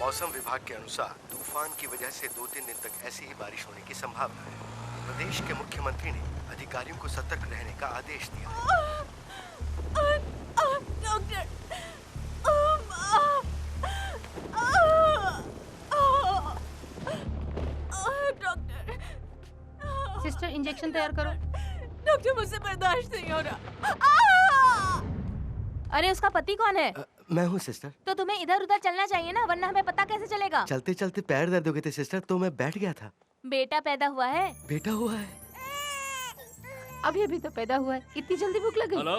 मौसम विभाग के अनुसार तूफान की वजह से 2-3 दिन तक ऐसी ही बारिश होने की संभावना है। प्रदेश के मुख्यमंत्री ने अधिकारियों को सतर्क रहने का आदेश दिया है। डॉक्टर, डॉक्टर, सिस्टर इंजेक्शन तैयार करो। डॉक्टर मुझसे बर्दाश्त नहीं हो रहा। अरे उसका पति कौन है? मैं हूँ सिस्टर। तो तुम्हें इधर उधर चलना चाहिए ना, वरना हमें पता कैसे चलेगा? चलते चलते पैर दर्द हो गए थे सिस्टर, तो मैं बैठ गया था। बेटा पैदा हुआ है? बेटा हुआ है। अभी अभी तो पैदा हुआ है, इतनी जल्दी भूख लग गई? Hello,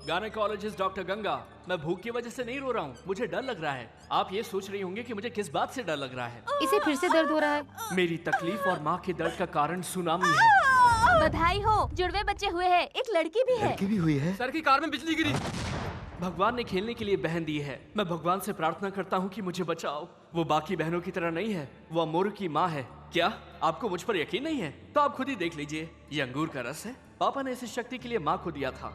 gynaecologist doctor Ganga. मैं भूख की वजह से नहीं रो रहा हूँ, मुझे डर लग रहा है। आप ये सोच रही होंगे कि मुझे किस बात से डर लग रहा है। इसे फिर से दर्द हो रहा है। मेरी तकलीफ और माँ के दर्द का कारण सुनामी है। बधाई हो, जुड़वे बच्चे हुए हैं, एक लड़की भी है। लड़की भी हुई है? सर की कार में बिजली गिरी। भगवान ने खेलने के लिए बहन दी है। मैं भगवान से प्रार्थना करता हूँ कि मुझे बचाओ। वो बाकी बहनों की तरह नहीं है, वो अमोरू की माँ है। क्या आपको मुझ पर यकीन नहीं है? तो आप खुद ही देख लीजिए, ये अंगूर का रस है। पापा ने इस शक्ति के लिए माँ को दिया था।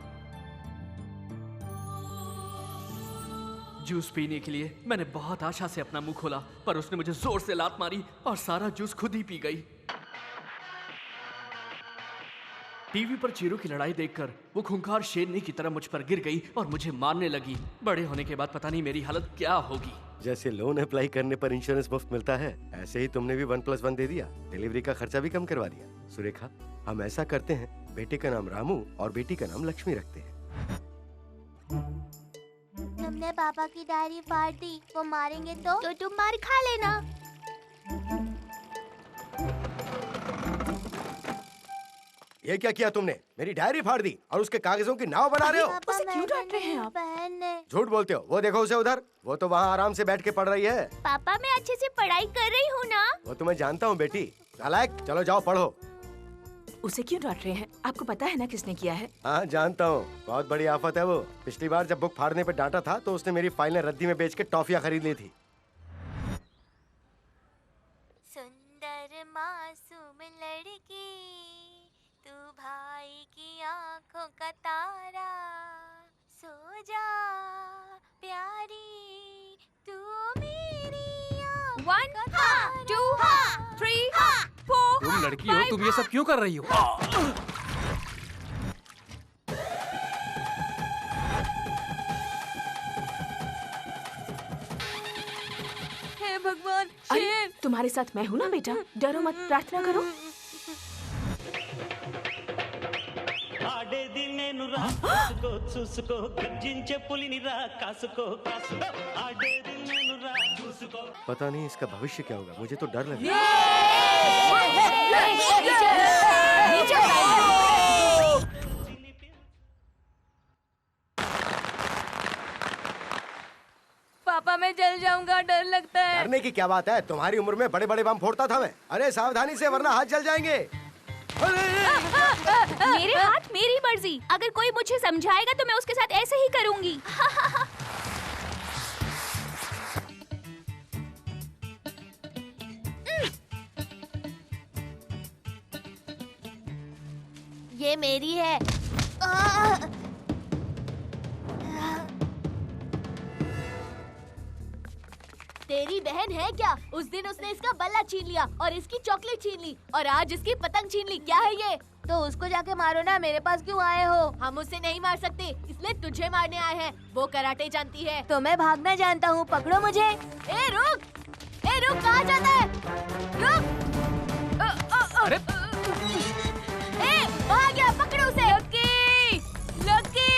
जूस पीने के लिए मैंने बहुत आशा से अपना मुंह खोला, पर उसने मुझे जोर से लात मारी और सारा जूस खुद ही पी गई। टीवी पर चीरों की लड़ाई देखकर वो खूंखार शेरनी की तरह मुझ पर गिर गई और मुझे मारने लगी। बड़े होने के बाद पता नहीं मेरी हालत क्या होगी। जैसे लोन अप्लाई करने पर इंश्योरेंस मुफ्त मिलता है, ऐसे ही तुमने भी 1+1 दे दिया। डिलीवरी का खर्चा भी कम करवा दिया। सुरेखा, हम ऐसा करते हैं, बेटे का नाम रामू और बेटी का नाम लक्ष्मी रखते हैं। तुमने पापा की डायरी फाड़ दी, वो मारेंगे तो तुम मार खा लेना। ये क्या किया तुमने? मेरी डायरी फाड़ दी और उसके कागजों की नाव बना रहे हो। उसे क्यों डांट रहे हैं आप? बहन ने। झूठ बोलते हो। वो देखो उसे उधर, वो तो वहाँ आराम से बैठ के पढ़ रही है। पापा मैं अच्छे से पढ़ाई कर रही हूँ ना। वो तो मैं जानता हूँ बेटी। नालायक, चलो जाओ पढ़ो। उसे क्यों डांट रहे हैं? आपको पता है ना किसने किया है? हाँ जानता हूँ, बहुत बड़ी आफत है वो। पिछली बार जब बुक फाड़ने पे डांटा था तो उसने मेरी फाइलें रद्दी में बेच के टॉफियाँ खरीद ली थी। सुंदर मासूम लड़की, तू भाई की आंखों का तारा, सो जा प्यारी, तू मेरी 1 2 3 4 तुम लड़की हो, तुम ये सब क्यों कर रही हो? हे भगवान, अरे तुम्हारे साथ मैं हूँ ना बेटा, डरो मत, प्रार्थना करो। చూసుకో గర్జించే పులిని రా కాసుకో కాసుకో ఆడే దిల్లను రా చూసుకో। पता नहीं इसका भविष्य क्या होगा, मुझे तो डर लग रहा है। पापा मैं जल जाऊंगा, डर लगता है। डरने की क्या बात है, तुम्हारी उम्र में बड़े बड़े बम फोड़ता था मैं। अरे सावधानी से वरना हाथ जल जाएंगे। मेरे हाथ मेरी मर्जी, अगर कोई मुझे समझाएगा तो मैं उसके साथ ऐसे ही करूंगी। ये मेरी है। तेरी बहन है क्या? उस दिन उसने इसका बल्ला छीन लिया और इसकी चॉकलेट छीन ली और आज इसकी पतंग छीन ली। क्या है ये? तो उसको जाके मारो ना, मेरे पास क्यों आए हो? हम उससे नहीं मार सकते, इसलिए तुझे मारने आए हैं। वो कराटे जानती है। तो मैं भागना जानता हूँ, पकड़ो मुझे। ए रुक, कहाँ जाता है? रुक। अरे ए भाग गया, पकड़ो उसे। Lucky, lucky.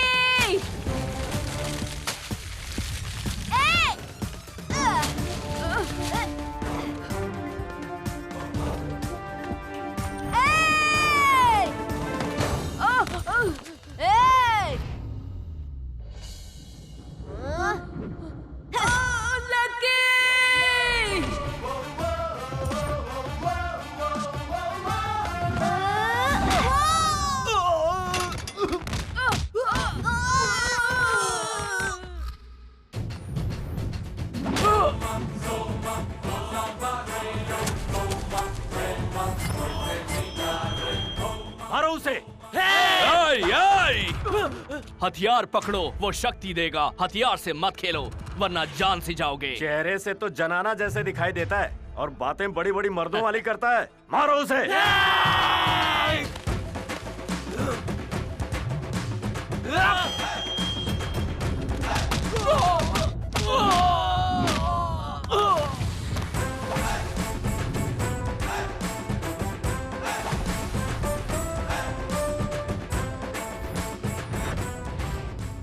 मारो उसे। हथियार पकड़ो, वो शक्ति देगा। हथियार से मत खेलो वरना जान से जाओगे। चेहरे से तो जनाना जैसे दिखाई देता है और बातें बड़ी बड़ी मर्दों वाली करता है। मारो उसे।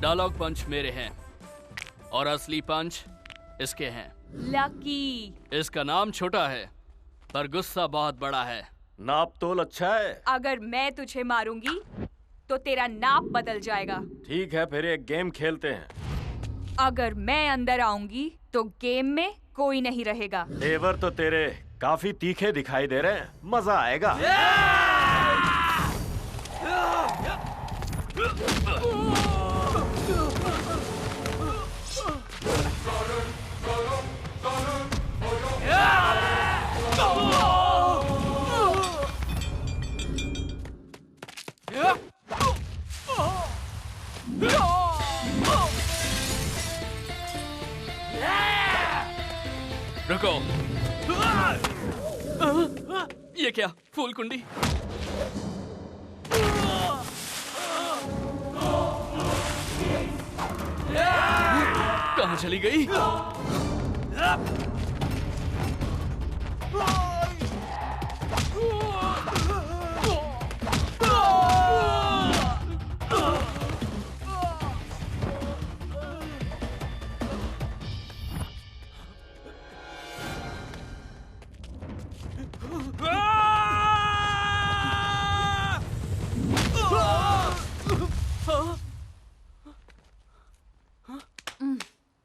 डायलॉग पंच मेरे हैं और असली पंच इसके हैं। लकी। इसका नाम छोटा है पर गुस्सा बहुत बड़ा है। नाप तोल अच्छा है। अगर मैं तुझे मारूंगी तो तेरा नाप बदल जाएगा। ठीक है, फिर एक गेम खेलते हैं। अगर मैं अंदर आऊंगी तो गेम में कोई नहीं रहेगा। तेवर तो तेरे काफी तीखे दिखाई दे रहे हैं, मजा आएगा। रुको। ये क्या? फूल कुंडी? कहाँ चली गई?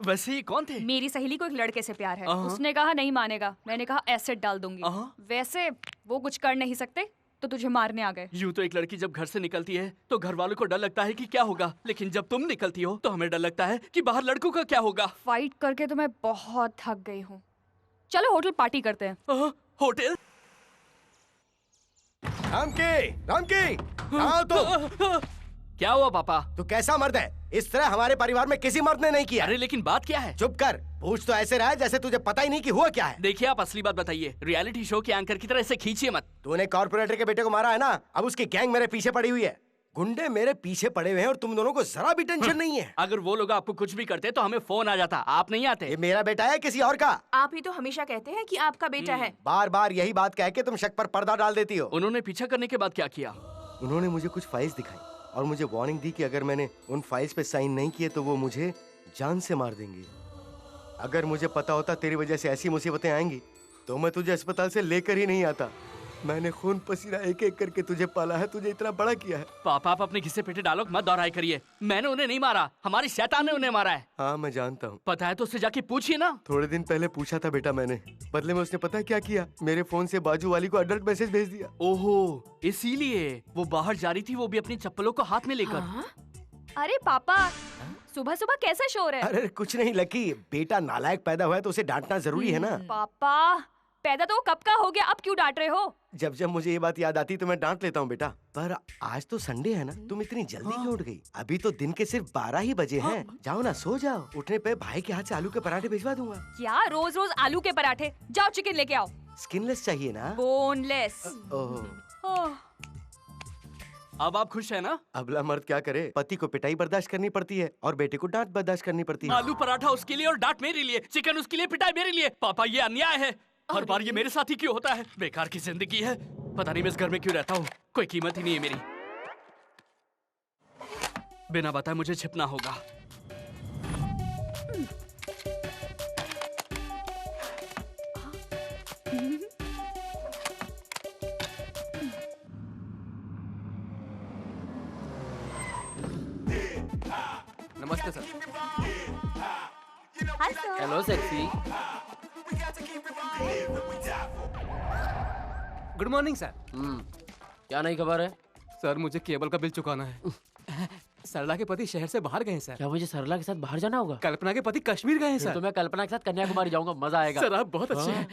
वैसे ही कौन थे? मेरी सहेली को एक लड़के से प्यार है। उसने कहा नहीं मानेगा। मैंने कहा एसिड डाल दूंगी। वैसे वो कुछ कर नहीं सकते तो तुझे मारने आ गए। यूं तो एक लड़की जब घर से निकलती है तो घर वालों को डर लगता है कि क्या होगा, लेकिन जब तुम निकलती हो तो हमें डर लगता है कि बाहर लड़कों का क्या होगा। फाइट करके तो मैं बहुत थक गई हूँ। चलो होटल पार्टी करते हैं। होटल? रामकी, आओ तुम। क्या हुआ पापा? तू कैसा मर्द है? इस तरह हमारे परिवार में किसी मर्द ने नहीं किया। अरे लेकिन बात क्या है? चुप कर। पूछ तो ऐसे रहा है जैसे तुझे पता ही नहीं कि हुआ क्या है। देखिए आप असली बात बताइए। रियलिटी शो के एंकर की तरह ऐसे खींचिए मत। तूने कॉर्पोरेटर के बेटे को मारा है ना, अब उसकी गैंग मेरे पीछे पड़ी हुई है। गुंडे मेरे पीछे पड़े हुए हैं और तुम दोनों को जरा भी टेंशन नहीं है। अगर वो लोग आपको कुछ भी करते तो हमें फोन आ जाता। आप नहीं आते। ये मेरा बेटा है किसी और का? आप ही तो हमेशा कहते हैं कि आपका बेटा है। बार बार यही बात कह के तुम शक पर पर्दा डाल देती हो। उन्होंने पीछा करने के बाद क्या किया? उन्होंने मुझे कुछ फाइल्स दिखाई और मुझे वार्निंग दी कि अगर मैंने उन फाइल्स पे साइन नहीं किए तो वो मुझे जान से मार देंगे। अगर मुझे पता होता तेरी वजह से ऐसी मुसीबतें आएंगी तो मैं तुझे अस्पताल से लेकर ही नहीं आता। मैंने खून पसीना एक एक करके तुझे पाला है, तुझे इतना बड़ा किया है। पापा आप अपने घिसे पेटे डायलॉग मत दोहराया करिए। मैंने उन्हें नहीं मारा, हमारी शैतान ने उन्हें मारा है। हाँ मैं जानता हूँ। पता है तो उससे जाके पूछिए ना। थोड़े दिन पहले पूछा था बेटा मैंने, बदले में उसने पता क्या किया? मेरे फोन से बाजू वाली को अडल्ट मैसेज भेज दिया। ओहो, इसीलिए वो बाहर जा रही थी, वो भी अपनी चप्पलों को हाथ में लेकर। हाँ? अरे पापा सुबह सुबह कैसा शोर है? अरे कुछ नहीं लकी, बेटा नालायक पैदा हुआ है तो उसे डांटना जरूरी है ना। पापा पैदा तो कब का हो गया, अब क्यों डांट रहे हो? जब जब मुझे ये बात याद आती तो मैं डांट लेता हूँ बेटा। पर आज तो संडे है ना, तुम इतनी जल्दी क्यों उठ गई? अभी तो दिन के सिर्फ 12 ही बजे हैं। जाओ ना सो जाओ। उठने पे भाई के हाथ से आलू के पराठे भिजवा दूंगा। क्या रोज रोज आलू के पराठे? जाओ चिकन लेके आओ। स्किनलेस चाहिए ना? बोनलेस। ओह। अब आप खुश है ना? अबला मर्द क्या करे, पति को पिटाई बर्दाश्त करनी पड़ती है और बेटे को डांट बर्दाश्त करनी पड़ती है। आलू पराठा उसके लिए और डांट मेरे लिए, चिकन उसके लिए, पिटाई मेरे लिए। पापा ये अन्याय है। हर बार ये मेरे साथ ही क्यों होता है? बेकार की जिंदगी है। पता नहीं मैं इस घर में क्यों रहता हूँ, कोई कीमत ही नहीं है मेरी। बिना बताए मुझे छिपना होगा। नमस्ते sir. Hello sexy. Good morning sir. क्या नई खबर है? सर मुझे केबल का बिल चुकाना है। सरला के पति शहर से बाहर गए हैं सर। क्या मुझे सरला के साथ बाहर जाना होगा? कल्पना के पति कश्मीर गए हैं सर। तो मैं कल्पना के साथ कन्याकुमारी जाऊंगा, मजा आएगा। सर आप बहुत अच्छे हैं।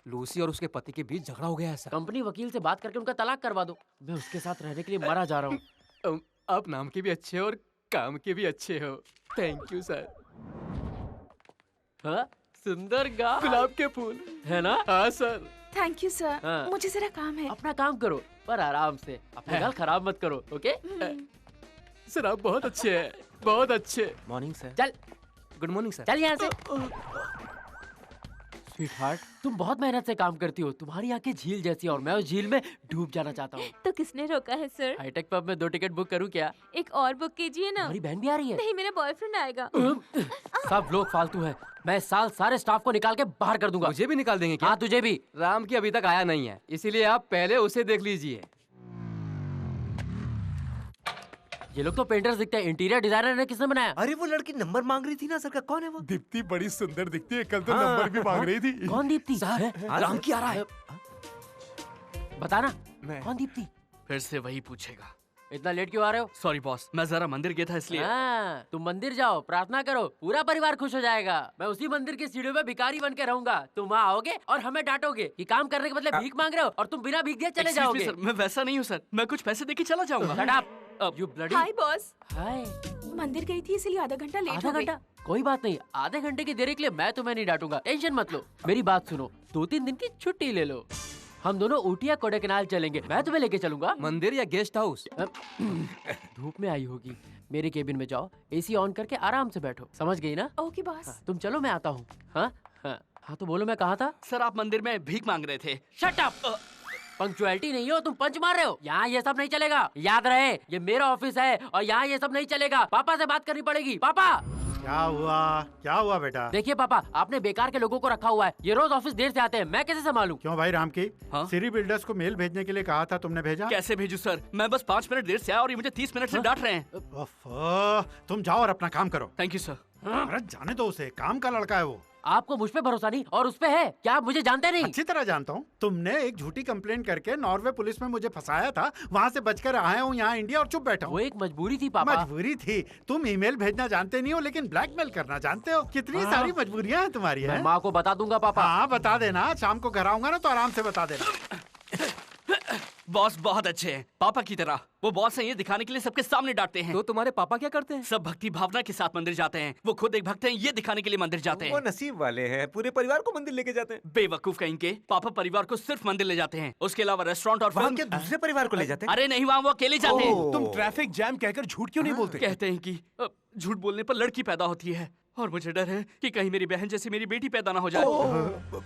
लूसी और उसके पति के बीच झगड़ा हो गया है सर। कंपनी वकील से बात करके उनका तलाक करवा दो। मैं उसके साथ रहने के लिए मरा जा रहा हूँ। आप नाम के भी अच्छे हो और काम के भी अच्छे हो। Thank you sir. हाँ? सुंदर गा गुलाब के फूल है ना? हाँ सर। Thank you sir. हाँ। मुझे जरा काम है। अपना काम करो पर आराम से, अपने गाल खराब मत करो। ओके? सर आप बहुत अच्छे हैं, बहुत अच्छे। Morning sir. चल गुड मॉर्निंग सर। चल यहाँ से। स्वीटहार्ट, तुम बहुत मेहनत से काम करती हो। तुम्हारी आंखें झील जैसी और मैं उस झील में डूब जाना चाहता हूँ। तो किसने रोका है सर? हाईटेक पब में 2 टिकट बुक करूँ क्या? एक और बुक कीजिए ना। हमारी बहन भी आ रही है। नहीं, मेरा बॉयफ्रेंड आएगा। सब लोग फालतू है। मैं साल सारे स्टाफ को निकाल के बाहर कर दूंगा। मुझे भी निकाल देंगे क्या? हाँ तुझे भी। राम की अभी तक आया नहीं है, इसीलिए आप पहले उसे देख लीजिए। ये लोग तो पेंटर्स दिखते हैं। इंटीरियर डिजाइनर ने किसने बनाया? अरे वो लड़की नंबर मांग रही थी ना सर का, कौन है वो? दीप्ति बड़ी सुंदर दिखती है, कल तो नंबर भी मांग रही थी। कौन दीप्ति? राम की आ रहा है। बताना कौन दीप्ति? फिर से वही पूछेगा। इतना लेट क्यों आ रहे हो? सॉरी बॉस, मैं जरा मंदिर गया था इसलिए। हाँ, तुम मंदिर जाओ, प्रार्थना करो, पूरा परिवार खुश हो जाएगा। मैं उसी मंदिर की सीढ़ियों में भिखारी बन के रहूंगा। तुम वहाँ आओगे और हमें डांटोगे कि काम करने के बदले भीख मांग रहे हो, और तुम बिना भीख दिए चले Excuse me, जाओगे। सर, मैं वैसा नहीं हूँ सर। मैं कुछ पैसे देके चला जाऊंगा। Shut up, you bloody- hi boss. Hi. मंदिर गई थी इसलिए आधा घंटा लेट आधा हो गई। घंटा? कोई बात नहीं, आधे घंटे की देरी के लिए मैं तुम्हें नहीं डांटूंगा। टेंशन मत लो। मेरी बात सुनो, 2-3 दिन की छुट्टी ले लो। हम दोनों ऊटी या कोडाईकनाल चलेंगे। मैं तुम्हें लेके चलूंगा। मंदिर या गेस्ट हाउस? धूप में आई होगी। मेरे केबिन में जाओ, एसी ऑन करके आराम से बैठो। समझ गई ना? Okay boss. तुम चलो, मैं आता हूँ। हाँ तो बोलो, मैं कहाँ था? सर आप मंदिर में भीख मांग रहे थे। Shut up. पंक्चुअलिटी नहीं हो, तुम पंच मार रहे हो। यहाँ ये सब नहीं चलेगा, याद रहे। ये मेरा ऑफिस है और यहाँ ये सब नहीं चलेगा। पापा से बात करनी पड़ेगी। पापा। क्या हुआ बेटा? देखिए पापा, आपने बेकार के लोगों को रखा हुआ है। ये रोज ऑफिस देर से आते हैं, मैं कैसे संभालूं? क्यों भाई राम की? हाँ? सिरी बिल्डर्स को मेल भेजने के लिए कहा था, तुमने भेजा? कैसे भेजू सर? मैं बस 5 मिनट देर से आया और ये मुझे 30 मिनट से डांट रहे हैं। तुम जाओ और अपना काम करो। Thank you sir. अरे जाने दो उसे, काम का लड़का है वो। आपको मुझ पे भरोसा नहीं और उस पे है? क्या आप मुझे जानते नहीं? अच्छी तरह जानता हूँ। तुमने एक झूठी कंप्लेन करके नॉर्वे पुलिस में मुझे फंसाया था, वहाँ से बचकर आया हूँ यहाँ इंडिया और चुप बैठा हूँ। वो एक मजबूरी थी पापा। मजबूरी थी? तुम ईमेल भेजना जानते नहीं हो लेकिन ब्लैकमेल करना जानते हो। कितनी सारी मजबूरियाँ हैं तुम्हारी। है? माँ को बता दूंगा पापा। हाँ बता देना, शाम को घर आऊंगा ना तो आराम से बता देना। बॉस बहुत अच्छे हैं, पापा की तरह। वो बॉस हैं, ये दिखाने के लिए सबके सामने डांटते हैं। तो तुम्हारे पापा क्या करते हैं? सब भक्ति भावना के साथ मंदिर जाते हैं। वो खुद एक भक्त हैं, ये दिखाने के लिए मंदिर जाते वो हैं। नसीब वाले हैं, पूरे परिवार को मंदिर लेके जाते हैं। बेवकूफ कहीं के। पापा परिवार को सिर्फ मंदिर ले जाते हैं, उसके अलावा रेस्टोरेंट और वहाँ फिल्म। क्या दूसरे परिवार को ले जाते हैं? अरे नहीं, वहाँ वो अकेले जाते हैं। तुम ट्रैफिक जैम कहकर झूठ क्यों नहीं बोलते? कहते हैं कि झूठ बोलने पर लड़की पैदा होती है, और मुझे डर है कि कहीं मेरी बहन जैसी मेरी बेटी पैदा ना हो जाए।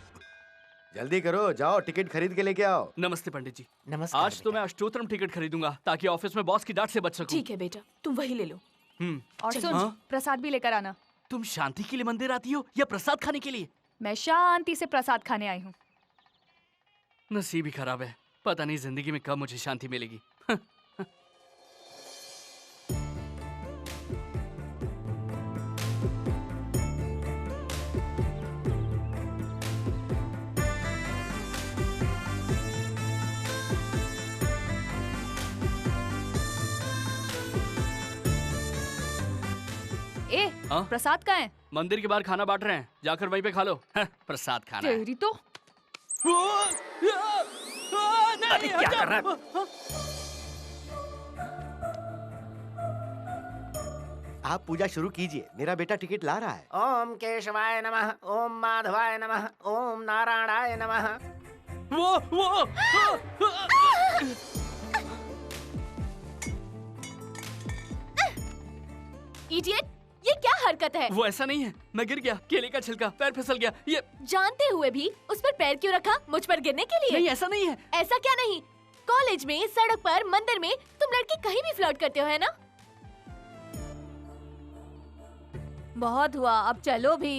जल्दी करो, जाओ टिकट खरीद के लेके आओ। नमस्ते पंडित जी। नमस्कार। आज तो मैं अष्टोत्तरम टिकट खरीदूंगा ताकि ऑफिस में बॉस की डांट से बच सकूं। ठीक है बेटा, तुम वही ले लो। और सुन, हाँ? प्रसाद भी लेकर आना। तुम शांति के लिए मंदिर आती हो या प्रसाद खाने के लिए? मैं शांति से प्रसाद खाने आई हूँ। नसीब ही खराब है, पता नहीं जिंदगी में कब मुझे शांति मिलेगी। हाँ? प्रसाद कहाँ है? मंदिर के बाहर खाना बांट रहे हैं, जाकर वहीं पे खा लो। प्रसाद खाना है। तेरी तो। अरे क्या कर रहा है? आप पूजा शुरू कीजिए, मेरा बेटा टिकट ला रहा है। ओम केशवाय नमः, ओम माधवाय नमः, ओम नारायणाय नमः। वो इडियट, ये क्या हरकत है? वो ऐसा नहीं है, मैं गिर गया, केले का छिलका, पैर फिसल गया। ये जानते हुए भी उस पर पैर क्यों रखा? मुझ पर गिरने के लिए? नहीं, ऐसा नहीं है। ऐसा क्या नहीं? कॉलेज में, सड़क पर, मंदिर में तुम लड़के कहीं भी फ्लर्ट करते हो, है ना? बहुत हुआ, अब चलो भी।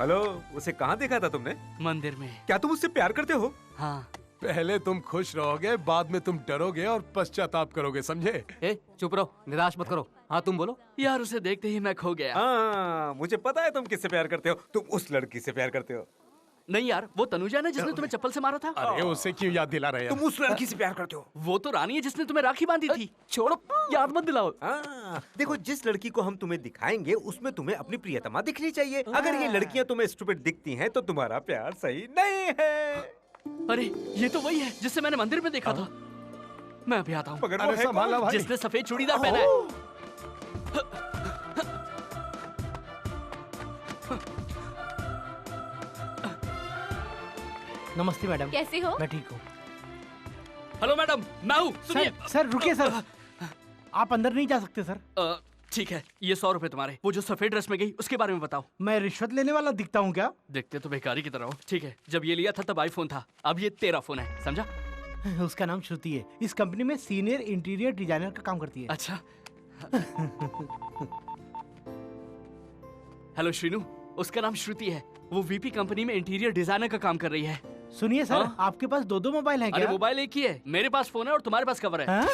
हेलो, उसे कहाँ देखा था तुमने? मंदिर में। क्या तुम उससे प्यार करते हो? हाँ। पहले तुम खुश रहोगे, बाद में तुम डरोगे और पश्चाताप करोगे, समझे? ए, चुप रहो, निराश मत करो। हाँ तुम बोलो। यार उसे देखते ही मैं खो गया। हाँ, मुझे पता है तुम किससे प्यार करते हो। तुम उस लड़की से प्यार करते हो। नहीं यार, वो तनुजा ने जिसने तुम्हें चप्पल से मारा था। अरे उसे क्यों याद दिला रहे हैं? तुम उस लड़की से प्यार करते हो? वो तो रानी है जिसने तुम्हें राखी बांधी थी। छोड़ो, याद मत दिलाओ। देखो, जिस लड़की को हम तुम्हें दिखाएंगे उसमें तुम्हें अपनी प्रियतमा दिखनी चाहिए। अगर ये लड़कियां तुम्हें स्टूपिड दिखती हैं तो तुम्हारा प्यार सही नहीं है। अरे ये तो वही है जिससे मैंने मंदिर में देखा था। मैं अभी आता हूँ। मगर वो है कौन? जिसने सफेद चूड़ीदार पहना है। नमस्ते मैडम। कैसे हो? मैं ठीक हूँ। हेलो मैडम, मैं हूँ। सुनिए। सर रुकिए सर, आप अंदर नहीं जा सकते सर। ठीक है, ये 100 रुपए तुम्हारे। वो जो सफेद ड्रेस में गई उसके बारे में बताओ। मैं रिश्वत लेने वाला दिखता हूँ क्या? देखते तो बेकारी की तरह हो। ठीक है, जब ये लिया था तब आईफोन था, अब ये तेरा फोन है, समझा? उसका नाम श्रुति है। इस कंपनी में सीनियर इंटीरियर डिजाइनर का काम करती है। अच्छा। हेलो श्रीनू, उसका नाम श्रुति है। वो वीपी कंपनी में इंटीरियर डिजाइनर का काम कर रही है। सुनिए सर, आपके पास दो मोबाइल है क्या? अरे मोबाइल एक ही है, मेरे पास फोन है और तुम्हारे पास कवर है।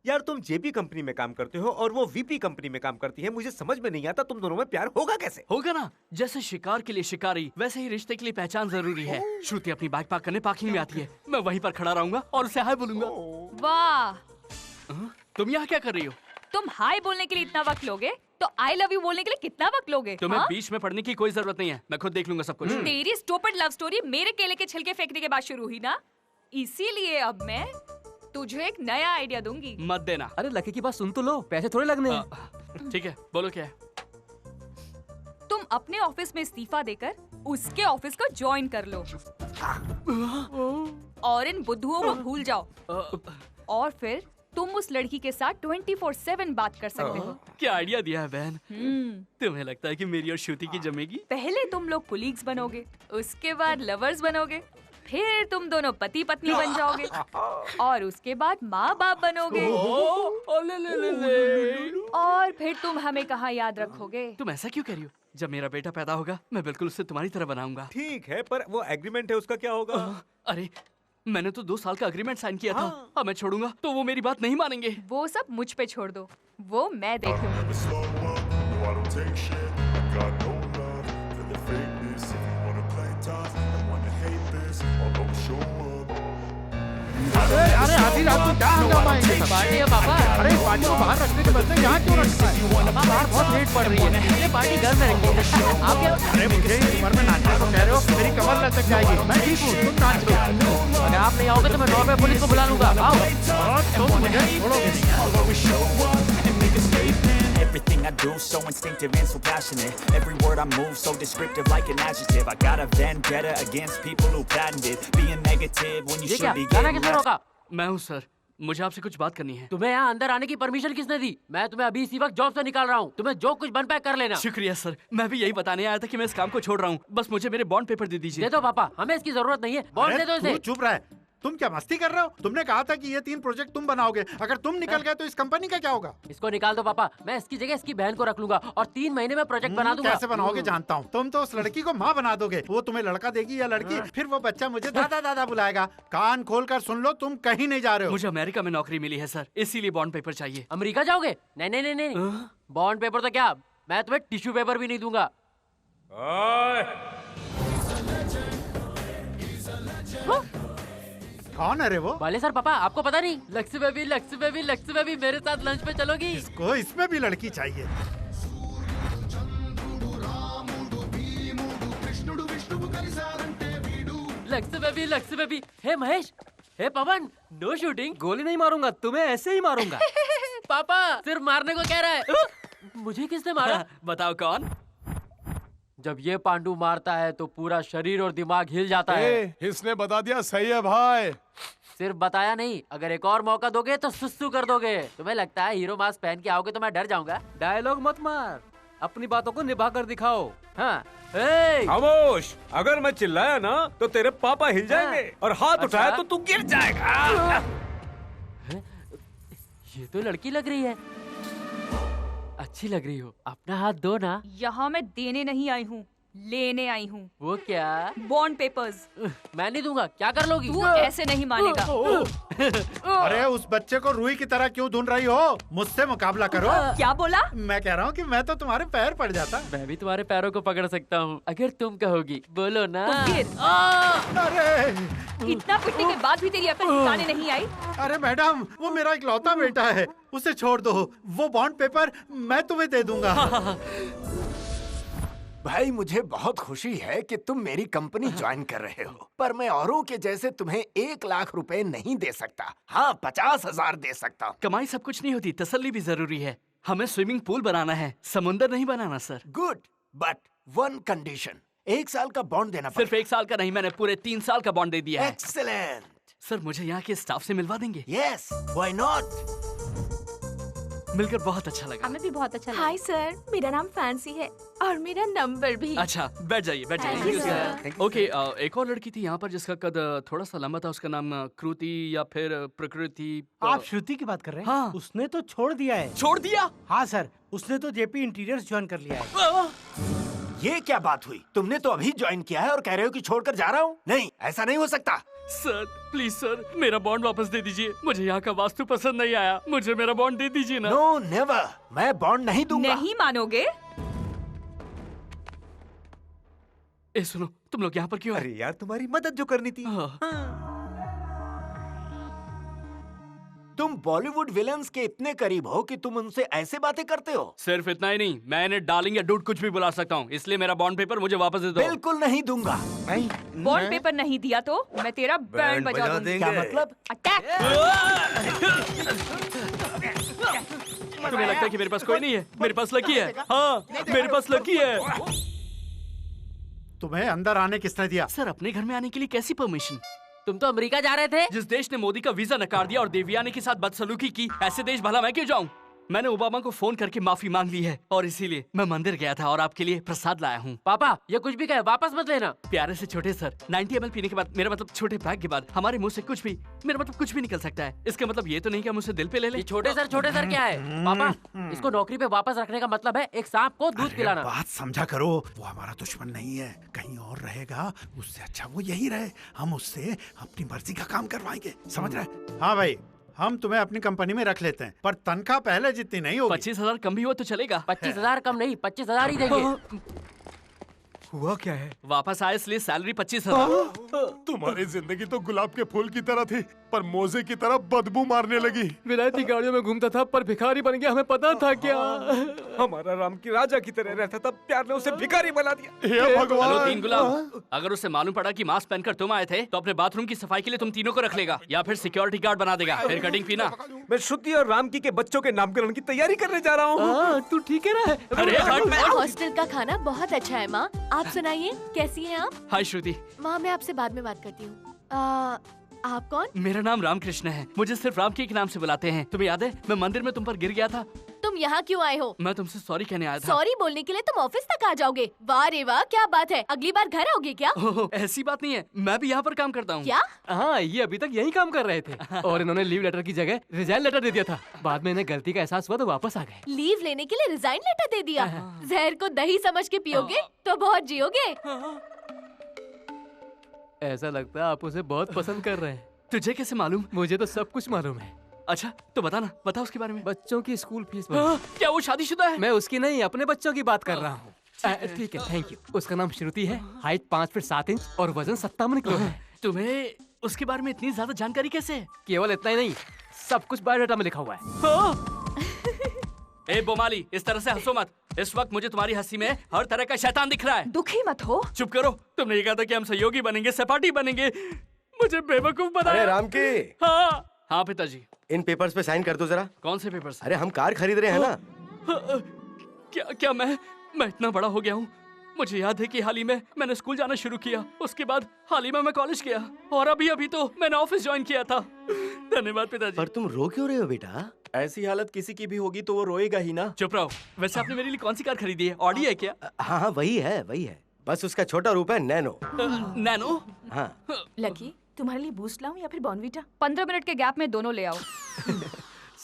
यार तुम जेपी कंपनी में काम करते हो और वो वीपी कंपनी में काम करती है। मुझे समझ में नहीं आता तुम दोनों में प्यार होगा कैसे? होगा ना, जैसे शिकार के लिए शिकारी वैसे ही रिश्ते के लिए पहचान जरूरी है। श्रुति अपनी बाइक पार्क करने पार्किंग में आती है, मैं वहीं पर खड़ा रहूंगा और उसे हाय बोलूंगा। वाह, तुम यहाँ क्या कर रही हो? तुम हाय बोलने के लिए इतना वक्त लोगे तो आई लव यू बोलने के लिए कितना वक्त लोगे? तुम्हें बीच में पढ़ने की कोई जरूरत नहीं है, मैं खुद देख लूंगा सब कुछ। तेरी स्टूपिड लव स्टोरी मेरे केले के छिलके फेंकने के बाद शुरू हुई ना, इसीलिए अब मैं तुझे एक नया आइडिया दूंगी। मत देना। अरे लकी की बात सुन तो लो, पैसे थोड़े लगने हैं। ठीक है, बोलो क्या है? तुम अपने ऑफिस में इस्तीफा देकर उसके ऑफिस को ज्वाइन कर लो और इन बुद्धुओं को भूल जाओ और फिर तुम उस लड़की के साथ 24/7 बात कर सकते हो। क्या आइडिया दिया है बहन। तुम्हें लगता है कि मेरी और श्रुति की जमेगी? पहले तुम लोग कुलीग्स बनोगे, उसके बाद लवर्स बनोगे, फिर तुम दोनों पति पत्नी बन जाओगे और उसके बाद माँ बाप बनोगे। और फिर तुम हमें कहाँ याद रखोगे? तुम ऐसा क्यों कह रही हो? जब मेरा बेटा पैदा होगा मैं बिल्कुल उससे तुम्हारी तरह बनाऊंगा। ठीक है, पर वो एग्रीमेंट है उसका क्या होगा? अरे मैंने तो 2 साल का एग्रीमेंट साइन किया था। अब मैं छोड़ूंगा तो वो मेरी बात नहीं मानेंगे। वो सब मुझ पे छोड़ दो, वो मैं देखूंगी। अरे आधी रात को क्या हंगामा है ये सब? पार्टी है पापा। अरे पार्टी को बाहर रखने के बदले यहाँ क्यों रखता है? बाहर बहुत लेट पड़ रही है, ये पार्टी घर में रखी है। आप क्या? अरे मुझे इस उम्र में नाचने को कह रहे हो? मेरी कमर लचक जाएगी। मैं ठीक हूँ, तुम नाच लो। अगर आप नहीं आओगे तो मैं नॉर्वे पुलिस को बुला लूंगा। आओ। तुम मुझे छोड़ोगे नहीं। Everything I do so instinctive and so passionate. Every word I move so descriptive like an adjective. I got a vendetta against people who patented being negative when you should be getting left. मैं हूँ sir, मुझे आपसे कुछ बात करनी है। तुम्हें यहाँ अंदर आने की परमिशन किसने दी? मैं तुम्हें अभी इसी वक्त जॉब से निकाल रहा हूँ। तुम्हें जो कुछ बन पाए कर लेना। शुक्रिया सर, मैं भी यही बताने आया था कि मैं इस काम को छोड़ रहा हूँ। बस मुझे मेरे बॉन्ड पेपर दे दीजिए। दे दो पापा, हमें इसकी जरूरत नहीं है। बॉन्ड दे दो इसे। चुप रहा है। तुम क्या मस्ती कर रहे हो? तुमने कहा था कि ये 3 प्रोजेक्ट तुम बनाओगे। अगर तुम निकल गए तो इस कंपनी का क्या होगा? इसको निकाल दो पापा, मैं इसकी जगह इसकी बहन को रख लूंगा और 3 महीने में प्रोजेक्ट बना दूंगा। कैसे बनाओगे जानता हूँ। तुम तो उस लड़की को माँ बना दोगे, वो तुम्हें लड़का देगी या लड़की, फिर वो बच्चा मुझे दादा दादा बुलाएगा। कान खोल कर सुन लो, तुम कहीं नहीं जा रहे हो। मुझे अमेरिका में नौकरी मिली है सर, इसीलिए बॉन्ड पेपर चाहिए। अमेरिका जाओगे? नहीं नहीं नहीं नहीं, बॉन्ड पेपर तो क्या, मैं तुम्हें टिश्यू पेपर भी नहीं दूंगा। कौन है रे वो? वाले सर पापा, आपको पता नहीं? लक्ष्मी बेबी मेरे साथ लंच पे चलोगी? इसको इसमें भी लड़की चाहिए। लक्ष्मी बेबी। हे महेश, हे पवन, नो शूटिंग। गोली नहीं मारूंगा, तुम्हें ऐसे ही मारूंगा। पापा सिर्फ मारने को कह रहा है। मुझे किसने मारा? बताओ कौन? जब ये पांडु मारता है तो पूरा शरीर और दिमाग हिल जाता है। इसने बता दिया, सही है भाई। सिर्फ बताया नहीं, अगर एक और मौका दोगे तो सुस्सू कर दोगे। तुम्हें लगता है हीरो मास्क पहन के आओगे तो मैं डर जाऊंगा? डायलॉग मत मार, अपनी बातों को निभा कर दिखाओ। हाँ। खामोश, अगर मैं चिल्लाया ना तो तेरे पापा हिल जाएंगे और हाथ उठाया तो तू गिर जाएगा। ये तो लड़की लग रही है, अच्छी लग रही हो। अपना हाथ दो ना। यहाँ मैं देने नहीं आई हूँ, लेने आई हूँ। वो क्या? Bond papers. मैं नहीं दूंगा। क्या कर लोगी? तू ऐसे नहीं मानेगा। अरे उस बच्चे को रुई की तरह क्यों ढूंढ रही हो? मुझसे मुकाबला करो। क्या बोला? मैं कह रहा हूँ कि मैं तो तुम्हारे पैर पड़ जाता। मैं भी तुम्हारे पैरों को पकड़ सकता हूँ अगर तुम कहोगी। बोलो ना। तो फिर अरे इतना पिटने के बाद भी तेरी अकल ठिकाने नहीं आई? अरे मैडम, वो मेरा इकलौता बेटा है, उसे छोड़ दो। वो बॉन्ड पेपर मैं तुम्हें दे दूंगा। भाई मुझे बहुत खुशी है कि तुम मेरी कंपनी ज्वाइन कर रहे हो, पर मैं औरों के जैसे तुम्हें 1 लाख रुपए नहीं दे सकता। हाँ, 50,000 दे सकता हूँ। कमाई सब कुछ नहीं होती, तसल्ली भी जरूरी है। हमें स्विमिंग पूल बनाना है, समुंदर नहीं बनाना सर। गुड, बट 1 कंडीशन, 1 साल का बॉन्ड देना सिर्फ 1 साल का नहीं, मैंने पूरे 3 साल का बॉन्ड दे दिया है। एक्सीलेंट। सर मुझे यहाँ के स्टाफ से मिलवा देंगे? Yes, why not. मिलकर बहुत अच्छा लगा। हमें भी बहुत अच्छा लगा। हाय सर, मेरा नाम फैंसी है और मेरा नंबर भी। अच्छा, बैठ जाइए, बैठ Thank जाइए। you, sir. ओके, एक और लड़की थी यहाँ पर जिसका कद थोड़ा सा लंबा था, उसका नाम कृति या फिर प्रकृति। आप श्रुति की बात कर रहे हैं? हाँ। उसने तो छोड़ दिया है। छोड़ दिया? हाँ सर, उसने तो जेपी इंटीरियर्स ज्वाइन कर लिया है। ये क्या बात हुई? तुमने तो अभी ज्वाइन किया है और कह रहे हो कि छोड़कर जा रहा हूँ? नहीं, ऐसा नहीं हो सकता। सर प्लीज सर, मेरा बॉन्ड वापस दे दीजिए। मुझे यहाँ का वास्तु पसंद नहीं आया, मुझे मेरा बॉन्ड दे दीजिए ना। नो नेवर, मैं बॉन्ड नहीं दूंगा। नहीं मानोगे? ए सुनो, तुम लोग यहाँ पर क्यों? अरे यार, तुम्हारी मदद जो करनी थी। तुम बॉलीवुड विलन्स के इतने करीब हो कि तुम उनसे ऐसे बातें करते हो। सिर्फ इतना ही नहीं, मैं इन्हें डार्लिंग या डूड कुछ भी बुला सकता हूँ, इसलिए मेरा बॉन्ड पेपर मुझे वापस दे दो। बिल्कुल नहीं दूंगा। बॉन्ड पेपर नहीं दिया तो मैं तेरा बैंड बजा दूंगी। क्या मतलब? अटैक! तुम्हें लगता है कि मेरे पास कोई नहीं है? मेरे पास लकी है। हाँ, मेरे पास लकी है। तुम्हें अंदर आने किसने दिया? सर, अपने घर में आने के लिए कैसी परमिशन? तुम तो अमेरिका जा रहे थे। जिस देश ने मोदी का वीजा नकार दिया और देवयानी के साथ बदसलूकी की, ऐसे देश भला मैं क्यों जाऊं? मैंने ओबामा को फोन करके माफी मांग ली है और इसीलिए मैं मंदिर गया था और आपके लिए प्रसाद लाया हूँ। पापा, ये कुछ भी कहे वापस मत लेना। प्यारे से छोटे सर, 90 ml पीने के बाद, मेरा मतलब छोटे पैक के बाद हमारे मुंह से कुछ भी, मेरा मतलब कुछ भी निकल सकता है। इसका मतलब ये तो नहीं कि हम उसे दिल पे ले लें। ये छोटे सर क्या है? पापा, इसको नौकरी पे वापस रखने का मतलब है एक सांप को दूध पिलाना। बात समझा करो, वो हमारा दुश्मन नहीं है, कहीं और रहेगा, उससे अच्छा वो यही रहे। हम उससे अपनी मर्जी का काम करवाएंगे, समझ रहे? हाँ भाई, हम तुम्हें अपनी कंपनी में रख लेते हैं, पर तनख्वाह पहले जितनी नहीं होगी। 25,000 कम भी हो तो चलेगा। 25,000 कम नहीं, 25,000 ही देंगे। हुआ क्या है? वापस आए इसलिए सैलरी 25,000। तुम्हारी जिंदगी तो गुलाब के फूल की तरह थी, पर मोजे की तरह बदबू मारने लगी। विलायती गाड़ियों में घूमता था पर भिखारी बन गया, हमें पता था क्या? हमारा राम की राजा की तरह रहता था, प्यार ने उसे भिखारी बना दिया। हे भगवान! हेलो 3 गुलाब, अगर उसे मालूम पड़ा कि मास्क पहनकर तुम आए थे तो अपने बाथरूम की सफाई के लिए तुम तीनों को रख लेगा या फिर सिक्योरिटी गार्ड बना देगा। फिर कटिंग पीना। मैं श्रुति और रामकी के बच्चों के नामकरण की तैयारी करने जा रहा हूँ। तू ठीक है ना? अरे हॉस्टल का खाना बहुत अच्छा है माँ, आप सुनाइए कैसी हैं आप? हाय श्रुति। माँ, मैं आपसे बाद में बात करती हूँ। आप कौन? मेरा नाम रामकृष्ण है, मुझे सिर्फ राम के नाम से बुलाते हैं। तुम्हें याद है मैं मंदिर में तुम पर गिर गया था? तुम यहाँ क्यों आए हो? मैं तुमसे सॉरी कहने आया था। सॉरी बोलने के लिए तुम ऑफिस तक आ जाओगे? वाह रे वाह, क्या बात है, अगली बार घर आओगे क्या? ऐसी बात नहीं है, मैं भी यहाँ पर काम करता हूँ। क्या? हाँ, ये अभी तक यही काम कर रहे थे और इन्होंने लीव लेटर की जगह रिजाइन लेटर दे दिया था। बाद में इन्हें गलती का एहसास हुआ तो वापस आ गए। लीव लेने के लिए रिजाइन लेटर दे दिया? जहर को दही समझ के पियोगे तो बहुत जियोगे। ऐसा लगता है आप उसे बहुत पसंद कर रहे हैं। तुझे कैसे मालूम? मुझे तो सब कुछ मालूम है। अच्छा तो बताना, बता उसके बारे में। बच्चों की स्कूल फीस। क्या वो शादीशुदा है? मैं उसकी नहीं, अपने बच्चों की बात कर रहा हूँ। ठीक है, थैंक यू। उसका नाम श्रुति है, हाइट 5 फीट 7 इंच और वजन 57 किलो है। तुम्हें उसके बारे में इतनी ज्यादा जानकारी कैसे है? केवल इतना ही नहीं, सब कुछ बायोडाटा में लिखा हुआ है। ए बोमाली, इस तरह से हंसो मत। इस वक्त मुझे तुम्हारी हंसी में हर तरह का शैतान दिख रहा है। दुखी मत हो। चुप करो, तुमने ये कहा था कि हम सहयोगी बनेंगे, सहपाठी बनेंगे, मुझे बेवकूफ बनाया। अरे राम के। हाँ पिताजी। इन पेपर्स पे साइन कर दो जरा। कौन से पेपर्स? अरे हम कार खरीद रहे हैं ना। क्या मैं इतना बड़ा हो गया हूँ? मुझे याद है कि हाल ही में मैंने स्कूल जाना शुरू किया, उसके बाद हाल ही में मैं कॉलेज गया और अभी तो मैंने ऑफिस ज्वाइन किया था। धन्यवाद पिताजी। पर तुम रो क्यों रहे हो बेटा? ऐसी हालत किसी की भी होगी तो वो रोएगा ही ना। चुप रहो। वैसे आपने मेरे लिए कौन सी कार खरीदी है? ऑडी है क्या? हाँ वही है। बस उसका छोटा रूप है नैनो। नैनो? हाँ। लकी, तुम्हारे लिए बूस्ट लाऊं या फिर बॉर्नवीटा? 15 मिनट के गैप में दोनों ले आओ।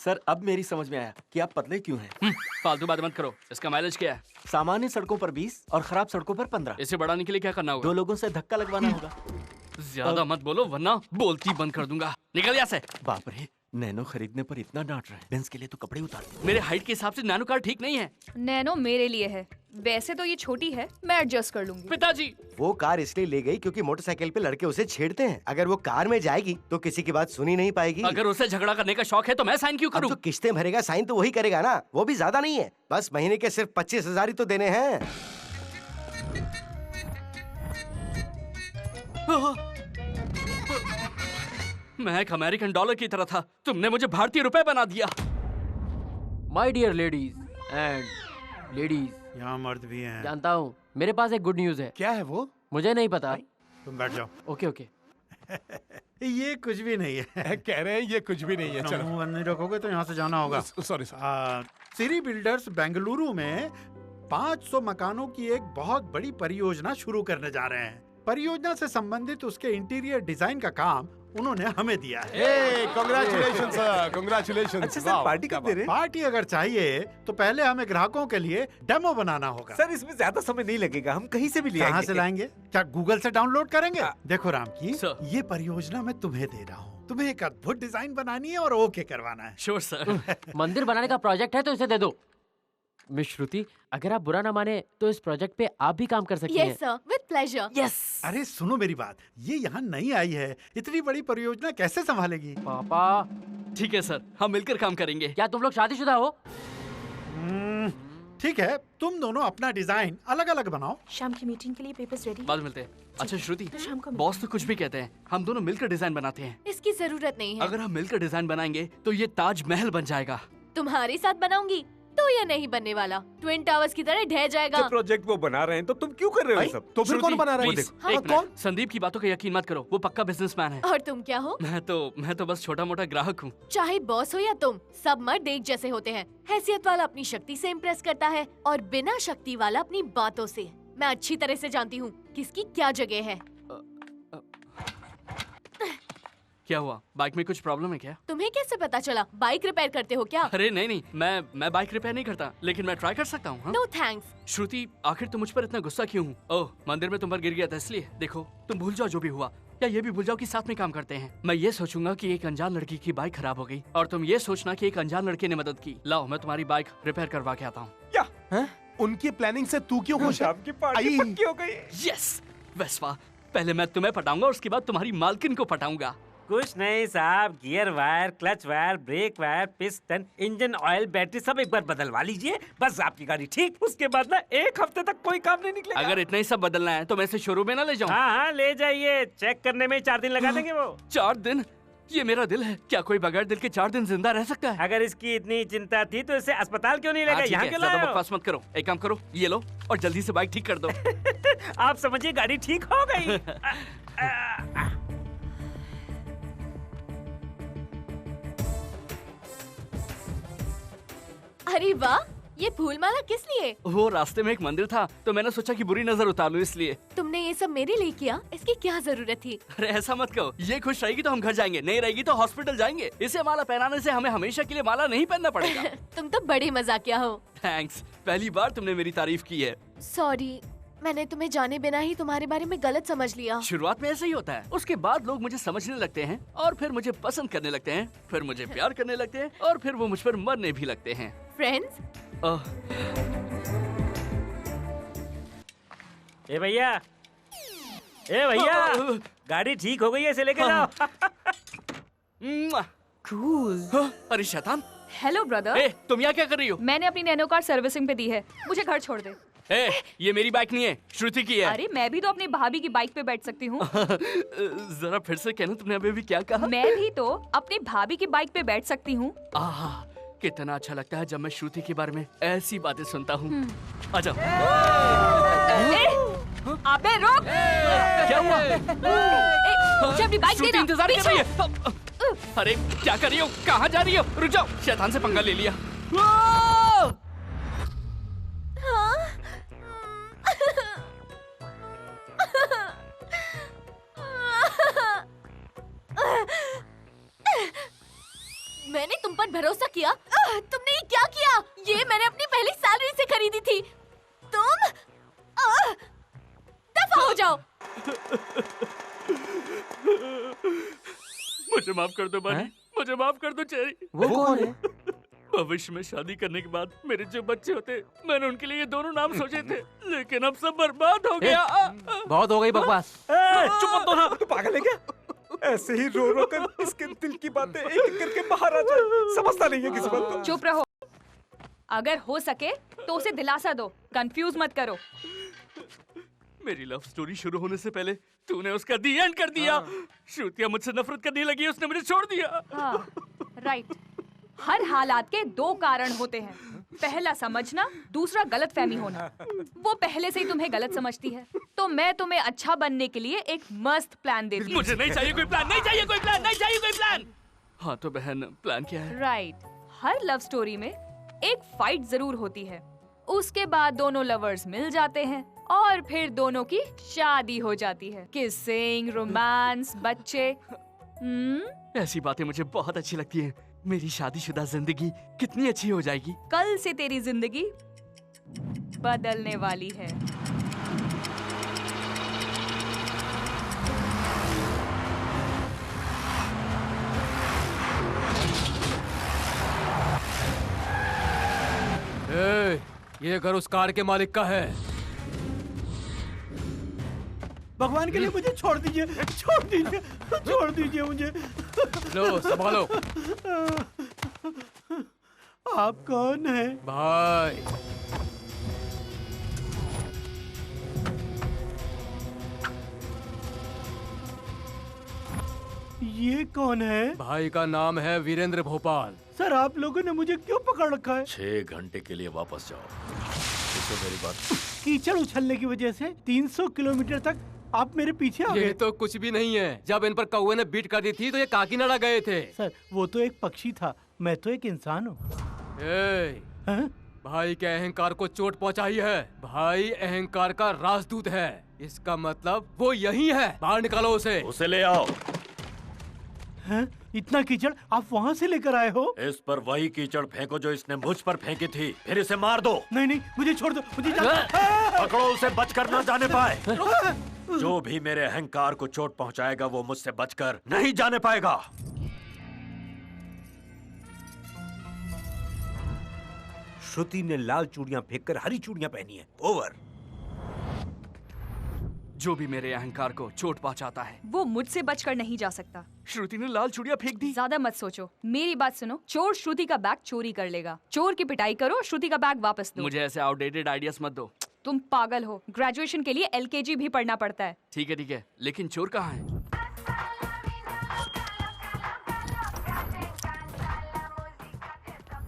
सर अब मेरी समझ में आया कि आप पतले क्यों हैं। फालतू बात मत करो। इसका माइलेज क्या है? सामान्य सड़कों पर 20 और खराब सड़कों पर 15। इसे बढ़ाने के लिए क्या करना होगा? 2 लोगों से धक्का लगवाना होगा। ज्यादा मत बोलो वरना बोलती बंद कर दूंगा। निकल यहाँ से। बाप रे, नैनो खरीदने पर इतना डांट रहे हैं। बेंस के लिए तो कपड़े उतार दो। मेरे हाइट के हिसाब से नैनो कार ठीक नहीं है। नैनो मेरे लिए है, वैसे तो ये छोटी है, मैं एडजस्ट कर लूंगी। पिताजी, वो कार इसलिए ले गई क्योंकि मोटरसाइकिल पे लड़के उसे छेड़ते हैं। अगर वो कार में जाएगी तो किसी की बात सुनी नहीं पाएगी। अगर उसे झगड़ा करने का शौक है तो मैं साइन क्यों करूं? जो किस्तें भरेगा साइन तो वही करेगा ना, वो भी ज्यादा नहीं है, बस महीने के सिर्फ 25,000 ही तो देने हैं। मैं एक अमेरिकन डॉलर की तरह था, तुमने मुझे भारतीय रुपए बना दिया। My dear ladies and ladies, यहाँ मर्द भी हैं। जानता हूँ। मेरे पास एक गुड न्यूज है। क्या है वो? मुझे नहीं पता। तुम बैठ जाओ। Okay okay. ये कुछ भी नहीं है। कह रहे हैं ये कुछ भी नहीं है। चलो मुंह बंद नहीं रखोगे तो यहाँ से जाना होगा। Sorry sir. Siri builders Bengaluru में 500 मकानों की एक बहुत बड़ी परियोजना शुरू करने जा रहे हैं। परियोजना से संबंधित उसके इंटीरियर डिजाइन का काम उन्होंने हमें दिया है। Congratulation sir, congratulation. अच्छा सर, पार्टी कब दे रहे हैं? पार्टी अगर चाहिए तो पहले हमें ग्राहकों के लिए डेमो बनाना होगा। सर इसमें ज्यादा समय नहीं लगेगा, हम कहीं से भी ले आएंगे। कहाँ से लाएंगे? क्या गूगल से डाउनलोड करेंगे? देखो राम की, ये परियोजना मैं तुम्हें दे रहा हूँ। तुम्हें एक अद्भुत डिजाइन बनानी है और ओके करवाना है। Sure sir. मंदिर बनाने का प्रोजेक्ट है तो इसे दे दो। मिस श्रुति, अगर आप बुरा ना माने तो इस प्रोजेक्ट पे आप भी काम कर सकती हैं। Yes sir, with pleasure. Yes. अरे सुनो मेरी बात, ये यहाँ नहीं आई है, इतनी बड़ी परियोजना कैसे संभालेगी? पापा। ठीक है सर, हम मिलकर काम करेंगे। क्या तुम लोग शादीशुदा हो? ठीक है, तुम दोनों अपना डिजाइन अलग अलग बनाओ। शाम की मीटिंग के लिए पेपर्स रेडी? बाद मिलते हैं। अच्छा श्रुति, शाम को बॉस तो कुछ भी कहते हैं, हम दोनों मिलकर डिजाइन बनाते हैं। इसकी जरूरत नहीं है। अगर हम मिलकर डिजाइन बनाएंगे तो ये ताजमहल बन जाएगा। तुम्हारे साथ बनाऊंगी तो ये नहीं बनने वाला, ट्विन टावर्स की तरह ढह जाएगा। जो प्रोजेक्ट वो बना रहे हैं तो तुम क्यों कर रहे हो ये सब? तो फिर कौन बना रहा है? हाँ, कौन? संदीप की बातों का यकीन मत करो, वो पक्का बिजनेसमैन है। और तुम क्या हो? मैं तो बस छोटा मोटा ग्राहक हूँ। चाहे बॉस हो या तुम, सब मर्द एक जैसे होते हैं। हैसियत वाला अपनी शक्ति से इम्प्रेस करता है और बिना शक्ति वाला अपनी बातों से। मैं अच्छी तरह से जानती हूँ किसकी क्या जगह है। क्या हुआ? बाइक में कुछ प्रॉब्लम है क्या? तुम्हें कैसे पता चला? बाइक रिपेयर करते हो क्या? अरे नहीं, मैं बाइक रिपेयर नहीं करता, लेकिन मैं ट्राई कर सकता हूँ। No thanks. श्रुति, आखिर तुम मुझ पर इतना गुस्सा क्यों हूँ? ओह, मंदिर में तुम पर गिर गया था इसलिए। देखो, तुम भूल जाओ जो भी हुआ, या ये भी भूल जाओ कि साथ में काम करते हैं। मैं ये सोचूंगा कि एक अनजान लड़की की बाइक खराब हो गई और तुम ये सोचना कि एक अनजान लड़के ने मदद की। लाओ, मैं तुम्हारी बाइक रिपेयर करवा के आता हूँ। क्या? उनकी प्लानिंग से तू क्यों खुश है? आपकी पार्टी पक्की हो गई। यस वेस्पा, पहले मैं तुम्हें पटाऊंगा और उसके बाद तुम्हारी मालकिन को पटाऊंगा। कुछ नहीं साहब, gear wire, clutch wire, brake wire, piston, engine oil, battery सब एक बार बदलवा लीजिए, बस आपकी गाड़ी ठीक। उसके बाद ना 1 हफ्ते तक कोई काम नहीं निकलेगा। अगर इतना ही सब बदलना है तो मैं इसे शोरूम में ना ले जाऊं? हाँ, ले जाइए, चेक करने में 4 दिन लगा देंगे वो। 4 दिन? ये मेरा दिल है, क्या कोई बगैर दिल के 4 दिन जिंदा रह सकता है? अगर इसकी इतनी चिंता थी तो इसे अस्पताल क्यों नहीं लेगा? यहाँ क्यों लाए हो? बकवास मत करो, एक काम करो, ये लो और जल्दी से बाइक ठीक कर दो। आप समझिए गाड़ी ठीक हो गई। अरे वाह, ये फूल माला किस लिए? वो रास्ते में एक मंदिर था तो मैंने सोचा कि बुरी नजर उतार लूं इसलिए। तुमने ये सब मेरे लिए किया? इसकी क्या जरूरत थी? अरे ऐसा मत कहो, ये खुश रहेगी तो हम घर जाएंगे, नहीं रहेगी तो हॉस्पिटल जाएंगे। इसे माला पहनाने से हमें हमेशा के लिए माला नहीं पहनना पड़ेगा। तुम तो बड़े मजाकिया हो। थैंक्स, पहली बार तुमने मेरी तारीफ की है। सॉरी, मैंने तुम्हें जाने बिना ही तुम्हारे बारे में गलत समझ लिया। शुरुआत में ऐसा ही होता है, उसके बाद लोग मुझे समझने लगते हैं और फिर मुझे पसंद करने लगते हैं, फिर मुझे प्यार करने लगते हैं और फिर वो मुझ पर मरने भी लगते हैं। फ्रेंड्स? ए भैया, गाड़ी ठीक हो गई है, इसे लेके जाओ। कूल। अरे शैतान। Hello brother. तुम यहाँ क्या कर रही हो? मैंने अपनी नैनो कार सर्विसिंग पे दी है, मुझे घर छोड़ दे। ये मेरी बाइक नहीं है, श्रुति की है। अरे मैं भी तो अपनी भाभी की बाइक पे बैठ सकती हूँ। जरा फिर से कहना, तुमने अभी भी क्या कहा? मैं भी तो अपनी भाभी की बाइक पे बैठ सकती हूँ। कितना अच्छा लगता है जब मैं श्रुति के बारे में ऐसी बातें सुनता हूँ। आजा। अबे रुक! क्या हुआ? मुझे अपनी बाइक श्रुति देना। इंतजार कर रही है। अरे क्या कर रही हो? कहाँ जा रही हो? रुक जाओ, शैतान से पंगा ले लिया। मैंने तुम पर भरोसा किया? तुमने ये क्या किया? ये मैंने अपनी पहली सैलरी से खरीदी थी। तुम दफा हो जाओ। मुझे माफ कर दो बनी, मुझे माफ कर दो चेरी। वो कौन है? भविष्य में शादी करने के बाद मेरे जो बच्चे होते, मैंने उनके लिए ये दोनों नाम सोचे थे, लेकिन अब सब बर्बाद हो गया। बहुत हो गई बकवास। चुप मत दो ना, तू पागल है क्या? ऐसे ही रो रो कर इसके दिल की बातें एक एक करके बाहर आ जाए। समझता नहीं है किसी बात को। चुप रहो। अगर हो सके तो उसे दिलासा दो, कंफ्यूज मत करो। मेरी लव स्टोरी शुरू होने से पहले तूने उसका दी एंड कर दिया। श्रुतिया मुझसे नफरत करने लगी, उसने मुझे छोड़ दिया। हाँ, राइट। हर हालात के दो कारण होते हैं, पहला समझना, दूसरा गलतफहमी होना। वो पहले से ही तुम्हें गलत समझती है, तो मैं तुम्हें अच्छा बनने के लिए एक मस्त प्लान देती हूँ। मुझे नहीं चाहिए कोई प्लान, नहीं चाहिए कोई प्लान, नहीं चाहिए कोई प्लान। हाँ तो बहन, प्लान क्या है? राइट। हर लव स्टोरी में एक फाइट जरूर होती है, उसके बाद दोनों लवर्स मिल जाते हैं और फिर दोनों की शादी हो जाती है। किसिंग, रोमांस, बच्चे। ऐसी बातें मुझे बहुत अच्छी लगती हैं। मेरी शादीशुदा जिंदगी कितनी अच्छी हो जाएगी। कल से तेरी जिंदगी बदलने वाली है। ये घर उस कार के मालिक का है। भगवान के लिए मुझे छोड़ दीजिए, छोड़ दीजिए, छोड़ दीजिए मुझे। लो संभालो। आप कौन है? भाई। ये कौन है? भाई का नाम है वीरेंद्र भोपाल। सर आप लोगों ने मुझे क्यों पकड़ रखा है? 6 घंटे के लिए वापस जाओ। मेरी बात। कीचड़ उछलने की वजह से 300 किलोमीटर तक आप मेरे पीछे आ गए। ये तो कुछ भी नहीं है। जब इन पर कौवे ने बीट कर दी थी तो ये काकीनाडा गए थे। सर वो तो एक पक्षी था, मैं तो एक इंसान हूँ। भाई के अहंकार को चोट पहुंचाई है। भाई अहंकार का राजदूत है, इसका मतलब वो यही है। बाहर निकालो उसे। उसे ले आओ। हैं? इतना कीचड़ आप वहाँ से लेकर आए हो? इस पर वही कीचड़ फेंको जो इसने मुझ पर फेंकी थी, फिर इसे मार दो। नहीं नहीं, मुझे छोड़ दो, मुझे पकड़ो उसे, बचकर ना जाने पाए। जो भी मेरे अहंकार को चोट पहुंचाएगा वो मुझसे बचकर नहीं जाने पाएगा। श्रुति ने लाल चूड़ियां फेंककर हरी चूड़ियां पहनी है। ओवर। जो भी मेरे अहंकार को चोट पहुंचाता है वो मुझसे बचकर नहीं जा सकता। श्रुति ने लाल चूड़ियां फेंक दी। ज्यादा मत सोचो, मेरी बात सुनो। चोर श्रुति का बैग चोरी कर लेगा, चोर की पिटाई करो, श्रुति का बैग वापस दो। मुझे ऐसे आउटडेटेड आइडियाज मत दो। तुम पागल हो, ग्रेजुएशन के लिए LKG भी पढ़ना पड़ता है। ठीक है, लेकिन चोर कहाँ है?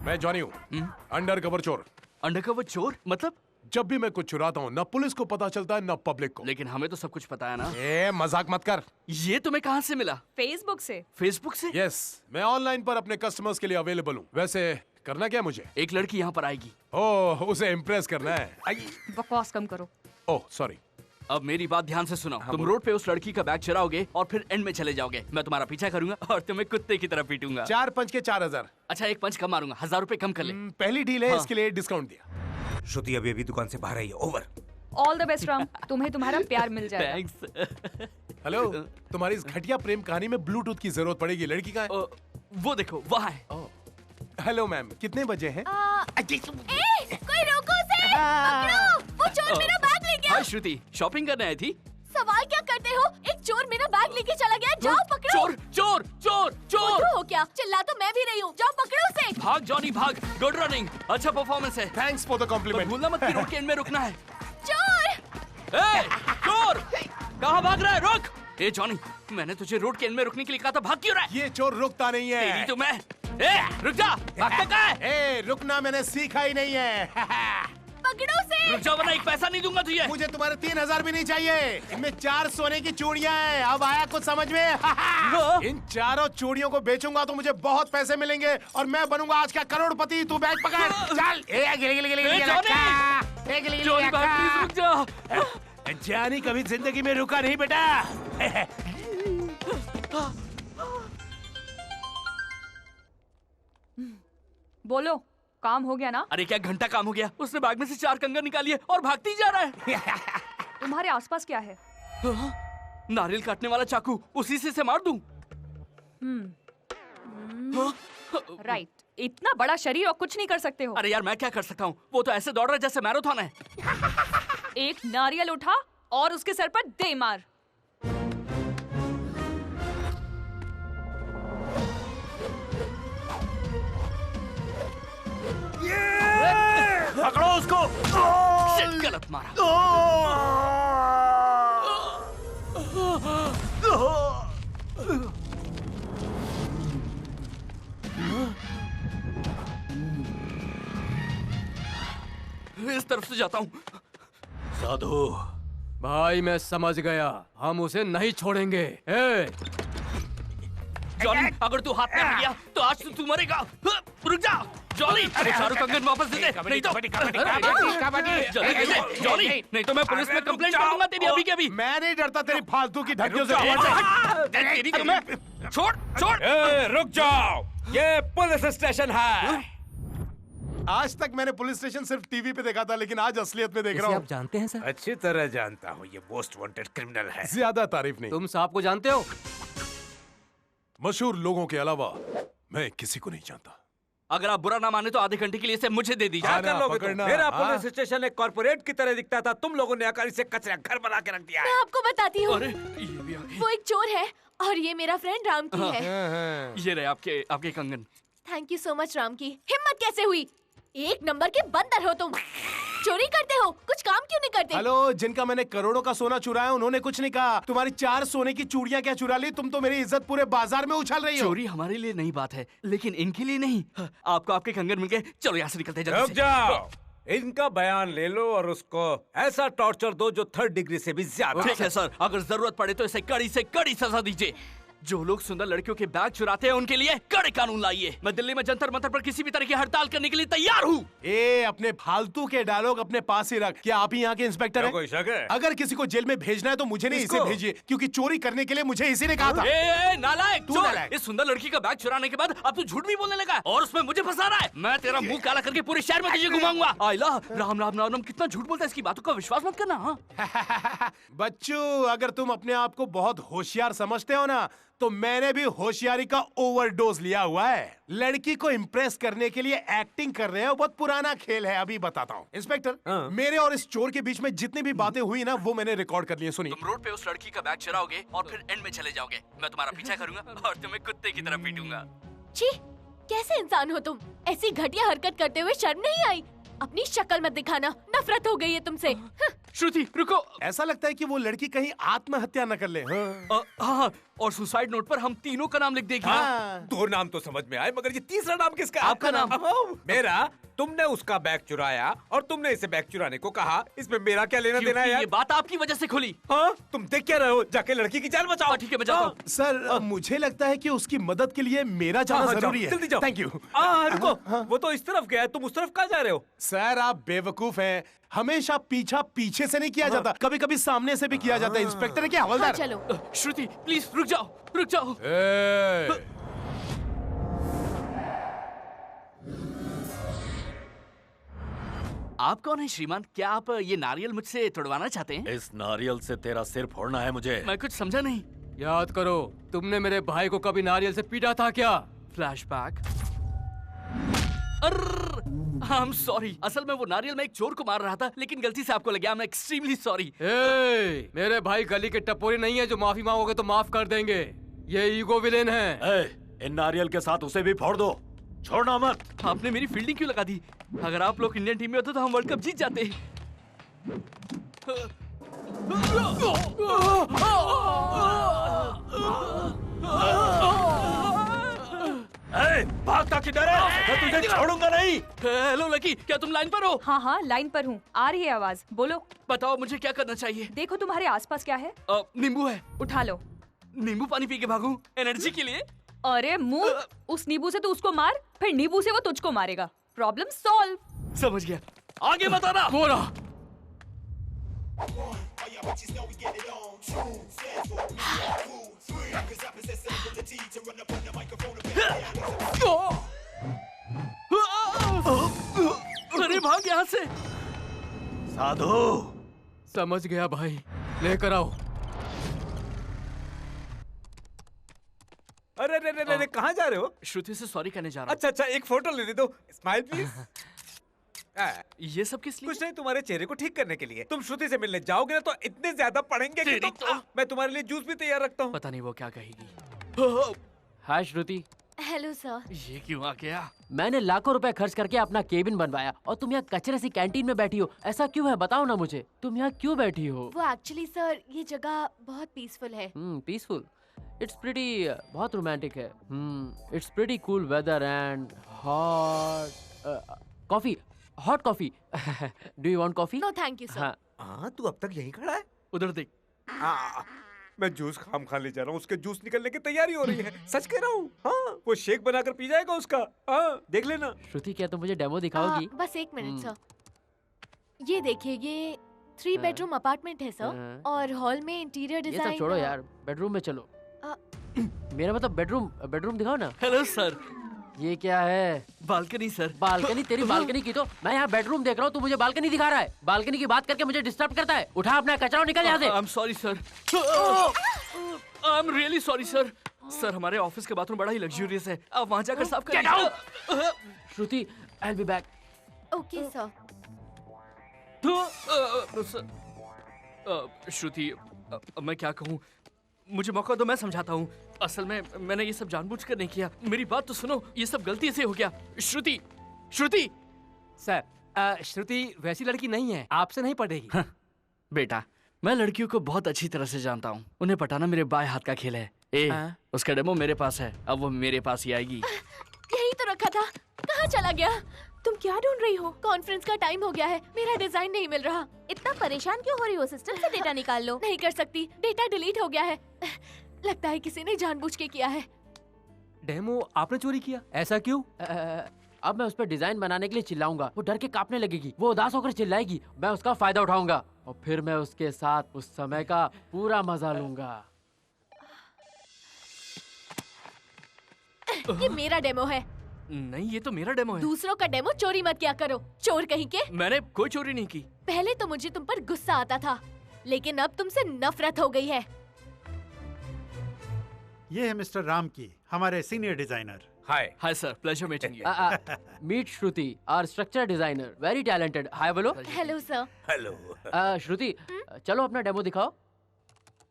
मैं जॉनी हूँ, अंडरकवर चोर। अंडरकवर चोर मतलब? जब भी मैं कुछ चुराता हूँ, न पुलिस को पता चलता है न पब्लिक को। लेकिन हमें तो सब कुछ पता है ना। मजाक मत कर। ये तुम्हें कहाँ से मिला? फेसबुक से। फेसबुक से? यस, मैं ऑनलाइन पर अपने कस्टमर्स के लिए अवेलेबल हूँ। वैसे करना क्या मुझे? एक लड़की यहाँ पर आएगी। ओह, उसे इम्प्रेस करना है। बकवास कम करो। Oh sorry. अब मेरी बात ध्यान से सुनो। तुम रोड पे उस लड़की का बैग चुराओगे और फिर एंड में चले जाओगे। मैं तुम्हारा पीछा करूंगा और तुम्हें कुत्ते की तरह पीटूंगा। 4 पंच के 4000। अच्छा, एक पंच कम मारूंगा, 1000 रुपए कम कर ले। पहली डील है, हाँ। इसके लिए डिस्काउंट दिया। श्रुति अभी अभी दुकान से बाहर आई है। Over. All the best Ram, तुम्हें तुम्हारा प्यार मिल जाएगा। थैंक्स। हेलो, तुम्हारी इस घटिया प्रेम कहानी में ब्लूटूथ की जरूरत पड़ेगी। लड़की कहाँ है? वो देखो, वहाँ है। हेलो मैम, कितने बजे हैं? कोई रोको उसे! पकड़ो! वो चोर मेरा बैग ले गया। हाय श्रुति, शॉपिंग करने आई थी? सवाल क्या करते हो? एक चोर मेरा बैग लेके चला गया। जाओ पकड़ो। चोर चोर चोर चोर! बुद्धू हो क्या? चिल्ला तो मैं भी रही हूँ। जाओ पकड़ो उसे। भाग जॉनी भाग, गुड रनिंग, अच्छा परफॉर्मेंस है। Thanks for the compliment. भूलना मत कि रोड के एंड में रुकना है। चोर! चोर! कहाँ भाग रहा है? रुक! ए जॉनी, मैंने तुझे रोड के एंड में रुकने के लिए कहा था, भाग क्यों रहा है? ये चोर रुकता नहीं है। तेरी तो मैं। रुक जा, भागता कहाँ है? रुकना मैंने सीखा ही नहीं है। पकड़ो उसे। रुक जा वरना एक पैसा नहीं दूंगा तुझे। मुझे तुम्हारे 3000 भी नहीं चाहिए। इनमें 4 सोने की चूड़ियां हैं। अब आया कुछ समझ में? इन चारों चूड़ियों को बेचूंगा तो मुझे बहुत पैसे मिलेंगे और मैं बनूंगा आज का करोड़पति। तू बैग पकड़, चल। जानी कभी जिंदगी में रुका नहीं बेटा। बोलो, काम हो गया ना? अरे क्या घंटा काम हो गया? उसने बैग में से 4 कंगन निकाली है और भागती जा रहा है। तुम्हारे आसपास क्या है? नारियल काटने वाला चाकू, उसी से मार दूं? राइट, इतना बड़ा शरीर और कुछ नहीं कर सकते हो। अरे यार मैं क्या कर सकता हूँ? वो तो ऐसे दौड़ रहा है जैसे मैराथन है। एक नारियल उठा और उसके सर पर दे मार। पकड़ो उसको। शिट, गलत मारा। इस तरफ से जाता हूँ। साधु भाई मैं समझ गया, हम उसे नहीं छोड़ेंगे। जॉनी, अगर तू हाथ में आ गया तो आज तू मरेगा। रुक जा जॉनी, अरे शाहरुख कंगन वापस दे दे, नहीं तो जॉनी, नहीं तो मैं पुलिस में कंप्लेंट कर दूंगा तेरी अभी के अभी। मैं नहीं डरता तेरी फालतू की धमकियों से। तेरी तो मैं छोड़। रुक जाओ, ये पुलिस स्टेशन है। आज तक मैंने पुलिस स्टेशन सिर्फ टीवी पे देखा था, लेकिन आज असलियत में देख रहा हूँ। आप जानते हैं सर? अच्छी तरह जानता हूँ, ये मोस्ट वांटेड क्रिमिनल है। ज्यादा तारीफ नहीं। तुम साहब को जानते हो? मशहूर लोगों के अलावा मैं किसी को नहीं जानता। अगर आप बुरा ना माने तो आधे घंटे के लिए इसे मुझे दे दीजिए। क्या कर लोगे तुम? मेरा पुलिस स्टेशन एक कॉर्पोरेट की तरह दिखता था, तुम लोगों ने आकर इसे कचरा घर बना के रख दिया है। मैं आपको बताती हूँ, अरे ये भी आ गई। वो एक चोर है और ये मेरा फ्रेंड राम की है। ये रहे आपके कंगन। Thank you so much Ram की। हिम्मत कैसे हुई? एक नंबर के बंदर हो तुम। चोरी करते हो, कुछ काम क्यों नहीं करते? हेलो, जिनका मैंने करोड़ों का सोना चुराया उन्होंने कुछ नहीं कहा। तुम्हारी 4 सोने की चूड़ियां क्या चुरा ली? तुम तो मेरी इज्जत पूरे बाजार में उछाल रही हो। चोरी हमारे लिए नई बात है, लेकिन इनके लिए नहीं। आपको आपके कंगन मिल गए, चलो यहाँ से निकलते हैं जल्दी रुक से। जाओ, इनका बयान ले लो और उसको ऐसा टॉर्चर दो जो 3rd डिग्री से भी ज्यादा। ठीक है सर, अगर जरूरत पड़े तो इसे कड़ी से कड़ी सजा दीजिए। जो लोग सुंदर लड़कियों के बैग चुराते हैं उनके लिए कड़े कानून लाइए। मैं दिल्ली में जंतर मंतर पर किसी भी तरह की हड़ताल करने के लिए तैयार हूँ। अपने फालतू के डायलॉग अपने पास ही रख। क्या आप ही यहाँ के इंस्पेक्टर हैं? कोई शक है? अगर किसी को जेल में भेजना है तो मुझे नहीं, इसे भेजिए, क्योंकि चोरी करने के लिए मुझे इसी ने कहा था। नालायक चोर! इस सुंदर लड़की का बैग चुराने के बाद अब तू झूठ भी बोलने लगा और उसमें मुझे फंसा रहा है। मैं तेरा मुंह काला करके पूरे शहर में तुझे घुमाऊंगा। आइला, राम राम राम, कितना झूठ बोलता है, इसकी बातों का विश्वास मत करना। बच्चू, अगर तुम अपने आप को बहुत होशियार समझते हो ना, तो मैंने भी होशियारी का ओवरडोज लिया हुआ है। लड़की को इम्प्रेस करने के लिए एक्टिंग कर रहे हो, बहुत पुराना खेल है। अभी बताता हूँ इंस्पेक्टर, मेरे और इस चोर के बीच में जितनी भी बातें हुई ना, वो मैंने रिकॉर्ड कर ली है। सुनिए। तुम रोड पे उस लड़की का बैग चुराओगे और फिर एंड में चले जाओगे। मैं तुम्हारा पीछा करूंगा और तुम्हें कुत्ते की तरह पीटूंगा। छी, कैसे इंसान हो तुम? ऐसी घटिया हरकत करते हुए शर्म नहीं आई? अपनी शक्ल मत दिखाना, नफरत हो गई है तुमसे। श्रुति रुको, ऐसा लगता है कि वो लड़की कहीं आत्महत्या न कर ले। हाँ, और सुसाइड नोट पर हम तीनों का नाम लिख देंगे। हाँ। 2 नाम तो समझ में आए, मगर ये तीसरा नाम किसका? आपका नाम। मेरा। तुमने उसका बैग चुराया और तुमने इसे बैग चुराने को कहा, इसमें मेरा क्या लेना देना है यार? ये बात आपकी वजह से खुली। हाँ, तुम देख क्या रहे हो? जाके लड़की की जान बचाओ। ठीक है, मैं जाता हूँ। सर, मुझे लगता है कि उसकी मदद के लिए मेरा जाना जरूरी है। जल्दी जाओ। Thank you. रुको, वो तो इस तरफ गया, तुम उस तरफ कहाँ जा रहे हो? सर, आप बेवकूफ हैं। हमेशा पीछे से नहीं किया जाता, कभी कभी सामने से भी किया जाता है। इंस्पेक्टर है क्या हवलदार? चलो। श्रुति प्लीज रुक जाओ। आप कौन है श्रीमान? क्या आप ये नारियल मुझसे तोड़वाना चाहते हैं? इस नारियल से तेरा सिर फोड़ना है मुझे। मैं कुछ समझा नहीं। याद करो, तुमने मेरे भाई को कभी नारियल से पीटा था क्या? फ्लैशबैक। आई एम सॉरी, असल में वो नारियल में एक चोर को मार रहा था, लेकिन गलती से आपको लग गया। मैं एक्सट्रीमली सॉरी। मेरे भाई गली के टपोरी नहीं है जो माफी मांगोगे तो माफ कर देंगे। ये ईगो विलेन है। इन नारियल के साथ उसे भी फोड़ दो, छोड़ना मत। आपने मेरी फील्डिंग क्यों लगा दी? अगर आप लोग इंडियन टीम में होते तो हम वर्ल्ड कप जीत जाते। भागता किधर है? मैं तुझे छोड़ूंगा नहीं। हेलो लकी, क्या तुम लाइन पर हो? हाँ, लाइन पर हूँ। आ रही है आवाज, बोलो। बताओ मुझे क्या करना चाहिए? देखो तुम्हारे आसपास क्या है? नींबू है। उठा लो। नींबू पानी पी के भागूं एनर्जी के लिए? अरे मुंह, उस नींबू से तू उसको मार, फिर नींबू से वो तुझको मारेगा। Problem solve. समझ गया, आगे बताना। बोला। अरे भाग यहाँ से। साधु समझ गया भाई, लेकर आओ। अरे अरे अरे अरे कहाँ जा रहे हो? श्रुति से सॉरी कहने जा रहा हूँ। अच्छा अच्छा, एक फोटो लेने दो। Smile please. ये सब किस लिए? कुछ नहीं, तुम्हारे चेहरे को ठीक करने के लिए। तुम श्रुति से मिलने जाओगे ना तो इतने ज्यादा पढ़ेंगे कि मैं तुम्हारे लिए जूस भी तैयार रखता हूँ। पता नहीं वो क्या कहेगी। हाय श्रुति। Hello sir. ये क्यों आ गया? मैंने लाखों रुपए खर्च करके अपना केबिन बनवाया और तुम यहाँ कचरे सी कैंटीन में बैठी हो। ऐसा क्यों है, बताओ ना मुझे। तुम यहाँ क्यों बैठी हो? वो एक्चुअली सर, ये जगह बहुत पीसफुल है। पीसफुल। इट्स प्रीटी, बहुत रोमांटिक है। It's pretty cool weather and hot coffee. Hot coffee. Do you want coffee? No thank you sir. हाँ, तू अब तक यहीं खड़ा है? उधर देख। मैं जूस खाम खा ले जा रहा हूँ, उसके जूस निकलने की तैयारी हो रही है। सच कह रहा हूँ। हाँ, वो शेक बनाकर पी जाएगा उसका। हाँ, देख लेना। श्रुति, क्या तुम मुझे डेमो दिखाओगी? बस एक मिनट सर। ये देखिए, ये 3 बेडरूम अपार्टमेंट है सर, और हॉल में इंटीरियर डिजाइन। ये सब छोड़ो यार, बेडरूम में चलो। मेरा मतलब बेडरूम दिखाओ ना। Hello sir. ये क्या है? Balcony sir. बालकनी? तेरी बालकनी की तो मैं यहाँ बेडरूम देख रहा हूँ, तू मुझे बालकनी दिखा रहा है। बालकनी की बात करके मुझे डिस्टर्ब करता है। उठा अपना कचरा और निकल यहाँ से। I am sorry sir. I am really sorry sir. Sir, हमारे ऑफिस का बाथरूम बड़ा ही लग्जूरियस है, आप वहाँ जाकर साफ कर लीजिए। Shruti, I will be back. Okay sir. Shruti, मैं क्या कहूँ, मुझे मौका दो, मैं समझाता हूँ। असल में मैंने ये सब जानबूझकर नहीं किया। मेरी बात तो सुनो, ये सब गलती से हो गया। श्रुति, श्रुति। सर, श्रुति वैसी लड़की नहीं है, आपसे नहीं पटेगी। हाँ, बेटा, मैं लड़कियों को बहुत अच्छी तरह से जानता हूँ। उन्हें पटाना मेरे बाएं हाथ का खेल है। उसका डेमो मेरे पास है, अब वो मेरे पास ही आएगी। यही तो रखा था, कहाँ चला गया? तुम क्या ढूंढ रही हो? कॉन्फ्रेंस का टाइम हो गया है, मेरा डिजाइन नहीं मिल रहा। इतना परेशान क्यों हो रही हो? सिस्टम से डेटा निकाल लो। नहीं कर सकती, डेटा डिलीट हो गया है। लगता है किसी ने जानबूझ के किया है। डेमो आपने चोरी किया? ऐसा क्यों? अब मैं उस पर डिजाइन बनाने के लिए चिल्लाऊंगा, वो डर के कांपने लगेगी, वो उदास होकर चिल्लाएगी। मैं उसका फायदा उठाऊंगा और फिर मैं उसके साथ उस समय का पूरा मजा लूंगा। ये मेरा डेमो है। नहीं, ये तो मेरा डेमो है। दूसरों का डेमो चोरी मत किया करो, चोर कहीं के। मैंने कोई चोरी नहीं की। पहले तो मुझे तुम पर गुस्सा आता था, लेकिन अब तुमसे नफरत हो गई है। ये है मिस्टर राम की, हमारे senior designer. Hi. Hi sir, pleasure meeting you. Meet Shruti, our structure designer, very talented. Hi बोलो। Hello sir. हेलो। श्रुति, चलो अपना डेमो दिखाओ।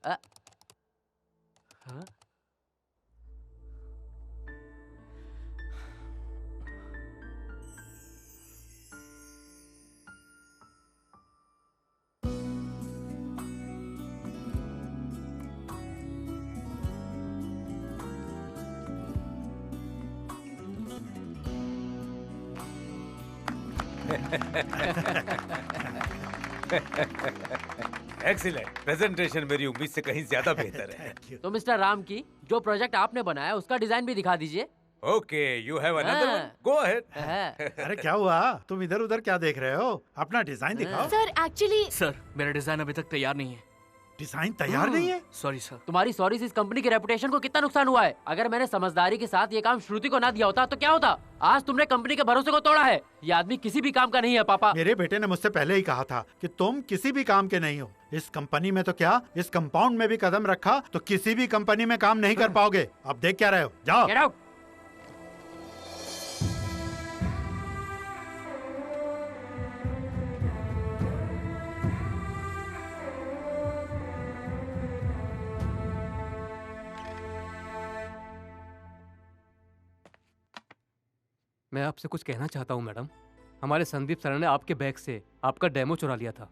हाँ? एक्सीलेंट प्रेजेंटेशन, मेरी उम्मीद से कहीं ज्यादा बेहतर है। तो मिस्टर राम की, जो प्रोजेक्ट आपने बनाया उसका डिजाइन भी दिखा दीजिए। Okay, you have another one, go ahead. अरे क्या हुआ, तुम इधर उधर क्या देख रहे हो? अपना डिजाइन दिखाओ। सर एक्चुअली सर, मेरा डिजाइन अभी तक तैयार नहीं है। डिजाइन तैयार नहीं है? Sorry sir. तुम्हारी सॉरी से इस कंपनी की रेपुटेशन को कितना नुकसान हुआ है। अगर मैंने समझदारी के साथ ये काम श्रुति को ना दिया होता तो क्या होता? आज तुमने कंपनी के भरोसे को तोड़ा है। ये आदमी किसी भी काम का नहीं है पापा। मेरे बेटे ने मुझसे पहले ही कहा था कि तुम किसी भी काम के नहीं हो। इस कंपनी में तो क्या, इस कंपाउंड में भी कदम रखा तो किसी भी कंपनी में काम नहीं कर पाओगे। अब देख क्या रहे हो, जाओ। Get out. मैं आपसे कुछ कहना चाहता हूँ मैडम। हमारे संदीप सर ने आपके बैग से आपका डेमो चुरा लिया था।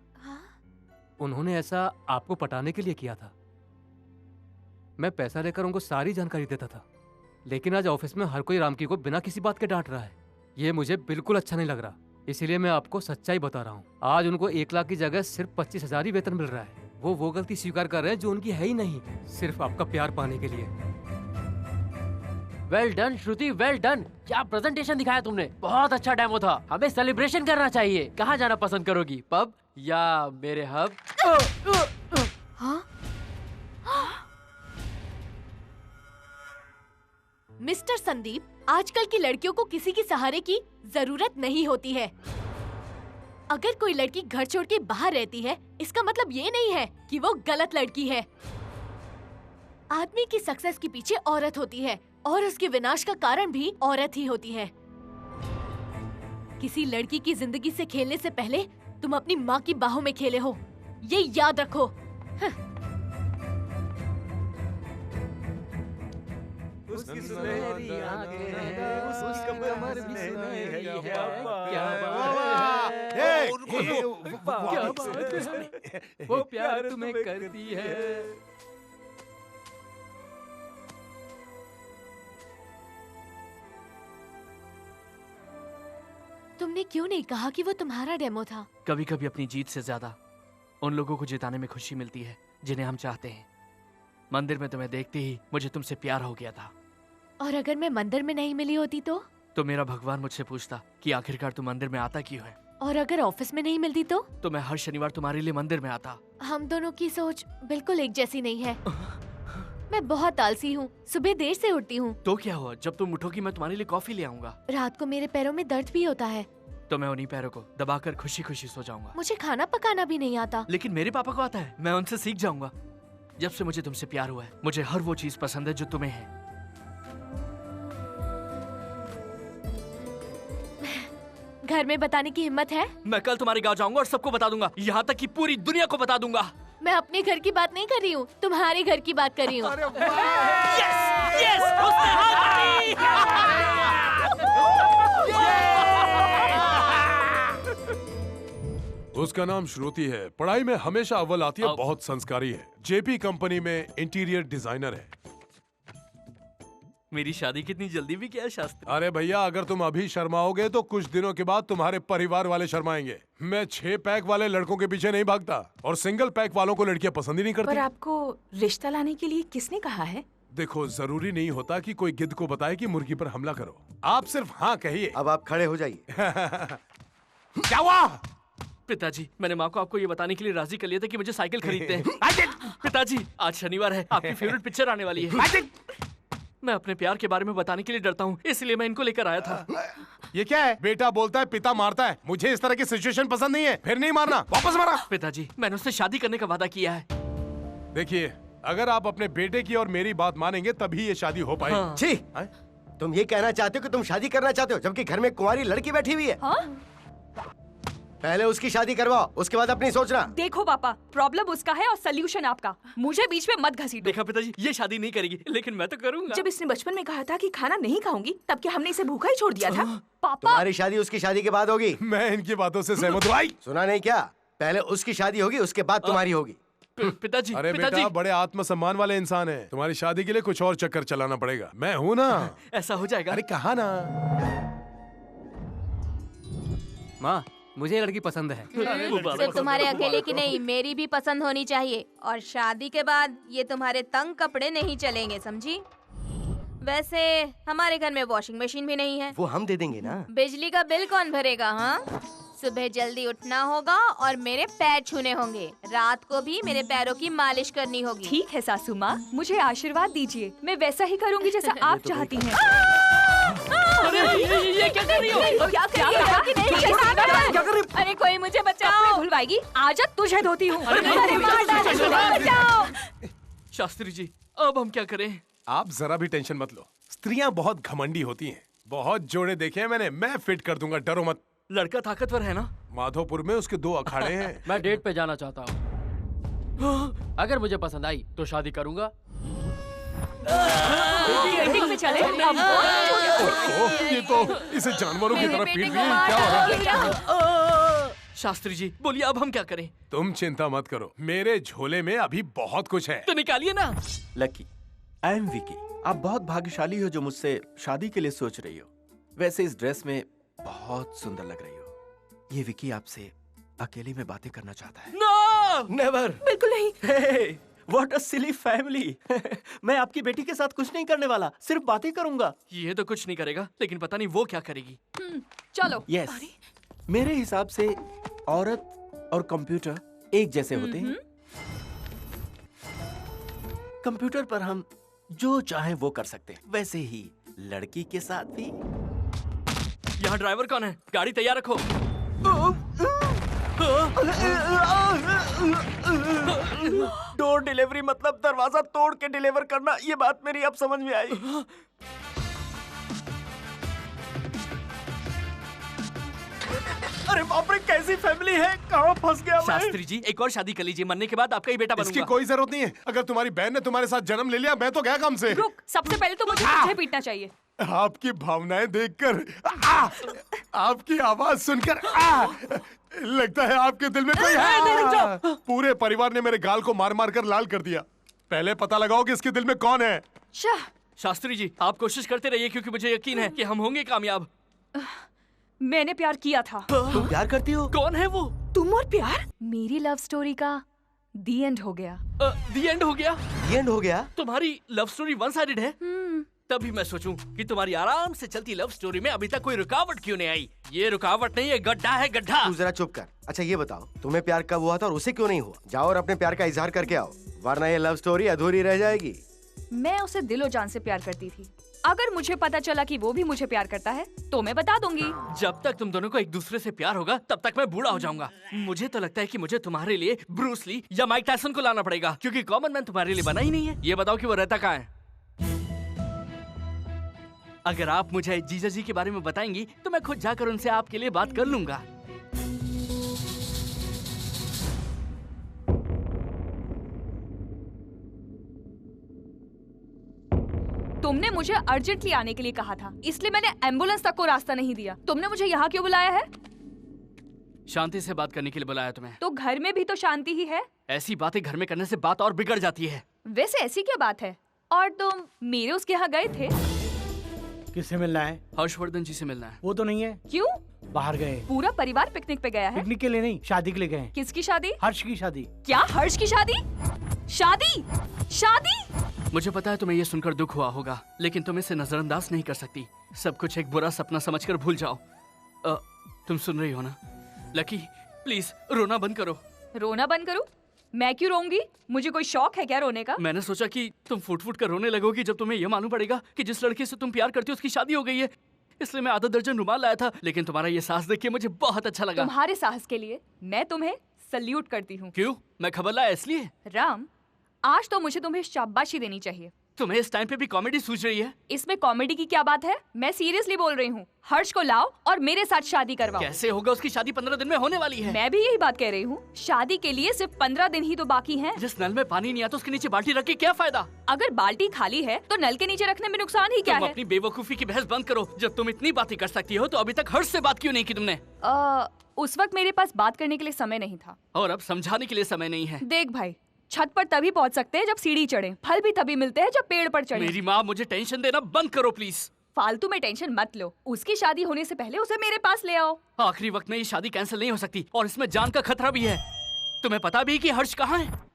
उन्होंने ऐसा आपको पटाने के लिए किया था। मैं पैसा लेकर उनको सारी जानकारी देता था, लेकिन आज ऑफिस में हर कोई रामकी को बिना किसी बात के डांट रहा है। ये मुझे बिल्कुल अच्छा नहीं लग रहा, इसीलिए मैं आपको सच्चाई बता रहा हूँ। आज उनको 1 लाख की जगह सिर्फ 25,000 ही वेतन मिल रहा है। वो गलती स्वीकार कर रहे हैं जो उनकी है ही नहीं, सिर्फ आपका प्यार पाने के लिए। वेल डन श्रुति, वेल डन। क्या प्रेजेंटेशन दिखाया तुमने, बहुत अच्छा डेमो था। हमें सेलिब्रेशन करना चाहिए। कहाँ जाना पसंद करोगी, पब या मेरे हब? मिस्टर संदीप, आजकल की लड़कियों को किसी की सहारे की जरूरत नहीं होती है। अगर कोई लड़की घर छोड़ के बाहर रहती है, इसका मतलब ये नहीं है कि वो गलत लड़की है। आदमी की सक्सेस के पीछे औरत होती है और उसके विनाश का कारण भी औरत ही होती है। किसी लड़की की जिंदगी से खेलने से पहले तुम अपनी माँ की बाहों में खेले हो, ये याद रखो। उसकी सुनहरी आंखें हैं, उसकी कमर भी सुनहरी है, क्या बात है, वो प्यार तुम्हें करती है। तुमने क्यों नहीं कहा कि वो तुम्हारा डेमो था? कभी कभी अपनी जीत से ज्यादा उन लोगों को जिताने में खुशी मिलती है जिन्हें हम चाहते हैं। मंदिर में तुम्हें देखते ही मुझे तुमसे प्यार हो गया था। और अगर मैं मंदिर में नहीं मिली होती तो मेरा भगवान मुझसे पूछता कि आखिरकार तुम मंदिर में आता क्यों है। और अगर ऑफिस में नहीं मिलती तो मैं हर शनिवार तुम्हारे लिए मंदिर में आता। हम दोनों की सोच बिल्कुल एक जैसी नहीं है। मैं बहुत आलसी हूँ, सुबह देर से उठती हूँ। तो क्या हुआ, जब तुम उठोगी मैं तुम्हारे लिए कॉफी ले आऊंगा। रात को मेरे पैरों में दर्द भी होता है तो मैं उन्हीं पैरों को दबाकर खुशी खुशी सो जाऊंगा। मुझे खाना पकाना भी नहीं आता। लेकिन मेरे पापा को आता है, मैं उनसे सीख जाऊंगा। जब से मुझे तुमसे प्यार हुआ है, मुझे हर वो चीज पसंद है जो तुम्हें है। घर में बताने की हिम्मत है? मैं कल तुम्हारे गांव जाऊंगा और सबको बता दूंगा, यहाँ तक कि पूरी दुनिया को बता दूंगा। मैं अपने घर की बात नहीं कर रही हूँ, तुम्हारे घर की बात कर रही हूँ। उसका नाम श्रुति है, पढ़ाई में हमेशा अव्वल आती है, बहुत संस्कारी है। जेपी कंपनी में इंटीरियर डिजाइनर है। मेरी शादी कितनी जल्दी भी क्या है शास्त्री? अरे भैया, अगर तुम अभी शर्माओगे तो कुछ दिनों के बाद तुम्हारे परिवार वाले शर्माएंगे। मैं 6 पैक वाले लड़कों के पीछे नहीं भागता और सिंगल पैक वालों को लड़कियां पसंद ही नहीं करती। पर आपको रिश्ता लाने के लिए किसने कहा है? देखो, जरूरी नहीं होता कि कोई गिद्ध को बताए कि मुर्गी पर हमला करो। आप सिर्फ हाँ कहिए। अब आप खड़े हो जाइए। क्या हुआ? पिताजी, मैंने माँ को आपको ये बताने के लिए राजी कर लिया था कि मुझे साइकिल खरीदते हैं। पिताजी, आज शनिवार है, आपकी फेवरेट पिक्चर आने वाली है। मैं अपने प्यार के बारे में बताने के लिए डरता हूँ, इसलिए मैं इनको लेकर आया था। ये क्या है? बेटा बोलता है पिता मारता है। मुझे इस तरह की सिचुएशन पसंद नहीं है। फिर नहीं मारना, वापस मारा। पिताजी, मैंने उससे शादी करने का वादा किया है। देखिए, अगर आप अपने बेटे की और मेरी बात मानेंगे तभी ये शादी हो पाएगी। हाँ। छी, तुम ये कहना चाहते हो कि तुम शादी करना चाहते हो जबकि घर में कुंवारी लड़की बैठी हुई है? पहले उसकी शादी करवाओ, उसके बाद अपनी सोचना। देखो पापा, प्रॉब्लम उसका है और सल्यूशन आपका। मुझे बीच में मत घसीटो। देखा पिताजी, ये शादी नहीं करेगी, लेकिन मैं तो करूंगा। जब इसने बचपन में कहा था कि खाना नहीं खाऊंगी, तब क्या हमने इसे भूखा ही छोड़ दिया था? पापा, तुम्हारी शादी उसकी शादी के बाद होगी। मैं इनकी बातों से सहमत हूँ। सुना नहीं क्या? पहले उसकी शादी होगी, उसके बाद तुम्हारी होगी। पिताजी, अरे बेटा, बड़े आत्मसम्मान वाले इंसान हैं। तुम्हारी शादी के लिए कुछ और चक्कर चलाना पड़ेगा। मैं हूँ ना। ऐसा हो जाएगा। अरे कहा ना। माँ, मुझे ये लड़की पसंद है। सिर्फ तुम्हारे अकेले की नहीं, मेरी भी पसंद होनी चाहिए। और शादी के बाद ये तुम्हारे तंग कपड़े नहीं चलेंगे, समझी? वैसे हमारे घर में वॉशिंग मशीन भी नहीं है। वो हम दे देंगे ना। बिजली का बिल कौन भरेगा? हाँ, सुबह जल्दी उठना होगा और मेरे पैर छूने होंगे। रात को भी मेरे पैरों की मालिश करनी होगी। ठीक है सासू माँ, मुझे आशीर्वाद दीजिए। मैं वैसा ही करूँगी जैसा आप चाहती हैं। ये क्या कर रही हो? क्या कर रही? अरे कोई मुझे बचाओ। धुलवाएगी? आजा तुझे धोती हूँ। शास्त्री जी, अब हम क्या करें? आप जरा भी टेंशन मत लो। स्त्रियां बहुत घमंडी होती हैं। बहुत जोड़े देखे हैं मैंने। मैं फिट कर दूंगा, डरो मत। लड़का ताकतवर है ना? माधोपुर में उसके 2 अखाड़े हैं। मैं डेट पे जाना चाहता हूँ। अगर मुझे पसंद आई तो शादी करूंगा। में चले। ये तो इसे जानवरों की तरह पीट रही है। क्या हो रहा है? शास्त्री जी, बोलिए अब हम क्या करें? तुम चिंता मत करो, मेरे झोले में अभी बहुत कुछ है। तो निकालिए ना। Lucky, I am Vicky. आप बहुत भाग्यशाली हो जो मुझसे शादी के लिए सोच रही हो। वैसे इस ड्रेस में बहुत सुंदर लग रही हो। ये विकी आपसे अकेले में बातें करना चाहता है। नो! नेवर। बिल्कुल नहीं। Hey, what a silly family. मैं आपकी बेटी के साथ कुछ नहीं करने वाला, सिर्फ बातें करूंगा। ये तो कुछ नहीं करेगा, लेकिन पता नहीं वो क्या करेगी। चलो। Yes. मेरे हिसाब से औरत और कंप्यूटर एक जैसे होते हैं। कंप्यूटर पर हम जो चाहें वो कर सकते हैं, वैसे ही लड़की के साथ भी? यहाँ ड्राइवर कौन है? गाड़ी तैयार रखो। डोर डिलीवरी मतलब दरवाजा तोड़ के डिलीवर करना, ये बात मेरी अब समझ में आई। अरे बाप रे, कैसी फैमिली है, कहाँ फंस गया मैं? शास्त्री जी, एक और शादी कर लीजिए, मरने के बाद आपका ही बेटा बनूंगा। इसकी कोई जरूरत नहीं है। अगर तुम्हारी बहन ने तुम्हारे साथ जन्म ले लिया, मैं तो गया काम से। रुक, सबसे पहले तो मुझे पीटना चाहिए। आपकी भावनाएं देखकर, आपकी आवाज सुनकर लगता है आपके दिल में कोई है। पूरे परिवार ने मेरे गाल को मार मार कर लाल कर दिया। पहले पता लगाओ कि इसके दिल में कौन है। शास्त्री जी, आप कोशिश करते रहिए क्योंकि मुझे यकीन है कि हम होंगे कामयाब। मैंने प्यार किया था। तुम प्यार करती हो? कौन है वो? तुम और प्यार? मेरी लव स्टोरी का दी एंड हो गया। दी एंड हो गया? दी एंड हो गया? तुम्हारी लव स्टोरी वन साइडेड है? तभी मैं सोचूं कि तुम्हारी आराम से चलती लव स्टोरी में अभी तक कोई रुकावट क्यों नहीं आई। ये रुकावट नहीं है, गड्ढा है, गड्ढा। तू जरा चुप कर। अच्छा ये बताओ, तुम्हें प्यार कब हुआ था और उसे क्यों नहीं हुआ? जाओ और अपने प्यार का इजहार करके आओ, वरना ये लव स्टोरी अधूरी रह जाएगी। मैं उसे दिलो जान से प्यार करती थी। अगर मुझे पता चला कि वो भी मुझे प्यार करता है तो मैं बता दूंगी। जब तक तुम दोनों को एक दूसरे से प्यार होगा तब tक मैं बूढ़ा हो जाऊंगा। मुझे तो लगता है कि मुझे तुम्हारे लिए ब्रूस ली या माइक टायसन को लाना पड़ेगा, क्योंकि कॉमन मैन तुम्हारे लिए बना ही नहीं है। ये बताओ कि वो रहता कहाँ है? अगर आप मुझे जीजा जी के बारे में बताएंगी तो मैं खुद जाकर उनसे आपके लिए बात कर लूंगा। तुमने मुझे अर्जेंटली आने के लिए कहा था, इसलिए मैंने एम्बुलेंस तक को रास्ता नहीं दिया। तुमने मुझे यहाँ क्यों बुलाया है? शांति से बात करने के लिए बुलाया तुम्हें। तो घर में भी तो शांति ही है। ऐसी बातें घर में करने से बात और बिगड़ जाती है। वैसे ऐसी क्या बात है? और तुम मेरे उसके यहाँ गए थे? किससे मिलना है? हर्षवर्धन जी से मिलना है। वो तो नहीं है। क्यों? बाहर गए। पूरा परिवार पिकनिक पे गया है। पिकनिक के लिए नहीं, शादी के लिए गए। किसकी शादी? हर्ष की शादी। क्या हर्ष की शादी? शादी? शादी? मुझे पता है तुम्हें ये सुनकर दुख हुआ होगा, लेकिन तुम इसे नजरअंदाज नहीं कर सकती। सब कुछ एक बुरा सपना समझकर भूल जाओ। तुम सुन रही हो ना? लकी प्लीज रोना बंद करो। रोना बंद करूं? मैं क्यों रोऊंगी? मुझे कोई शौक है क्या रोने का? मैंने सोचा कि तुम फुट फुट कर रोने लगोगी जब तुम्हें यह मालूम पड़ेगा कि जिस लड़की से तुम प्यार करती हो उसकी शादी हो गई है। इसलिए मैं आधा दर्जन रुमाल लाया था, लेकिन तुम्हारा ये साहस देख के मुझे बहुत अच्छा लगा। तुम्हारे साहस के लिए मैं तुम्हें सल्यूट करती हूँ। क्यों? मैं खबर लाया इसलिए? राम, आज तो मुझे तुम्हें शाबाशी देनी चाहिए। तुम्हें इस टाइम पे भी कॉमेडी सूझ रही है? इसमें कॉमेडी की क्या बात है? मैं सीरियसली बोल रही हूँ। हर्ष को लाओ और मेरे साथ शादी करवाओ। कैसे होगा? उसकी शादी 15 दिन में होने वाली है। मैं भी यही बात कह रही हूँ। शादी के लिए सिर्फ 15 दिन ही तो बाकी हैं। जिस नल में पानी नहीं आता उसके नीचे बाल्टी रख के क्या फायदा? अगर बाल्टी खाली है तो नल के नीचे रखने में नुकसान ही क्या है? अपनी बेवकूफी की बहस बंद करो। जब तुम इतनी बातें कर सकती हो तो अभी तक हर्ष से बात क्यों नहीं की तुमने? उस वक्त मेरे पास बात करने के लिए समय नहीं था। और अब समझाने के लिए समय नहीं है। देख भाई, छत पर तभी पहुंच सकते हैं जब सीढ़ी चढ़े, फल भी तभी मिलते हैं जब पेड़ पर चढ़े। मेरी माँ, मुझे टेंशन देना बंद करो प्लीज। फालतू में टेंशन मत लो। उसकी शादी होने से पहले उसे मेरे पास ले आओ। आखिरी वक्त में ये शादी कैंसिल नहीं हो सकती और इसमें जान का खतरा भी है। तुम्हें पता भी है कि हर्ष कहाँ है?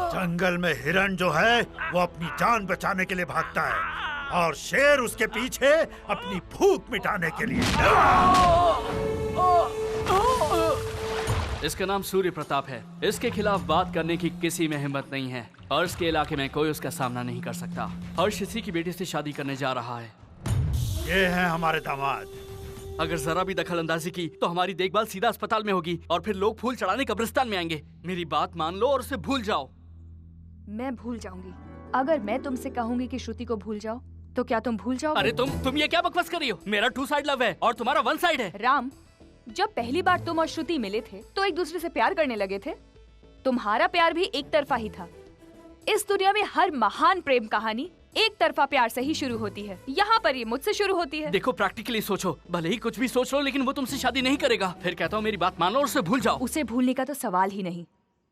जंगल में हिरण जो है वो अपनी जान बचाने के लिए भागता है और शेर उसके पीछे अपनी भूख मिटाने के लिए। इसका नाम सूर्य प्रताप है। इसके खिलाफ बात करने की किसी में हिम्मत नहीं है और इसके इलाके में कोई उसका सामना नहीं कर सकता। हर्ष इसी की बेटी से शादी करने जा रहा है। ये हैं हमारे दामाद। अगर जरा भी दखल अंदाजी की तो हमारी देखभाल सीधा अस्पताल में होगी और फिर लोग फूल चढ़ाने कब्रिस्तान में आएंगे। मेरी बात मान लो और उसे भूल जाओ। मैं भूल जाऊंगी। अगर मैं तुमसे कहूंगी कि श्रुति को भूल जाओ तो क्या तुम भूल जाओगे? अरे तुम ये क्या बकवास कर रही हो? मेरा 2 साइड लव है और तुम्हारा 1 साइड है। राम, जब पहली बार तुम और श्रुति मिले थे तो एक दूसरे से प्यार करने लगे थे। तुम्हारा प्यार भी एक तरफा ही था। इस दुनिया में हर महान प्रेम कहानी एक तरफा प्यार से ही शुरू होती है। यहाँ पर ये मुझसे शुरू होती है। देखो, प्रैक्टिकली सोचो, भले ही कुछ भी सोच लो लेकिन वो तुमसे शादी नहीं करेगा। फिर कहता हूँ मेरी बात मान लो और उसे भूल जाओ। उसे भूलने का तो सवाल ही नहीं।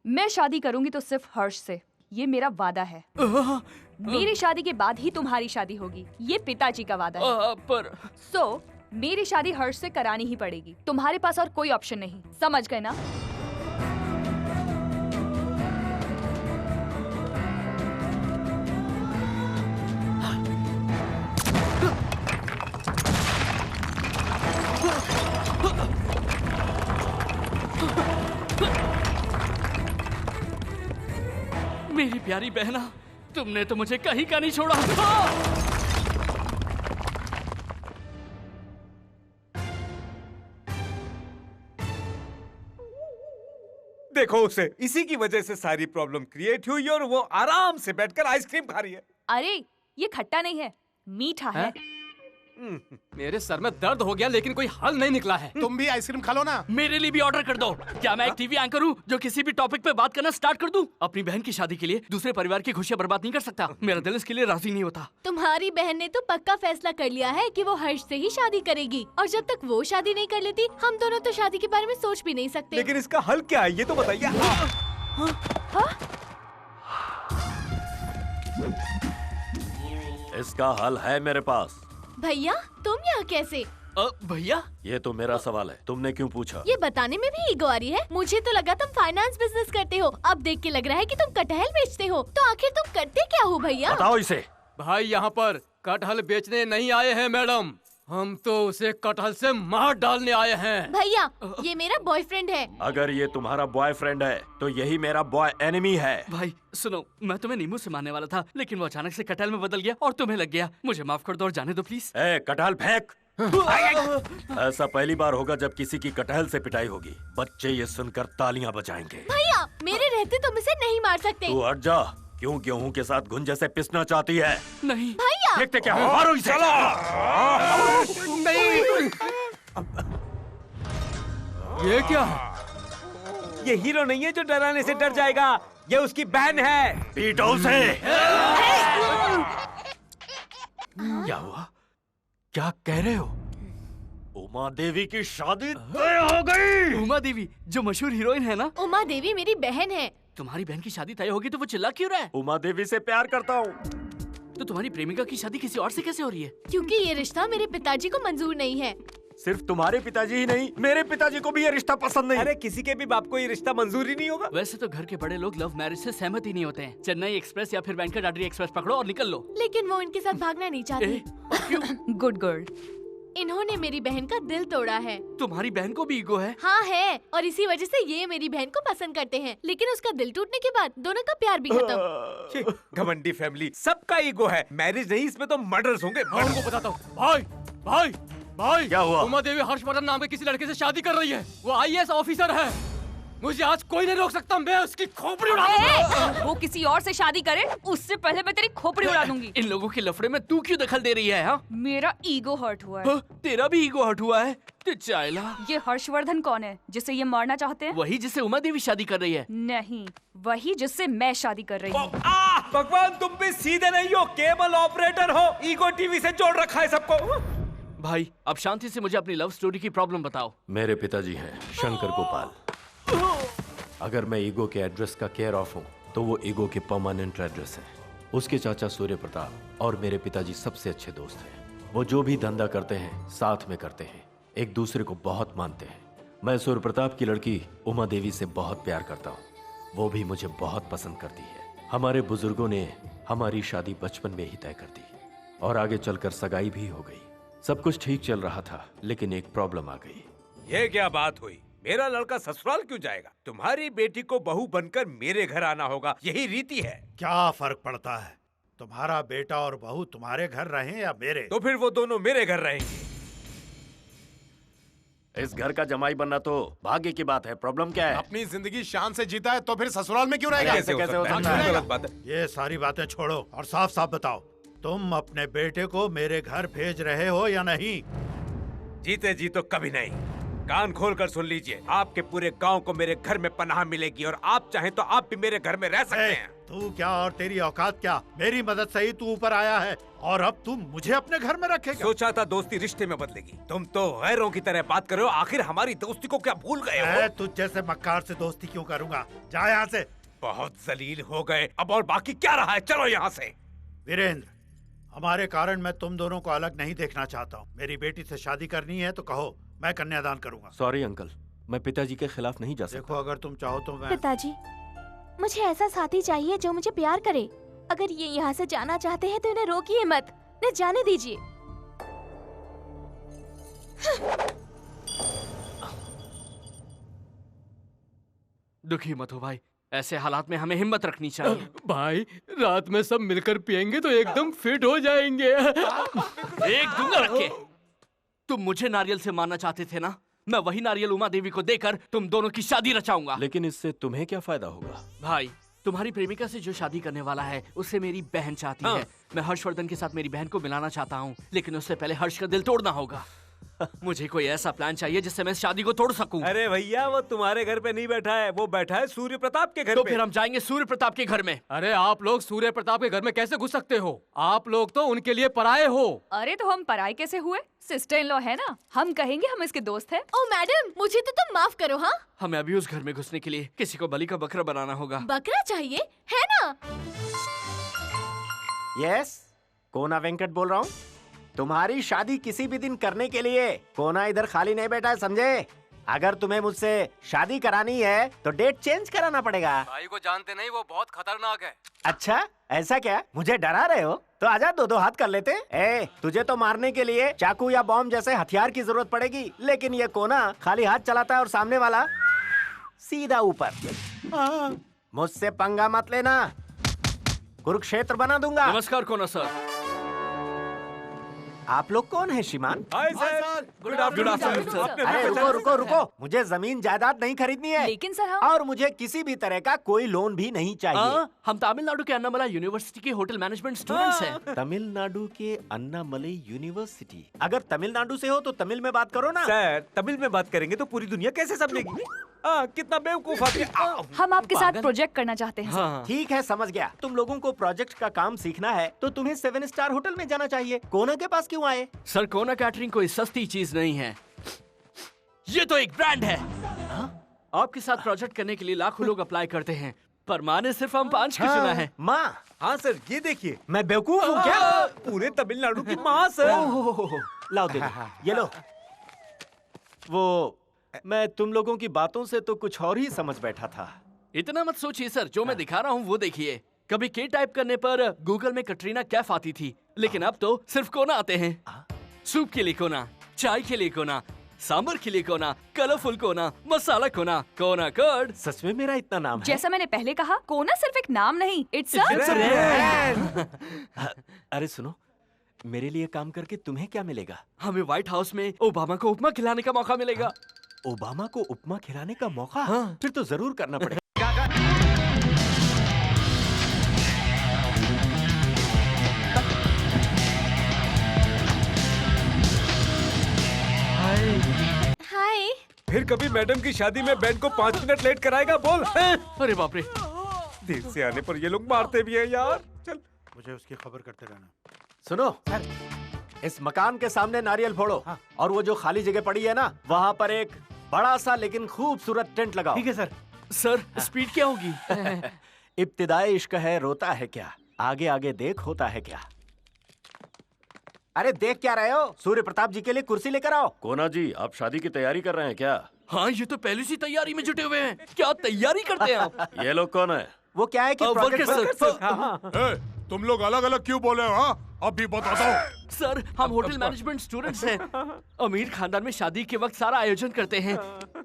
मैं शादी करूंगी तो सिर्फ हर्ष से, ये मेरा वादा है। मेरी शादी के बाद ही तुम्हारी शादी होगी, ये पिताजी का वादा है। पर मेरी शादी हर्ष से करानी ही पड़ेगी। तुम्हारे पास और कोई ऑप्शन नहीं, समझ गए ना? मेरी प्यारी बहना, तुमने तो मुझे कहीं का नहीं छोड़ा। देखो उसे, इसी की वजह से सारी प्रॉब्लम क्रिएट हुई और वो आराम से बैठकर आइसक्रीम खा रही है। अरे ये खट्टा नहीं है, मीठा है। मेरे सर में दर्द हो गया लेकिन कोई हल नहीं निकला है। तुम भी आइसक्रीम खा लो ना। मेरे लिए भी ऑर्डर कर दो। क्या मैं एक टीवी एंकर हूँ जो किसी भी टॉपिक पे बात करना स्टार्ट कर दूं? अपनी बहन की शादी के लिए दूसरे परिवार की खुशियाँ बर्बाद नहीं कर सकता। मेरा दिल इसके लिए राजी नहीं होता। तुम्हारी बहन ने तो पक्का फैसला कर लिया है कि वो हर्ष से ही शादी करेगी, और जब तक वो शादी नहीं कर लेती हम दोनों तो शादी के बारे में सोच भी नहीं सकते। लेकिन इसका हल क्या है ये तो बताइए। इसका हल है मेरे पास। भैया तुम यहाँ कैसे? भैया ये तो मेरा सवाल है, तुमने क्यों पूछा? ये बताने में भी ईगो आ रही है। मुझे तो लगा तुम फाइनेंस बिजनेस करते हो, अब देख के लग रहा है कि तुम कटहल बेचते हो। तो आखिर तुम करते क्या हो भैया? बताओ इसे। भाई यहाँ पर कटहल बेचने नहीं आए हैं मैडम, हम तो उसे कटहल से मार डालने आए हैं। भैया ये मेरा बॉयफ्रेंड है। अगर ये तुम्हारा बॉयफ्रेंड है तो यही मेरा बॉय एनिमी है। भाई सुनो, मैं तुम्हें नींबू से मारने वाला था लेकिन वो अचानक से कटहल में बदल गया और तुम्हें लग गया। मुझे माफ कर दो और जाने दो प्लीज। कटहल फेंक। ऐसा पहली बार होगा जब किसी की कटहल से पिटाई होगी। बच्चे ये सुनकर तालियां बजाएंगे। भैया मेरे रहते तुम इसे नहीं मार सकते। तू हट जा। क्यों गेहूं के साथ घुन जैसे पिसना चाहती है? नहीं भैया। देखते क्या हो, मारो इसे। नहीं। ये क्या? ये हीरो नहीं है जो डराने से डर जाएगा, ये उसकी बहन है। पीटो उसे। क्या हुआ? क्या कह रहे हो? उमा देवी की शादी तय हो गई। उमा देवी जो मशहूर हीरोइन है ना? उमा देवी मेरी बहन है। तुम्हारी बहन की शादी तय होगी तो वो चिल्ला क्यों रहा है? उमा देवी से प्यार करता हूँ। तो तुम्हारी प्रेमिका की शादी किसी और से कैसे हो रही है? क्योंकि ये रिश्ता मेरे पिताजी को मंजूर नहीं है। सिर्फ तुम्हारे पिताजी ही नहीं, मेरे पिताजी को भी ये रिश्ता पसंद नहीं। अरे किसी के भी बाप को ये रिश्ता मंजूर ही नहीं होगा। वैसे तो घर के बड़े लोग लव मैरिज से सहमत ही नहीं होते हैं। चेन्नई एक्सप्रेस या फिर वेंकटाद्रि एक्सप्रेस पकड़ो और निकल लो। लेकिन वो इनके साथ भागना नहीं चाहती। Good girl. इन्होंने मेरी बहन का दिल तोड़ा है। तुम्हारी बहन को भी ईगो है? हाँ है, और इसी वजह से ये मेरी बहन को पसंद करते हैं। लेकिन उसका दिल टूटने के बाद दोनों का प्यार भी खत्म। घमंडी फैमिली, सबका ईगो है। मैरिज नहीं, इसमें तो मर्डर्स होंगे। मैं उनको बताता हूँ। भाई भाई भाई, क्या हुआ? उमा देवी हर्षवर्धन नाम के किसी लड़के से शादी कर रही है। वो IAS ऑफिसर है। मुझे आज कोई नहीं रोक सकता। मैं उसकी खोपड़ी उड़ा दूंगा। वो किसी और से शादी करे उससे पहले मैं तेरी खोपड़ी उड़ा दूंगी। इन लोगों के लफड़े में तू क्यों दखल दे रही है? हाँ? मेरा ईगो हर्ट हुआ है। तेरा भी ईगो हर्ट हुआ है? ये हर्षवर्धन कौन है जिसे ये मारना चाहते हैं? वही जिससे उमा देवी शादी कर रही है। नहीं, वही जिससे मैं शादी कर रही हूँ। भगवान तुम भी सीधे नहीं हो, केबल ऑपरेटर हो। ईगो टीवी से जोड़ रखा है सबको। भाई अब शांति से मुझे अपनी लव स्टोरी की प्रॉब्लम बताओ। मेरे पिताजी हैं शंकर गोपाल। अगर मैं ईगो के एड्रेस का केयर ऑफ हूँ तो वो ईगो के परमानेंट एड्रेस है। उसके चाचा सूर्य प्रताप और मेरे पिताजी सबसे अच्छे दोस्त हैं। वो जो भी धंधा करते हैं साथ में करते हैं, एक दूसरे को बहुत मानते हैं। मैं सूर्य प्रताप की लड़की उमा देवी से बहुत प्यार करता हूँ, वो भी मुझे बहुत पसंद करती है। हमारे बुजुर्गों ने हमारी शादी बचपन में ही तय कर दी और आगे चलकर सगाई भी हो गई। सब कुछ ठीक चल रहा था लेकिन एक प्रॉब्लम आ गई। ये क्या बात हुई? मेरा लड़का ससुराल क्यों जाएगा? तुम्हारी बेटी को बहू बनकर मेरे घर आना होगा, यही रीति है। क्या फर्क पड़ता है? तुम्हारा बेटा और बहू तुम्हारे घर रहें या मेरे? तो फिर वो दोनों मेरे घर रहेंगे। इस घर का जमाई बनना तो भाग्य की बात है। प्रॉब्लम क्या है? अपनी जिंदगी शान से जीता है तो फिर ससुराल में क्यों रहेगा? कैसे हो सकता है? गलत बात है। ये सारी बातें छोड़ो और साफ साफ बताओ, तुम अपने बेटे को मेरे घर भेज रहे हो या नहीं? जीते जी तो कभी नहीं। कान खोल कर सुन लीजिए, आपके पूरे गांव को मेरे घर में पनाह मिलेगी और आप चाहें तो आप भी मेरे घर में रह सकते हैं। तू क्या और तेरी औकात क्या? मेरी मदद से ही तू ऊपर आया है और अब तुम मुझे अपने घर में रखेगा? सोचा था दोस्ती रिश्ते में बदलेगी, तुम तो गैरों की तरह बात कर रहे हो। आखिर हमारी दोस्ती को क्या भूल गए हो? मैं तुझ जैसे मक्कार से दोस्ती क्यों करूंगा? जा यहाँ से। बहुत जलील हो गए अब, और बाकी क्या रहा है? चलो यहाँ से। वीरेंद्र, हमारे कारण मैं तुम दोनों को अलग नहीं देखना चाहता हूँ। मेरी बेटी से शादी करनी है तो कहो, मैं कन्यादान करूंगा। सॉरी अंकल, मैं पिताजी के खिलाफ नहीं जा सकता। देखो अगर तुम चाहो तो मैं। पिताजी, मुझे ऐसा साथी चाहिए जो मुझे प्यार करे। अगर ये यहाँ से जाना चाहते हैं तो इन्हें रोकिए मत, इन्हें जाने दीजिए। दुखी मत हो भाई, ऐसे हालात में हमें हिम्मत रखनी चाहिए। भाई रात में सब मिलकर पियेंगे तो एकदम फिट हो जाएंगे। एक दूंगा रख के। तुम मुझे नारियल से मारना चाहते थे ना? मैं वही नारियल उमा देवी को देकर तुम दोनों की शादी रचाऊंगा। लेकिन इससे तुम्हें क्या फायदा होगा? भाई तुम्हारी प्रेमिका से जो शादी करने वाला है उससे मेरी बहन चाहती है। मैं हर्षवर्धन के साथ मेरी बहन को मिलाना चाहता हूँ, लेकिन उससे पहले हर्ष का दिल तोड़ना होगा। मुझे कोई ऐसा प्लान चाहिए जिससे मैं शादी को तोड़ सकूं। अरे भैया वो तुम्हारे घर पे नहीं बैठा है, वो बैठा है सूर्य प्रताप के घर तो पे। फिर हम जाएंगे सूर्य प्रताप के घर में। अरे आप लोग सूर्य प्रताप के घर में कैसे घुस सकते हो? आप लोग तो उनके लिए पराये हो। अरे तो हम पराये कैसे हुए? सिस्टर इन लॉ है ना, हम कहेंगे हम इसके दोस्त हैं। ओ मैडम, मुझे तो तुम माफ करो। हाँ, हमें अभी उस घर में घुसने के लिए किसी को बलि का बकरा बनाना होगा। बकरा चाहिए है ना? यस, कोना वेंकट बोल रहा हूँ। तुम्हारी शादी किसी भी दिन करने के लिए कोना इधर खाली नहीं बैठा है, समझे? अगर तुम्हें मुझसे शादी करानी है तो डेट चेंज कराना पड़ेगा। भाई को जानते नहीं, वो बहुत खतरनाक है। अच्छा ऐसा क्या? मुझे डरा रहे हो? तो आजा दो दो हाथ कर लेते। ए, तुझे तो मारने के लिए चाकू या बॉम्ब जैसे हथियार की जरूरत पड़ेगी, लेकिन ये कोना खाली हाथ चलाता है और सामने वाला सीधा ऊपर। मुझसे पंगा मत लेना, कुरुक्षेत्र बना दूंगा। नमस्कार कोना सर। आप लोग कौन है श्रीमान? Hi sir, good afternoon sir. अरे रुको रुको रुको, मुझे जमीन जायदाद नहीं खरीदनी है। लेकिन सर हम... और मुझे किसी भी तरह का कोई लोन भी नहीं चाहिए। हम तमिलनाडु के अन्नामला यूनिवर्सिटी के होटल मैनेजमेंट स्टूडेंट्स हैं। तमिलनाडु के अन्नामलई यूनिवर्सिटी? अगर तमिलनाडु से हो तो तमिल में बात करो ना। सर तमिल में बात करेंगे तो पूरी दुनिया कैसे समझेगी? कितना बेवकूफ आदमी। हम आपके साथ प्रोजेक्ट करना चाहते हैं। हाँ। ठीक है समझ गया। तुम लोगों को प्रोजेक्ट का काम सीखना है तो तुम्हें 7 स्टार होटल में जाना चाहिए। कोना के पास क्यों आए? सर कोना कैटरिंग कोई सस्ती चीज नहीं है, ये तो एक ब्रांड है। आपके साथ प्रोजेक्ट करने के लिए लाखों लोग अप्लाई करते हैं, पर माँ ने सिर्फ हम 5 की चुना है। माँ? हाँ सर, ये देखिए मैं बेवकूफ हूँ क्या? पूरे तमिलनाडु की माँ सर। लाओ दे दो। ये लो। वो मैं तुम लोगों की बातों से तो कुछ और ही समझ बैठा था। इतना मत सोचिए सर, जो मैं दिखा रहा हूँ वो देखिए। कभी के टाइप करने पर गूगल में कटरीना कैफ आती थी, लेकिन अब तो सिर्फ कोना आते हैं। सूप के लिए कोना, चाय के लिए कोना, सांबर के लिए कोना, कलरफुल कोना, मसाला कोना, कोना कर्ड। सच में मेरा इतना नाम है? जैसा मैंने पहले कहा, कोना सिर्फ एक नाम नहीं, इट्स अरे सुनो, मेरे लिए काम करके तुम्हें क्या मिलेगा? हमें व्हाइट हाउस में ओबामा को उपमा खिलाने का मौका मिलेगा। ओबामा को उपमा खिलाने का मौका? हाँ। फिर तो जरूर करना पड़ेगा। हाय। फिर कभी मैडम की शादी में बैंड को 5 मिनट लेट कराएगा बोल? अरे बाप रे, देर से आने पर ये लोग मारते भी हैं यार। चल मुझे उसकी खबर करते रहना। सुनो सर, इस मकान के सामने नारियल फोड़ो। हाँ। और वो जो खाली जगह पड़ी है ना, वहाँ पर एक बड़ा सा लेकिन खूबसूरत टेंट लगाओ। ठीक है सर। सर स्पीड क्या होगी? इब्तिदाई इश्क है, रोता है क्या, आगे आगे देख होता है क्या। अरे देख क्या रहे हो? सूर्य प्रताप जी के लिए कुर्सी लेकर आओ। कोना जी, आप शादी की तैयारी कर रहे हैं क्या? हाँ, ये तो पहले से तैयारी में जुटे हुए हैं। क्या तैयारी करते हैं आप? ये लोग कौन है? वो क्या है कि तुम लोग अलग अलग क्यों बोले हो? हाँ अभी बताता हूँ। सर हम होटल मैनेजमेंट स्टूडेंट्स हैं। अमीर खानदान में शादी के वक्त सारा आयोजन करते हैं,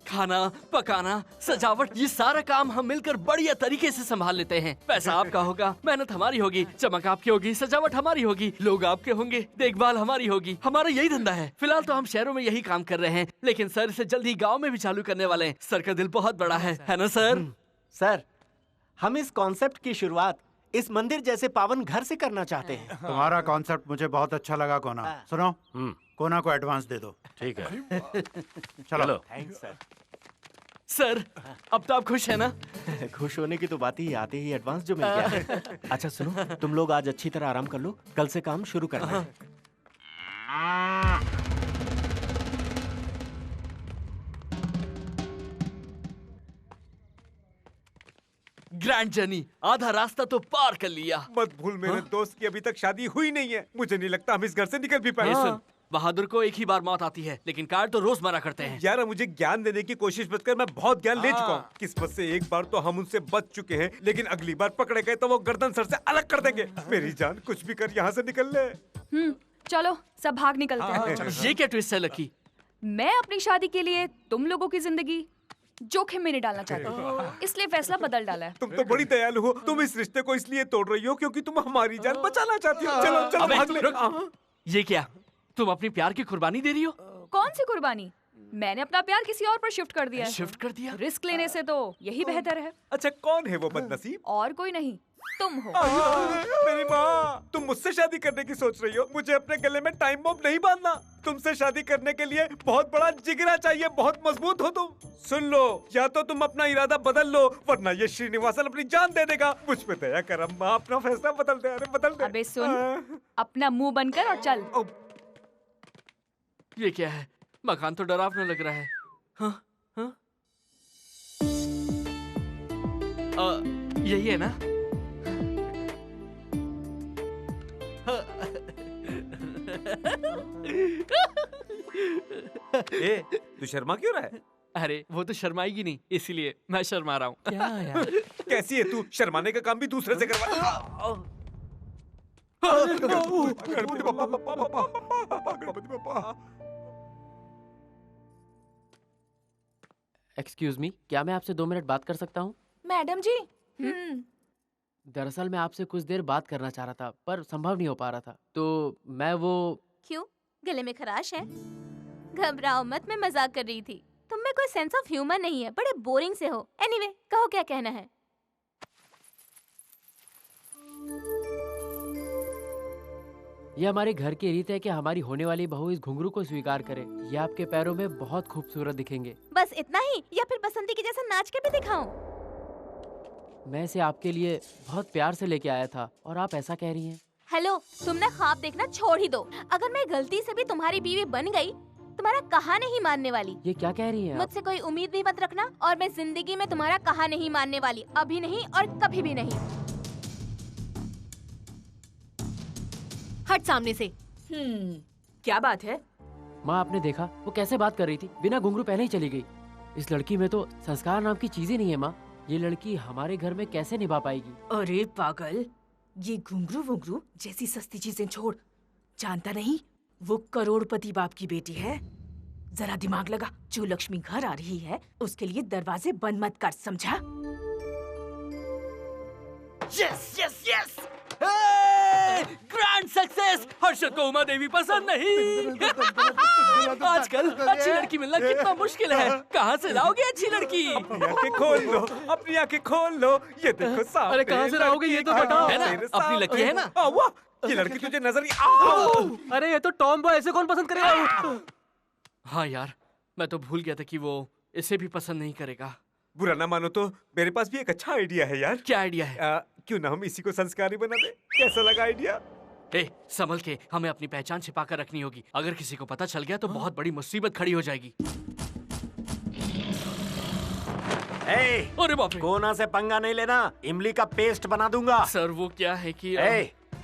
खाना पकाना, सजावट, ये सारा काम हम मिलकर बढ़िया तरीके से संभाल लेते हैं। पैसा आपका होगा, मेहनत हमारी होगी, चमक आपकी होगी, सजावट हमारी होगी, लोग आपके होंगे, देखभाल हमारी होगी। हमारा यही धंधा है। फिलहाल तो हम शहरों में यही काम कर रहे हैं, लेकिन सर इसे जल्द ही गाँव में भी चालू करने वाले हैं। सर का दिल बहुत बड़ा है ना सर? सर हम इस कॉन्सेप्ट की शुरुआत इस मंदिर जैसे पावन घर से करना चाहते हैं। तुम्हारा कॉन्सेप्ट मुझे बहुत अच्छा लगा कोना। सुनो, कोना को एडवांस दे दो। ठीक है। चलो। Thanks sir. सर अब तो आप खुश है ना? खुश होने की तो बात ही आते ही एडवांस जो मिल गया। अच्छा सुनो, तुम लोग आज अच्छी तरह आराम कर लो, कल से काम शुरू करना है। ग्रैंड जर्नी, आधा रास्ता तो पार कर लिया। मत भूल मेरे दोस्त की अभी तक शादी हुई नहीं है। मुझे नहीं लगता हम इस घर से निकल भी पाए। सुन, बहादुर को एक ही बार मौत आती है, लेकिन कार्ड तो रोज मरा करते हैं। यार मुझे ज्ञान देने की कोशिश मत कर, मैं बहुत ज्ञान ले चुका हूँ। किस्मत से एक बार तो हम उनसे बच चुके हैं, लेकिन अगली बार पकड़े गए तो वो गर्दन सर से अलग कर देंगे। मेरी जान कुछ भी कर यहाँ से निकल ले। चलो सब भाग निकलते हैं। ये क्या ट्विस्ट है लकी? मैं अपनी शादी के लिए तुम लोगों की जिंदगी जोखिम में नहीं डालना चाहती, इसलिए फैसला बदल डाला है। तुम तो बड़ी दयालु हो। तुम इस रिश्ते को इसलिए तोड़ रही हो क्योंकि तुम हमारी जान बचाना चाहती हो। चलो चलो अबे, भाग ले। रुक। ये क्या, तुम अपनी प्यार की कुर्बानी दे रही हो? कौन सी कुर्बानी? मैंने अपना प्यार किसी और पर शिफ्ट कर दिया है। शिफ्ट कर दिया? रिस्क लेने से तो यही बेहतर है। अच्छा कौन है वो बदनसीब? और कोई नहीं, तुम हो। मेरी माँ, तुम मुझसे शादी करने की सोच रही हो? मुझे अपने गले में टाइम बम नहीं बांधना। तुमसे शादी करने के लिए बहुत बड़ा जिगरा चाहिए, बहुत मजबूत हो तुम। सुन लो, या तो तुम अपना इरादा बदल लो वरना ये श्रीनिवासन अपनी जान दे देगा। मुझ पे दया कर अम्मा, अपना फैसला बदल दे। अरे बदल दे। अबे सुन, अपना मुंह बंद कर और चल। ये क्या है? मकान तो डरावना लग रहा है। हाँ? हाँ? यही है ना? ए, तू शर्मा क्यों रहा है? अरे वो तो शर्माएगी नहीं, इसीलिए मैं शर्मा रहा हूँ। क्या यार? कैसी है तू? शर्माने का काम भी दूसरे से करवा। गणपति बप्पा। एक्सक्यूज मी, क्या मैं आपसे 2 मिनट बात कर सकता हूँ? मैडम जी। दरअसल मैं आपसे कुछ देर बात करना चाह रहा था पर संभव नहीं हो पा रहा था, तो मैं वो। क्यों, गले में खराश है? घबराओ मत, मैं मजाक कर रही थी। तुम में कोई सेंस ऑफ ह्यूमर नहीं है, बड़े बोरिंग से हो। एनीवे, कहो क्या कहना है। ये हमारे घर की रीत है कि हमारी होने वाली बहू इस घुंघरू को स्वीकार करे। ये आपके पैरों में बहुत खूबसूरत दिखेंगे। बस इतना ही, या फिर बसंती की जैसा नाच के भी दिखाऊं? मैं इसे आपके लिए बहुत प्यार से लेके आया था और आप ऐसा कह रही हैं। हेलो, तुमने ख्वाब देखना छोड़ ही दो। अगर मैं गलती से भी तुम्हारी बीवी बन गई, तुम्हारा कहा नहीं मानने वाली। ये क्या कह रही हैं आप? मुझसे कोई उम्मीद भी मत रखना, और मैं जिंदगी में तुम्हारा कहा नहीं मानने वाली, अभी नहीं और कभी भी नहीं। हट सामने से। क्या बात है? माँ, आपने देखा वो कैसे बात कर रही थी? बिना घुंघरू पहले ही चली गई। इस लड़की में तो संस्कार नाम की चीज ही नहीं है माँ। ये लड़की हमारे घर में कैसे निभा पाएगी? अरे पागल, ये घुंघरू वुंघरू जैसी सस्ती चीजें छोड़। जानता नहीं, वो करोड़पति बाप की बेटी है। जरा दिमाग लगा, जो लक्ष्मी घर आ रही है उसके लिए दरवाजे बंद मत कर, समझा? Yes yes yes, grand success. Harshad को उमा देवी पसंद नहीं। आजकल अच्छी लड़की मिलना कितना मुश्किल है। कहाँ से लाओगे अच्छी लड़की? अपनी आंखें खोल लो, अपनी आंखें खोल लो। ये देखो सामने। अरे कहाँ से लाओगे ये तो बताओ। है ना, अपनी लकी है ना? वाह, ये लड़की तुझे नजर नहीं। अरे ये तो टॉम बॉय, ऐसे कौन पसंद करेगा? हाँ यार, मैं तो भूल गया था कि वो इसे भी पसंद नहीं करेगा। बुरा ना मानो तो मेरे पास भी एक अच्छा आइडिया है यार। क्या आइडिया है? क्यों ना हम इसी को संस्कारी बना दे? कैसा लगा आइडिया? संभल के, हमें अपनी पहचान छिपा कर रखनी होगी। अगर किसी को पता चल गया तो बहुत बड़ी मुसीबत खड़ी हो जाएगी। अरे बाप रे, कोना से पंगा नहीं लेना, इमली का पेस्ट बना दूंगा। सर वो क्या है कि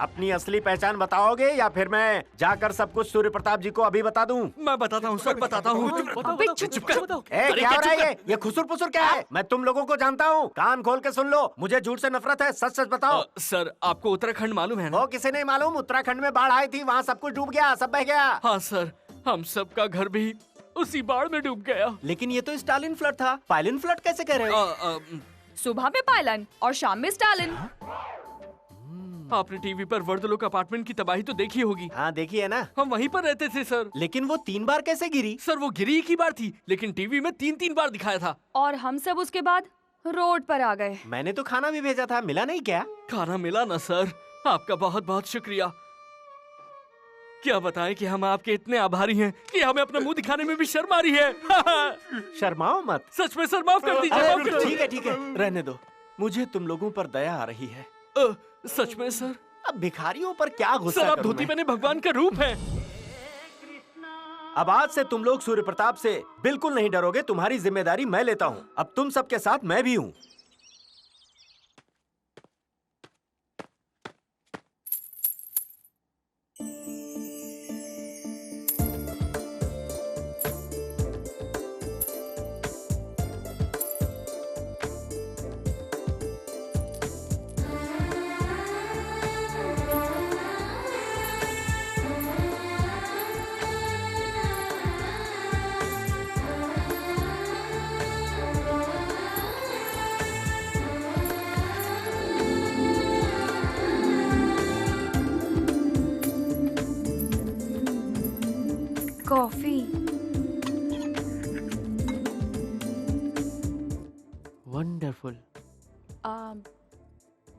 अपनी असली पहचान बताओगे या फिर मैं जाकर सब कुछ सूर्य प्रताप जी को अभी बता दूं? मैं बताता हूँ सर, बताता हूँ। चुप कर। क्या हो रहा है ये खुसुर पुसुर क्या है? मैं तुम लोगों को जानता हूँ, कान खोल के सुन लो। मुझे झूठ से नफरत है, सच सच बताओ। सर आपको उत्तराखंड मालूम है ना? वो किसे नहीं मालूम? उत्तराखंड में बाढ़ आई थी, वहाँ सब कुछ डूब गया, सब बह गया। हाँ सर, हम सबका घर भी उसी बाढ़ में डूब गया। लेकिन ये तो स्टालिन फ्लड था, पायलिन फ्लड कैसे कह रहे हो? सुबह में पायलन और शाम में स्टालिन। आपने टीवी पर वर्दलोक अपार्टमेंट की तबाही तो देखी होगी। हाँ देखी है ना, हम वहीं पर रहते थे सर। लेकिन वो 3 बार कैसे गिरी? सर वो गिरी एक ही बार थी, लेकिन टीवी में 3-3 बार दिखाया था। और हम सब उसके बाद रोड पर आ गए। मैंने तो खाना भी भेजा था, मिला नहीं क्या? खाना मिला ना सर, आपका बहुत बहुत शुक्रिया। क्या बताएं कि हम आपके इतने आभारी हैं कि हमें अपना मुंह दिखाने में भी शर्म आ रही है। शर्माओ मत। सच में सर, माफ कर दीजिए। ठीक है, रहने दो। मुझे तुम लोगों पर दया आ रही है। सच में सर? अब भिखारियों पर क्या गुस्सा सर, आप धोती पहने भगवान का रूप है। अब आज से तुम लोग सूर्य प्रताप से बिल्कुल नहीं डरोगे। तुम्हारी जिम्मेदारी मैं लेता हूँ। अब तुम सबके साथ मैं भी हूँ।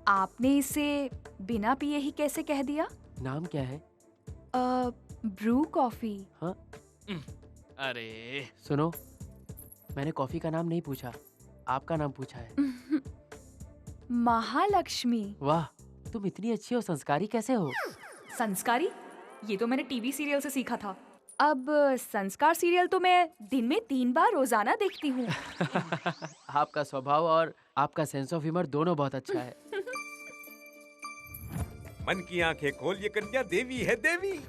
आपने इसे बिना पिए ही कैसे कह दिया? नाम क्या है? Bru coffee. हाँ? अरे सुनो, मैंने कॉफी का नाम नहीं पूछा, आपका नाम पूछा है। महालक्ष्मी। वाह, तुम इतनी अच्छी और संस्कारी कैसे हो? संस्कारी? ये तो मैंने टीवी सीरियल से सीखा था। अब संस्कार सीरियल तो मैं दिन में 3 बार रोजाना देखती हूँ। आपका स्वभाव और आपका सेंस ऑफ ह्यूमर दोनों बहुत अच्छा है। मन की आंखें खोल, ये कन्या देवी है, देवी।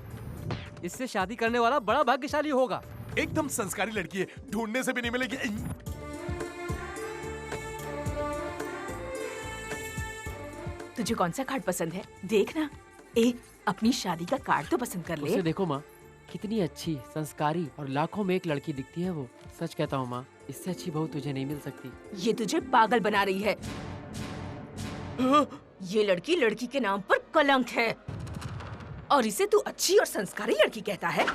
इससे शादी करने वाला बड़ा भाग्यशाली होगा। एकदम संस्कारी लड़की है, ढूंढने से भी नहीं मिलेगी। तुझे कौन सा कार्ड पसंद है? देखना। अपनी शादी का कार्ड तो पसंद कर ले। उसे देखो माँ, कितनी अच्छी, संस्कारी और लाखों में एक लड़की दिखती है वो। सच कहता हूँ माँ, इससे अच्छी बहू तुझे नहीं मिल सकती। ये तुझे पागल बना रही है। ये लड़की लड़की के नाम पर कलंक है, और इसे तू अच्छी और संस्कारी लड़की कहता है?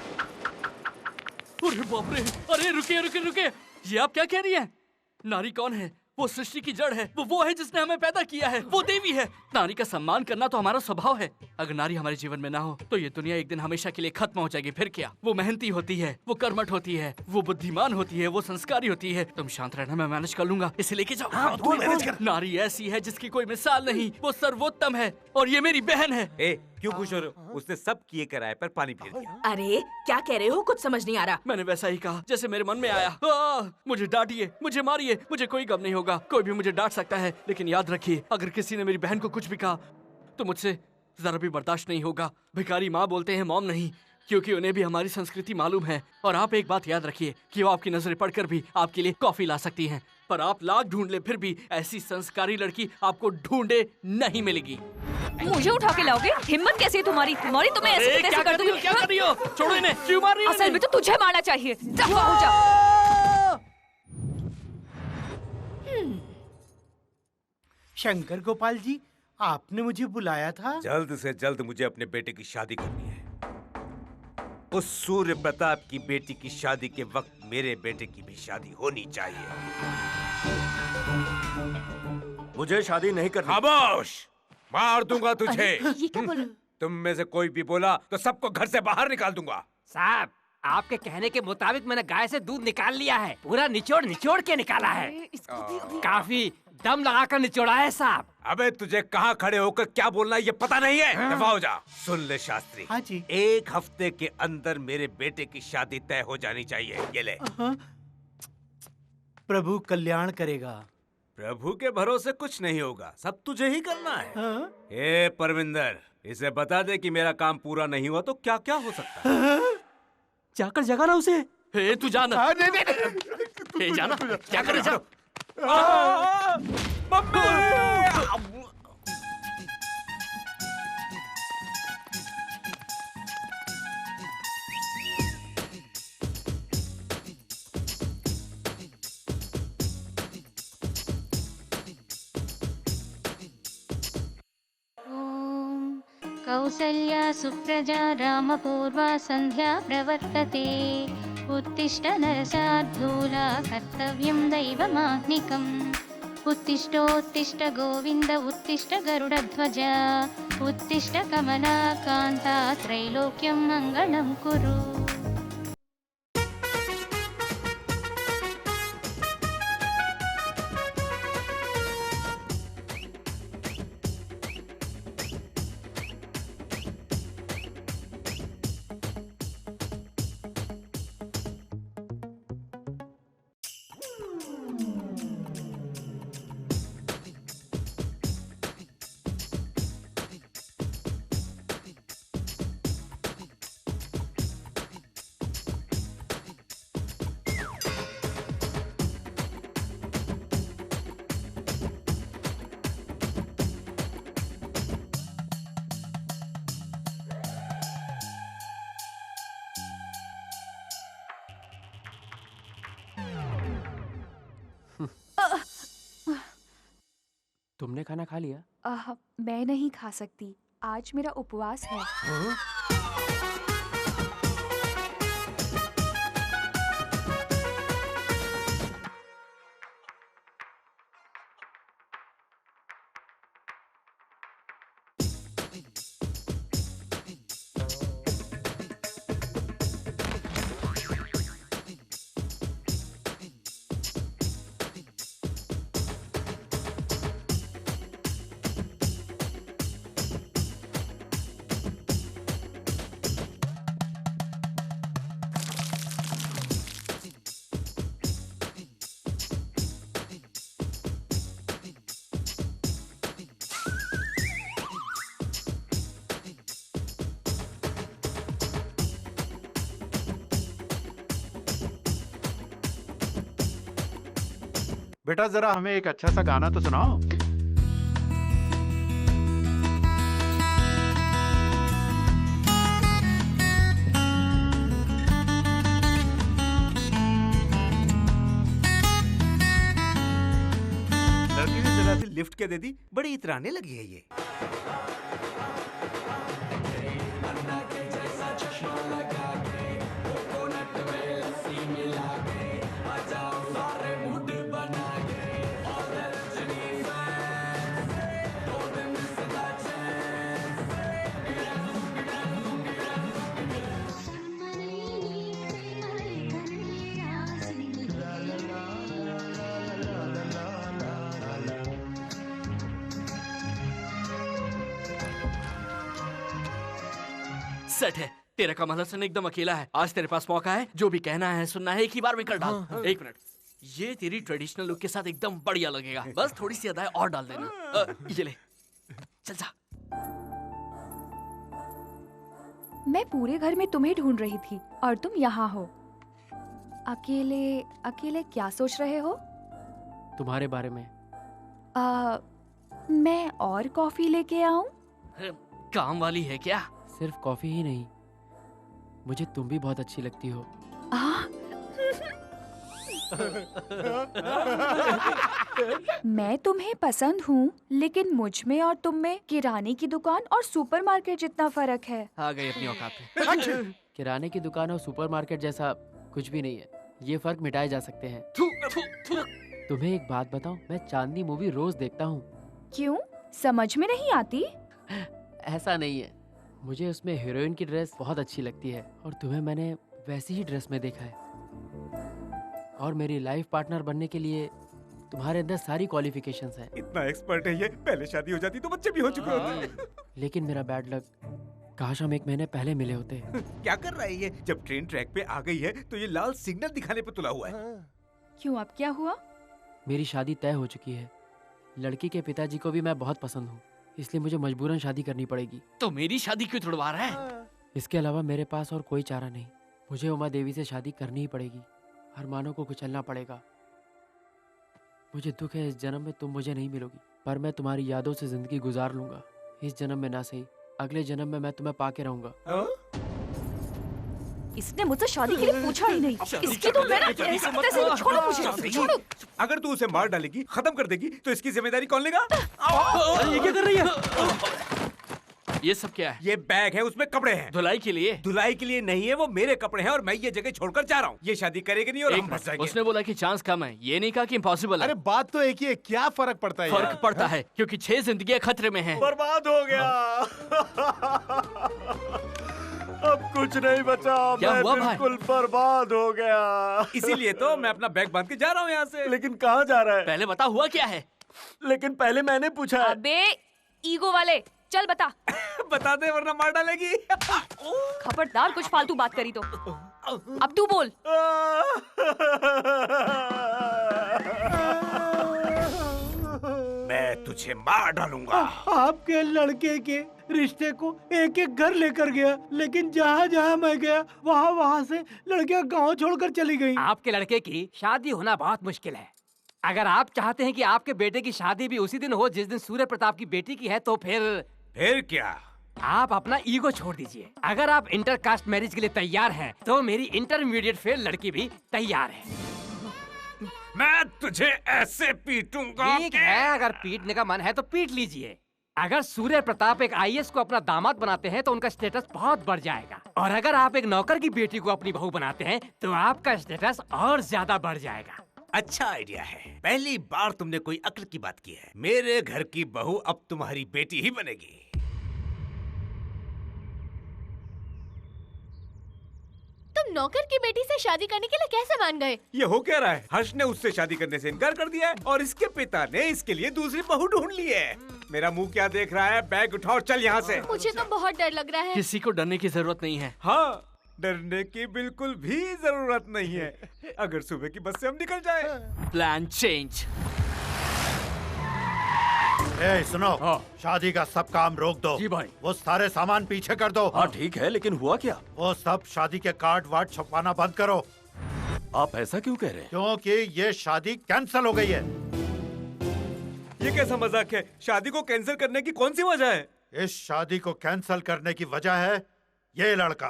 अरे बाप रे! अरे रुकिए रुकिए रुकिए! ये आप क्या कह रही हैं? नारी कौन है? वो सृष्टि की जड़ है, वो है जिसने हमें पैदा किया है, वो देवी है। नारी का सम्मान करना तो हमारा स्वभाव है। अगर नारी हमारे जीवन में ना हो तो ये दुनिया एक दिन हमेशा के लिए खत्म हो जाएगी। फिर क्या? वो मेहनती होती है, वो कर्मठ होती है, वो बुद्धिमान होती है, वो संस्कारी होती है। तुम शांत रहना, मैं मैनेज कर लूंगा। इसे लेके जाओ। हाँ, तू मैनेज कर। नारी ऐसी है जिसकी कोई मिसाल नहीं, वो सर्वोत्तम है और ये मेरी बहन है। क्यों खुश हो रहे हो? उसने सब किए कराए पर पानी फेर दिया। अरे क्या कह रहे हो? कुछ समझ नहीं आ रहा। मैंने वैसा ही कहा जैसे मेरे मन में आया। मुझे डांटिए, मुझे मारिए, मुझे कोई गम नहीं होगा। कोई भी मुझे डांट सकता है, लेकिन याद रखिए, अगर किसी ने मेरी बहन को कुछ भी कहा तो मुझसे जरा भी बर्दाश्त नहीं होगा। भिखारी माँ बोलते हैं, मॉम नहीं, क्योंकि उन्हें भी हमारी संस्कृति मालूम है। और आप एक बात याद रखिए कि वो आपकी नजरें पढ़कर भी आपके लिए कॉफी ला सकती हैं, पर आप लाख ढूंढ ले फिर भी ऐसी संस्कारी लड़की आपको ढूंढे नहीं मिलेगी। मुझे उठा के लाओगे? हिम्मत कैसी है तुम्हारी? तो मैं ऐसे कैसे कर दूंगी? क्या कर रही हो? छोड़ो इन्हें। क्यों मार रही हो? असल में तो तुझे मारना चाहिए। दफा हो जा। शंकर गोपाल जी, आपने मुझे बुलाया था? जल्द से जल्द मुझे अपने बेटे की शादी करनी है। उस सूर्य प्रताप की बेटी की शादी के वक्त मेरे बेटे की भी शादी होनी चाहिए। मुझे शादी नहीं करनी। खामोश! मार दूंगा तुझे। ये क्या बोल रहे हो? तुम में से कोई भी बोला तो सबको घर से बाहर निकाल दूंगा। साहब, आपके कहने के मुताबिक मैंने गाय से दूध निकाल लिया है। पूरा निचोड़ के निकाला है। काफी दम लगाकर निचोड़ा है साहब। अबे तुझे कहाँ खड़े होकर क्या बोलना है ये पता नहीं है? दफा हो जा। सुन ले शास्त्री। हाँ जी। 1 हफ्ते के अंदर मेरे बेटे की शादी तय हो जानी चाहिए। ये ले। प्रभु कल्याण करेगा। प्रभु के भरोसे कुछ नहीं होगा, सब तुझे ही करना है। ए परविंदर, इसे बता दे कि मेरा काम पूरा नहीं हुआ तो क्या क्या हो सकता है। जाकर जगाना उसे। तू जाना। जाना। क्या करे जा। कौसल्या सुप्रजा रामपूर्वा सन्ध्या प्रवर्तते। उत्तिष्ठ नरशार्दूला कर्तव्यं दैवमाह्निकम्। उत्तिष्ठोत्तिष्ठ गोविन्द उत्तिष्ठ गरुडध्वज। उत्तिष्ठ कमलाकान्ता त्रैलोक्यं मङ्गलं कुरु। तुमने खाना खा लिया? मैं नहीं खा सकती, आज मेरा उपवास है। बेटा जरा हमें एक अच्छा सा गाना तो सुनाओ। लड़की ने जरा सी लिफ्ट के दे दी, बड़ी इतराने लगी है ये। सेट है, तेरा कमल हसन एकदम अकेला है। आज तेरे पास मौका है, जो भी कहना है सुनना है एक ही बार में कर डाल। एक मिनट, ये तेरी ट्रेडिशनल लुक के साथ एकदम बढ़िया लगेगा। बस थोड़ी सी अदाएं और डाल देना। ये ले, चल जा। मैं पूरे घर में तुम्हें ढूंढ रही थी और तुम यहाँ हो। अकेले अकेले क्या सोच रहे हो? तुम्हारे बारे में। मैं और कॉफी लेके आऊं? काम वाली है क्या? सिर्फ कॉफी ही नहीं, मुझे तुम भी बहुत अच्छी लगती हो। मैं तुम्हें पसंद हूँ, लेकिन मुझ में और तुम में किराने की दुकान और सुपरमार्केट जितना फर्क है। आ गई अपनी औकात पे। किराने की दुकान और सुपरमार्केट जैसा कुछ भी नहीं है, ये फर्क मिटाए जा सकते हैं। तुम्हें एक बात बताऊं, मैं चांदनी मूवी रोज देखता हूँ। क्यों? समझ में नहीं आती? ऐसा नहीं है, मुझे उसमें हीरोइन की ड्रेस बहुत अच्छी लगती है और तुम्हें मैंने वैसी ही ड्रेस में देखा है। और मेरी लाइफ पार्टनर बनने के लिए तुम्हारे अंदर सारी क्वालिफिकेशंस हैं। इतना एक्सपर्ट है ये, पहले शादी हो जाती तो बच्चे भी हो चुके होते। लेकिन मेरा बैड लक, काश हम 1 महीने पहले मिले होते। क्या कर रहा है ये? जब ट्रेन ट्रैक पे आ गई है तो ये लाल सिग्नल दिखाने पे तुला हुआ है। क्यों, अब क्या हुआ? मेरी शादी तय हो चुकी है। लड़की के पिताजी को भी मैं बहुत पसंद हूँ, इसलिए मुझे मजबूरन शादी करनी पड़ेगी। तो मेरी शादी क्यों तुड़वा रहा है? इसके अलावा मेरे पास और कोई चारा नहीं। मुझे उमा देवी से शादी करनी ही पड़ेगी। अरमानों को कुचलना पड़ेगा। मुझे दुख है इस जन्म में तुम मुझे नहीं मिलोगी, पर मैं तुम्हारी यादों से जिंदगी गुजार लूंगा। इस जन्म में ना सही, अगले जन्म में मैं तुम्हें पाके रहूंगा। इसने मुझसे शादी के लिए पूछा ही नहीं। इसकी तो मैं छोड़ो मुझे, छोड़ो। अगर तू उसे मार डालेगी, खत्म कर देगी, तो इसकी जिम्मेदारी कौन लेगा? ये क्या कर रही है? ये सब क्या है? ये बैग है, उसमें कपड़े हैं। धुलाई के लिए? धुलाई के लिए नहीं है, वो मेरे कपड़े हैं और मैं ये जगह छोड़कर जा रहा हूँ। ये शादी करेगी नहीं और हम फंस जाएंगे। उसने बोला कि चांस कम है, ये नहीं कहा कि इम्पॉसिबल है। अरे बात तो एक ही है, क्या फर्क पड़ता है? फर्क पड़ता है क्योंकि 6 जिंदगियां खतरे में हैं। बर्बाद हो गया। अब कुछ नहीं बचा। क्या मैं हुआ भाई? बिल्कुल बर्बाद हो गया। इसीलिए तो मैं अपना बैग बांध के जा रहा हूँ यहाँ से। लेकिन कहाँ जा रहा है? पहले बता हुआ क्या है? लेकिन पहले मैंने पूछा है। अबे ईगो वाले, चल बता। बता दे वरना मार डालेगी। खबरदार कुछ फालतू बात करी तो। अब तू बोल। मैं तुझे मार डालूंगा। आपके लड़के के रिश्ते को एक एक घर लेकर गया, लेकिन जहाँ जहाँ मैं गया वहाँ से लड़कियाँ गांव छोड़कर चली गई। आपके लड़के की शादी होना बहुत मुश्किल है। अगर आप चाहते हैं कि आपके बेटे की शादी भी उसी दिन हो जिस दिन सूर्य प्रताप की बेटी की है, तो फिर क्या? आप अपना ईगो छोड़ दीजिए। अगर आप इंटर कास्ट मैरिज के लिए तैयार हैं, तो मेरी इंटरमीडिएट फेल लड़की भी तैयार है। मैं तुझे ऐसे पीटूंगा। ठीक है, अगर पीटने का मन है तो पीट लीजिए। अगर सूर्य प्रताप एक IAS को अपना दामाद बनाते हैं तो उनका स्टेटस बहुत बढ़ जाएगा, और अगर आप एक नौकर की बेटी को अपनी बहू बनाते हैं तो आपका स्टेटस और ज्यादा बढ़ जाएगा। अच्छा आइडिया है। पहली बार तुमने कोई अक्ल की बात की है। मेरे घर की बहू अब तुम्हारी बेटी ही बनेगी। तुम नौकर की बेटी से शादी करने के लिए कैसे मान गए? ये हो क्या रहा है? हर्ष ने उससे शादी करने से इनकार कर दिया है और इसके पिता ने इसके लिए दूसरी बहू ढूंढ ली है। मेरा मुंह क्या देख रहा है? बैग उठाओ, चल यहाँ से। मुझे तो बहुत डर लग रहा है। किसी को डरने की जरूरत नहीं है। हाँ, डरने की बिल्कुल भी जरूरत नहीं है। अगर सुबह की बस से हम निकल जाए। Plan change. ए, सुनो, शादी का सब काम रोक दो। जी भाई। वो सारे सामान पीछे कर दो। हाँ ठीक है, लेकिन हुआ क्या? वो सब शादी के कार्ड वार्ड छपवाना बंद करो। आप ऐसा क्यों कह रहे हैं? क्योंकि ये शादी कैंसिल हो गई है। ये कैसा मजाक है? शादी को कैंसिल करने की कौन सी वजह है? इस शादी को कैंसिल करने की वजह है ये लड़का।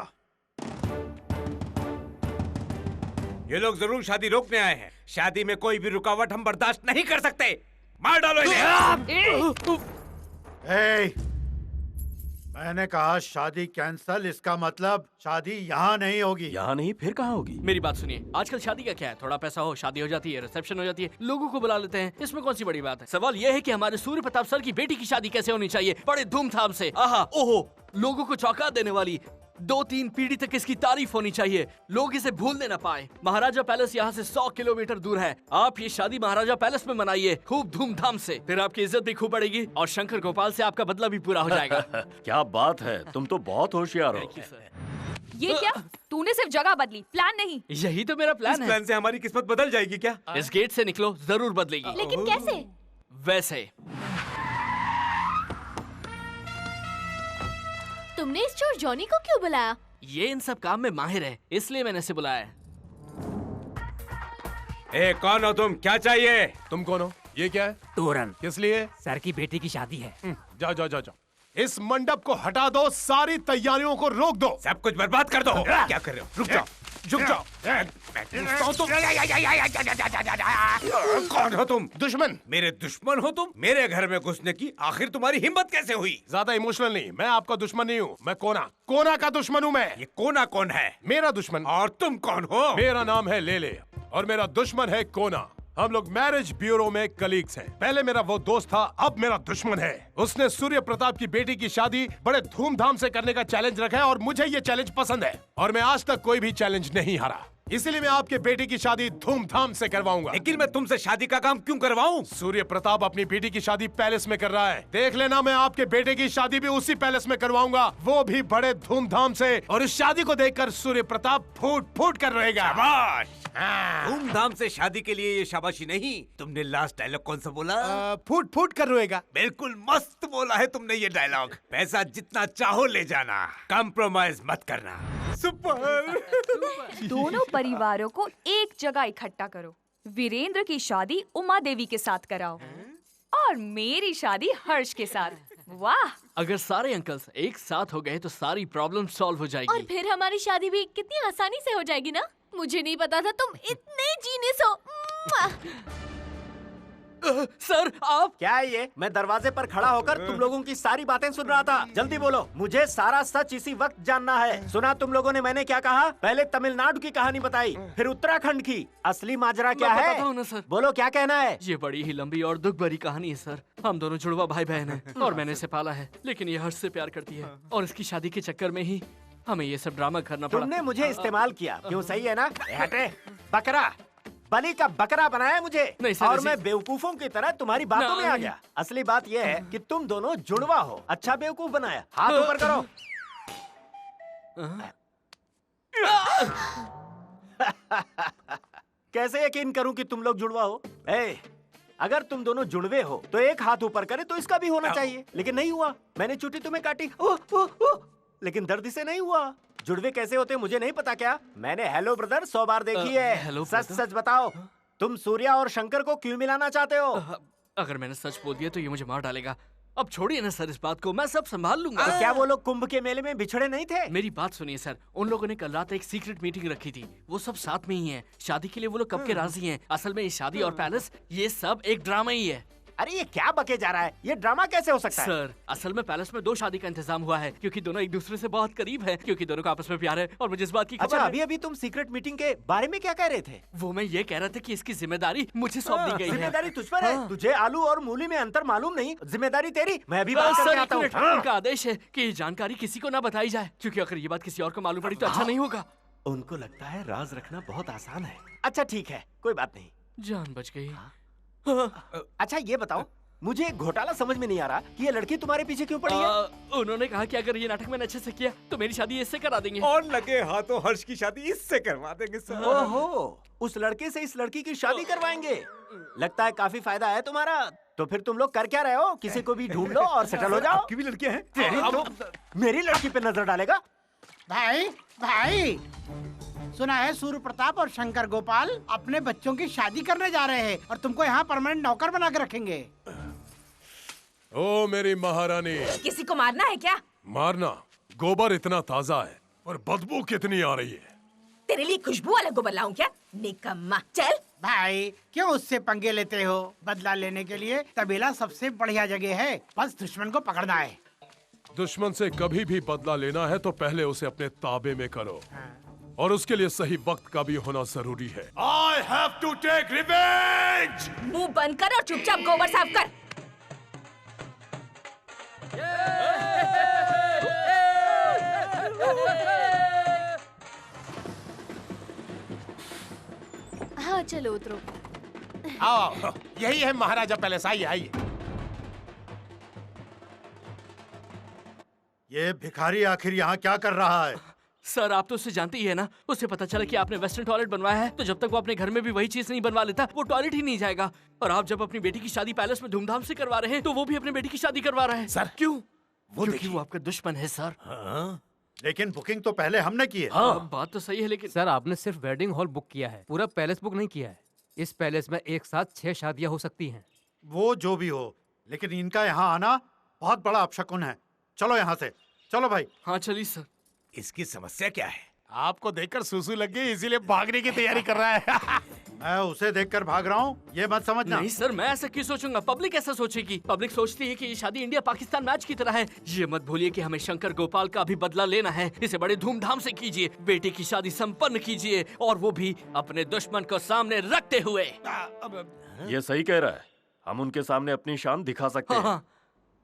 ये लोग जरूर शादी रोकने आए हैं। शादी में कोई भी रुकावट हम बर्दाश्त नहीं कर सकते। मार डालो इन्हें। मैंने कहा शादी कैंसिल, इसका मतलब शादी यहाँ नहीं होगी। यहाँ नहीं फिर कहाँ होगी? मेरी बात सुनिए, आजकल शादी का क्या है, थोड़ा पैसा हो शादी हो जाती है, रिसेप्शन हो जाती है, लोगों को बुला लेते हैं, इसमें कौन सी बड़ी बात है। सवाल यह है कि हमारे सूर्य प्रताप सर की बेटी की शादी कैसे होनी चाहिए, बड़े धूमधाम से, आहा ओहो, लोगों को चौंका देने वाली, 2-3 पीढ़ी तक इसकी तारीफ होनी चाहिए, लोग इसे भूलने न पाए। महाराजा पैलेस यहाँ से 100 किलोमीटर दूर है। आप ये शादी महाराजा पैलेस में मनाइए खूब धूमधाम से, फिर आपकी इज्जत भी खूब बढ़ेगी और शंकर गोपाल से आपका बदला भी पूरा हो जाएगा। क्या बात है, तुम तो बहुत होशियार हो। ये क्या? तूने सिर्फ जगह बदली, प्लान नहीं। यही तो मेरा प्लान है। इस प्लान से हमारी किस्मत बदल जाएगी क्या? इस गेट से निकलो, जरूर बदलेगी। लेकिन कैसे? वैसे तुमने इस चोर जॉनी को क्यों बुलाया? ये इन सब काम में माहिर है, इसलिए मैंने इसे बुलाया। ए, कौन हो तुम? क्या चाहिए? तुम कौन हो? ये क्या है? तोरण। किस लिए? सर की बेटी की शादी है। जाओ जाओ जाओ जाओ। इस मंडप को हटा दो, सारी तैयारियों को रोक दो। सब कुछ बर्बाद कर दो। क्या कर रहे हो? रुक जाओ, रुक जाओ। कौन हो तुम? दुश्मन। मेरे दुश्मन हो तुम? मेरे घर में घुसने की आखिर तुम्हारी हिम्मत कैसे हुई? ज्यादा इमोशनल नहीं, मैं आपका दुश्मन नहीं हूँ, मैं कोना का दुश्मन हूँ मैं। ये कोना कौन है? मेरा दुश्मन। और तुम कौन हो? मेरा नाम है लेले और मेरा दुश्मन है कोना। हम लोग मैरिज ब्यूरो में कलीग्स हैं। पहले मेरा वो दोस्त था, अब मेरा दुश्मन है। उसने सूर्य प्रताप की बेटी की शादी बड़े धूमधाम से करने का चैलेंज रखा है और मुझे ये चैलेंज पसंद है और मैं आज तक कोई भी चैलेंज नहीं हारा, इसीलिए मैं आपके बेटी की शादी धूमधाम से करवाऊंगा। लेकिन मैं तुमसे शादी का काम क्यों करवाऊं? सूर्य प्रताप अपनी बेटी की शादी पैलेस में कर रहा है। देख लेना, मैं आपके बेटे की शादी भी उसी पैलेस में करवाऊंगा, वो भी बड़े धूमधाम से। और इस शादी को देखकर सूर्य प्रताप फूट फूट कर रहेगा। शाबाश। धूमधाम से शादी के लिए ये शाबाशी नहीं। तुमने लास्ट डायलॉग कौन सा बोला? फूट फूट कर रोएगा। बिल्कुल मस्त बोला है तुमने ये डायलॉग। पैसा जितना चाहो ले जाना, कॉम्प्रोमाइज मत करना। सुपर। दोनों परिवारों को एक जगह इकट्ठा करो। वीरेंद्र की शादी उमा देवी के साथ कराओ और मेरी शादी हर्ष के साथ। वाह! अगर सारे अंकल्स एक साथ हो गए तो सारी प्रॉब्लम सॉल्व हो जाएगी। और फिर हमारी शादी भी कितनी आसानी से हो जाएगी ना। मुझे नहीं पता था तुम इतने जीनियस हो। सर आप क्या है ये? मैं दरवाजे पर खड़ा होकर तुम लोगों की सारी बातें सुन रहा था। जल्दी बोलो, मुझे सारा सच इसी वक्त जानना है। सुना तुम लोगों ने मैंने क्या कहा? पहले तमिलनाडु की कहानी बताई, फिर उत्तराखंड की। असली माजरा क्या है? बताता हूं ना सर। बोलो क्या कहना है? ये बड़ी ही लंबी और दुख भरी कहानी है सर। हम दोनों जुड़वा भाई बहन हैं और मैंने इसे पाला है, लेकिन ये हर्ष से प्यार करती है और इसकी शादी के चक्कर में ही हमें ये सब ड्रामा करना पड़ा। तुमने मुझे इस्तेमाल किया, क्यों? सही है ना? हटे, बकरा, बलि का बकरा बनाया मुझे। नहीं सर, और मैं बेवकूफों की तरह तुम्हारी बातों में आ गया। असली बात यह है कि तुम दोनों जुड़वा हो। अच्छा बेवकूफ बनाया। हाथ ऊपर करो। कैसे यकीन करूं कि तुम लोग जुड़वा हो? अगर तुम दोनों जुड़वे हो तो एक हाथ ऊपर करे तो इसका भी होना चाहिए, लेकिन नहीं हुआ। मैंने चुटी तुम्हें काटी, लेकिन दर्द से नहीं हुआ। जुड़वे कैसे होते मुझे नहीं पता क्या? मैंने हेलो ब्रदर 100 बार देखी है। सच सच बताओ, तुम सूर्या और शंकर को क्यों मिलाना चाहते हो? अगर मैंने सच बोल दिया तो ये मुझे मार डालेगा। अब छोड़िए ना सर इस बात को, मैं सब संभाल लूंगा। तो क्या वो लोग कुंभ के मेले में बिछड़े नहीं थे? मेरी बात सुनिए सर, उन लोगों ने कल रात एक सीक्रेट मीटिंग रखी थी। वो सब साथ में ही हैं। शादी के लिए वो लोग कब के राजी हैं। असल में ये शादी और पैलेस ये सब एक ड्रामा ही है। अरे ये क्या बके जा रहा है? ये ड्रामा कैसे हो सकता है? सर असल में पैलेस में 2 शादी का इंतजाम हुआ है, क्योंकि दोनों एक दूसरे से बहुत करीब हैं, क्योंकि दोनों का आपस में प्यार है और मुझे इस बात की खबर अच्छा, है। अभी अभी तुम सीक्रेट मीटिंग के बारे में क्या कह रहे थे? वो मैं ये कह रहा था कि इसकी जिम्मेदारी मुझे सौंप दी गई है। जिम्मेदारी तुझ पर है? तुझे आलू और मूली में अंतर मालूम नहीं? जिम्मेदारी तेरी। मैं अभी बात करके आता हूँ। उनका आदेश है कि ये जानकारी किसी को ना बताई जाए, क्योंकि अगर ये बात किसी और को मालूम पड़ी तो अच्छा नहीं होगा। उनको लगता है राज रखना बहुत आसान है। अच्छा ठीक है, कोई बात नहीं। जान बच गई। अच्छा ये बताओ, मुझे एक घोटाला समझ में नहीं आ रहा कि ये लड़की तुम्हारे पीछे क्यों पड़ी है? उन्होंने कहा कि अगर ये नाटक मैंने अच्छे से किया तो मेरी शादी इससे करा देंगे। और लगे हाथों हर्ष की शादी इससे करवा देंगे सर। ओहो, उस लड़के से इस लड़की की शादी करवाएंगे? लगता है काफी फायदा है तुम्हारा। तो फिर तुम लोग कर क्या रहे हो? किसी को भी ढूंढ लो और सेटल हो जाओ। आपकी भी लड़कियां हैं? मेरी लड़की पे नजर डालेगा? भाई भाई सुना है सूर्य प्रताप और शंकर गोपाल अपने बच्चों की शादी करने जा रहे हैं और तुमको यहाँ परमानेंट नौकर बना के रखेंगे। ओ मेरी महारानी, किसी को मारना है क्या? मारना? गोबर इतना ताजा है और बदबू कितनी आ रही है। तेरे लिए खुशबू वाला गोबर लाऊं क्या? निकम्मा, चल। भाई क्यों उससे पंगे लेते हो? बदला लेने के लिए तबेला सबसे बढ़िया जगह है, बस दुश्मन को पकड़ना है। दुश्मन से कभी भी बदला लेना है तो पहले उसे अपने ताबे में करो, और उसके लिए सही वक्त का भी होना जरूरी है। I have to take revenge! मुंह बंद कर और चुपचाप गोबर साफ कर। हाँ चलो उतरो। आओ, यही है महाराजा पैलेस, आइए आइए। ये भिखारी आखिर यहाँ क्या कर रहा है? सर आप तो उसे जानते ही है ना, उसे पता चला कि आपने वेस्टर्न टॉयलेट बनवाया है, तो जब तक वो अपने घर में भी वही चीज नहीं बनवा लेता वो टॉयलेट ही नहीं जाएगा। और आप जब अपनी बेटी की शादी पैलेस में धूमधाम से करवा रहे हैं तो वो भी अपनी बेटी की शादी करवा रहा है। सर क्यों? क्योंकि वो आपका दुश्मन है सर। हाँ? लेकिन बुकिंग तो पहले हमने की है। हाँ बात तो सही है, लेकिन सर आपने सिर्फ वेडिंग हॉल बुक किया है, पूरा पैलेस बुक नहीं किया है। इस पैलेस में एक साथ 6 शादियां हो सकती हैं। वो जो भी हो, लेकिन इनका यहाँ आना बहुत बड़ा अपशकुन है। चलो यहाँ से, चलो भाई। हाँ चलिए सर। इसकी समस्या क्या है? आपको देखकर सुसु लग गई इसीलिए भागने की तैयारी कर रहा है। मैं उसे देखकर भाग रहा हूँ, ये मत समझना। नहीं सर, मैं ऐसा क्यों सोचूंगा? पब्लिक ऐसा सोचेगी। पब्लिक सोचती है कि ये शादी इंडिया पाकिस्तान मैच की तरह है। ये मत भूलिए कि हमें शंकर गोपाल का भी बदला लेना है। इसे बड़े धूमधाम से कीजिए, बेटी की शादी संपन्न कीजिए, और वो भी अपने दुश्मन को सामने रखते हुए। ये सही कह रहा है, हम उनके सामने अपनी शान दिखा सकते हैं।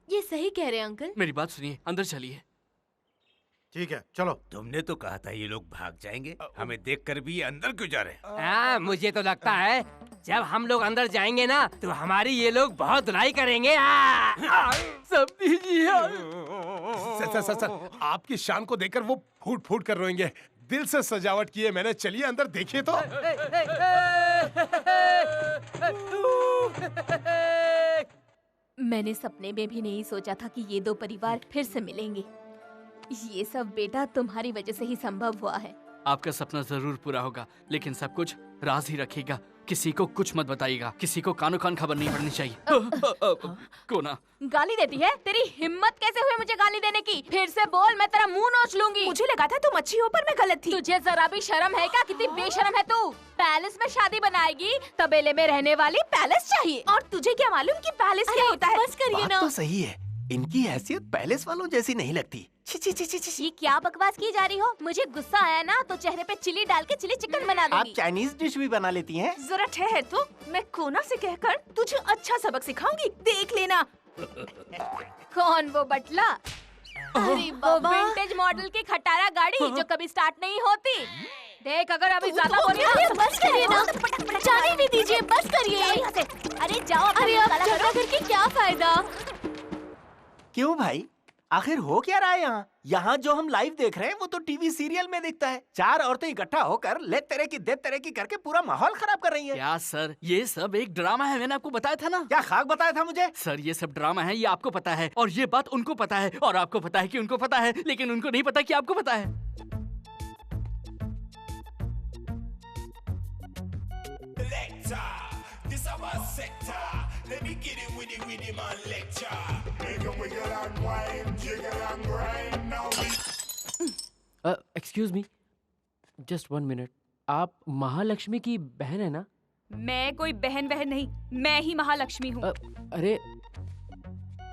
ये सही कह रहे हैं अंकल। मेरी बात सुनिए, अंदर चलिए। ठीक है चलो। तुमने तो कहा था ये लोग भाग जाएंगे, हमें देखकर भी ये अंदर क्यों जा रहे हैं? हाँ मुझे तो लगता है जब हम लोग अंदर जाएंगे ना तो हमारी ये लोग बहुत धुलाई करेंगे। सब दीजिए। सर, आपकी शान को देखकर वो फूट फूट कर रोएंगे। दिल से सजावट की है मैंने, चलिए अंदर देखिए तो। मैंने सपने में भी नहीं सोचा था कि ये दो परिवार फिर से मिलेंगे। ये सब बेटा तुम्हारी वजह से ही संभव हुआ है। आपका सपना जरूर पूरा होगा, लेकिन सब कुछ राज ही रखिएगा। किसी को कुछ मत बताइएगा, किसी को कानो कान खबर नहीं पड़नी चाहिए। कोना गाली देती है? तेरी हिम्मत कैसे हुई मुझे गाली देने की? फिर से बोल, मैं तेरा मुंह नोच लूंगी। मुझे लगा था तुम अच्छी हो पर मैं गलत थी। तुझे जरा भी शर्म है क्या? कितनी बेशर्म है तू। पैलेस में शादी बनाएगी, तबेले में रहने वाली पैलेस चाहिए। और तुझे क्या मालूम कि पैलेस क्या होता है? बस करिए ना। तो सही है, इनकी हैसियत पैलेस वालों जैसी नहीं लगती। ये क्या बकवास की जा रही हो? मुझे गुस्सा आया ना तो चेहरे पे चिली डाल के चिली चिकन बना दूंगी। आप चाइनीज डिश भी बना लेती हैं? जरा ठहर तो, मैं कोना से कहकर तुझे अच्छा सबक सिखाऊंगी, देख लेना। कौन वो बटला? अरे वो विंटेज मॉडल की खटारा गाड़ी जो कभी स्टार्ट नहीं होती। देख अगर अभी ज्यादा बोली ना। बस करिए ना, जाने भी दीजिए, बस करिए। अरे जाओ। अरे अब झगड़ा करके क्या फायदा? क्यों भाई, आखिर हो क्या रहा है यहाँ? यहाँ जो हम लाइव देख रहे हैं वो तो टीवी सीरियल में दिखता है। 4 औरतें इकट्ठा होकर ले तेरे की दे तेरे की करके पूरा माहौल खराब कर रही हैं। क्या सर, ये सब एक ड्रामा है, मैंने आपको बताया था ना। क्या खाक बताया था मुझे? सर ये सब ड्रामा है, ये आपको पता है, और ये बात उनको पता है, और आपको पता है कि उनको पता है, लेकिन उनको नहीं पता कि आपको पता है। Excuse me, just 1 minute. आप महालक्ष्मी की बहन है ना? मैं कोई बहन वहन नहीं, मैं ही महालक्ष्मी हूँ। अरे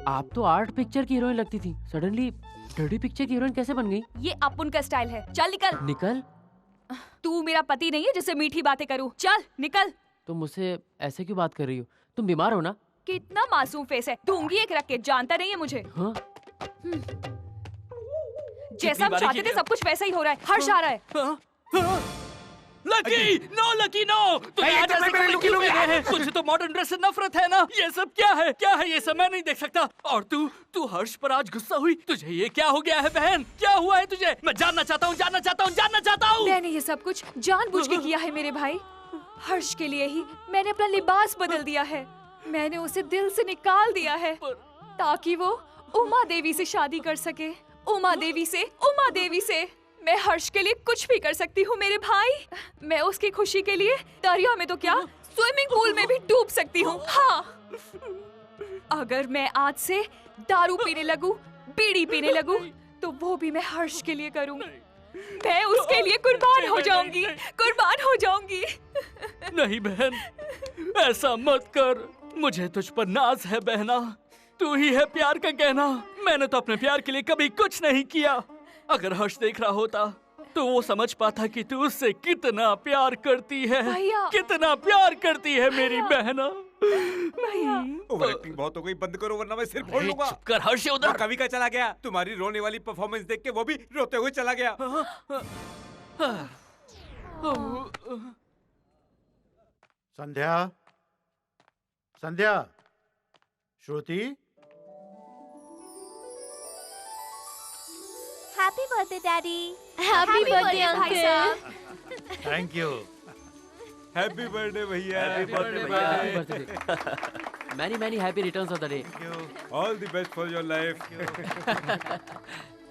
आप तो आर्ट पिक्चर की हीरोइन लगती थी, सडनली डर्टी पिक्चर की हीरोइन कैसे बन गई? ये अपुन का स्टाइल है। चल निकल। निकल? तू मेरा पति नहीं है जिससे मीठी बातें करूं। चल निकल। तुम मुझसे ऐसे क्यों बात कर रही हो? तुम बीमार हो ना? कितना मासूम फेस है, दूंगी एक रख के। जानता नहीं है मुझे। हाँ? जैसा हम चाहते थे सब कुछ वैसा ही हो रहा है। हर्ष आ रहा है। लकी नो, लकी नो, तुझे तो मॉडर्न ड्रेस से नफरत है ना? ये सब क्या है? क्या है ये सब? मैं नहीं देख सकता। और तू हर्ष पर आज गुस्सा हुई? तुझे ये क्या हो गया है बहन? क्या हुआ है तुझे? मैं जानना चाहता हूँ, जानना चाहता हूँ, जानना चाहता हूँ। मैंने ये सब कुछ जानबूझ के किया है मेरे भाई। हर्ष के लिए ही मैंने अपना लिबास बदल दिया है। मैंने उसे दिल से निकाल दिया है ताकि वो उमा देवी से शादी कर सके। उमा देवी से, उमा देवी से। मैं हर्ष के लिए कुछ भी कर सकती हूँ मेरे भाई। मैं उसकी खुशी के लिए दरिया में तो क्या, स्विमिंग पूल में भी डूब सकती हूँ। हाँ, अगर मैं आज से दारू पीने लगूं, बीड़ी पीने लगूं, तो वो भी मैं हर्ष के लिए करूंगी। मैं उसके लिए कुर्बान हो जाऊंगी, कुर्बान हो जाऊंगी। नहीं बहन, ऐसा मत कर। मुझे तुझ पर नाज है बहना। तू ही है प्यार का कहना। मैंने तो अपने प्यार के लिए कभी कुछ नहीं किया। अगर हर्ष देख रहा होता तो वो समझ पाता कि तू उससे कितना प्यार करती है, कितना प्यार करती है मेरी बहना। ओवर एक्टिंग बहुत हो गई, बंद करो वरना मैं सिर फोड़ लूंगा। चुप कर हर्ष, उधर। कवि का चला गया। तुम्हारी रोने वाली परफॉर्मेंस देख के वो भी रोते हुए चला गया। Sandhya, Sandhya, Shruti, happy birthday daddy. Happy birthday uncle. Thank you. Happy birthday भैया। हैप्पी बर्थडे भैया। Many many happy returns of the day. All the best for your life.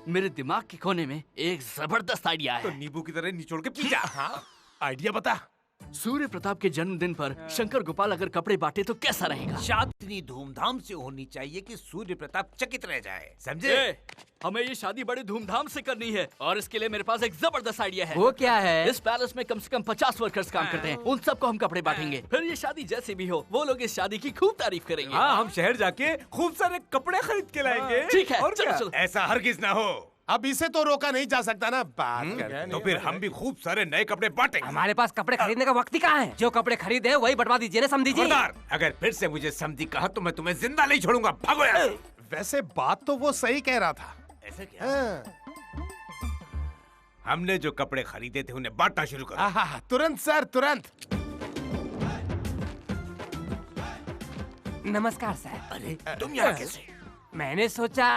मेरे दिमाग के कोने में एक जबरदस्त आइडिया है। तो नींबू की तरह निचोड़ के पी जा। हाँ, आइडिया बता। सूर्य प्रताप के जन्मदिन पर शंकर गोपाल अगर कपड़े बांटे तो कैसा रहेगा? शादी इतनी धूमधाम से होनी चाहिए कि सूर्य प्रताप चकित रह जाए, समझे? हमें ये शादी बड़ी धूमधाम से करनी है और इसके लिए मेरे पास एक जबरदस्त आइडिया है। वो क्या है? इस पैलेस में कम से कम 50 वर्कर्स काम करते हैं। उन सबको हम कपड़े बांटेंगे। फिर ये शादी जैसे भी हो, वो लोग इस शादी की खूब तारीफ करेंगे। हाँ, हम शहर जाके खूब सारे कपड़े खरीद के लाएंगे। ठीक है, और चलो, क्या? चलो। ऐसा हरगिज ना हो। अब इसे तो रोका नहीं जा सकता ना। बात कर। तो फिर हम भी खूब सारे नए कपड़े बांटेंगे। हमारे पास कपड़े खरीदने का वक्त ही कहाँ है? जो कपड़े खरीदे हैं वही बंटवा दीजिए ना समधी जी। खबरदार, अगर फिर से मुझे समधी कहा तो मैं तुम्हें जिंदा नहीं छोड़ूंगा। भागो यहाँ से। वैसे बात तो वो सही कह रहा था। ऐसा क्या? हमने जो कपड़े खरीदे थे उन्हें बांटना शुरू करो। तुरंत सर, तुरंत। नमस्कार सर। अरे तुम यहाँ कैसे? मैंने सोचा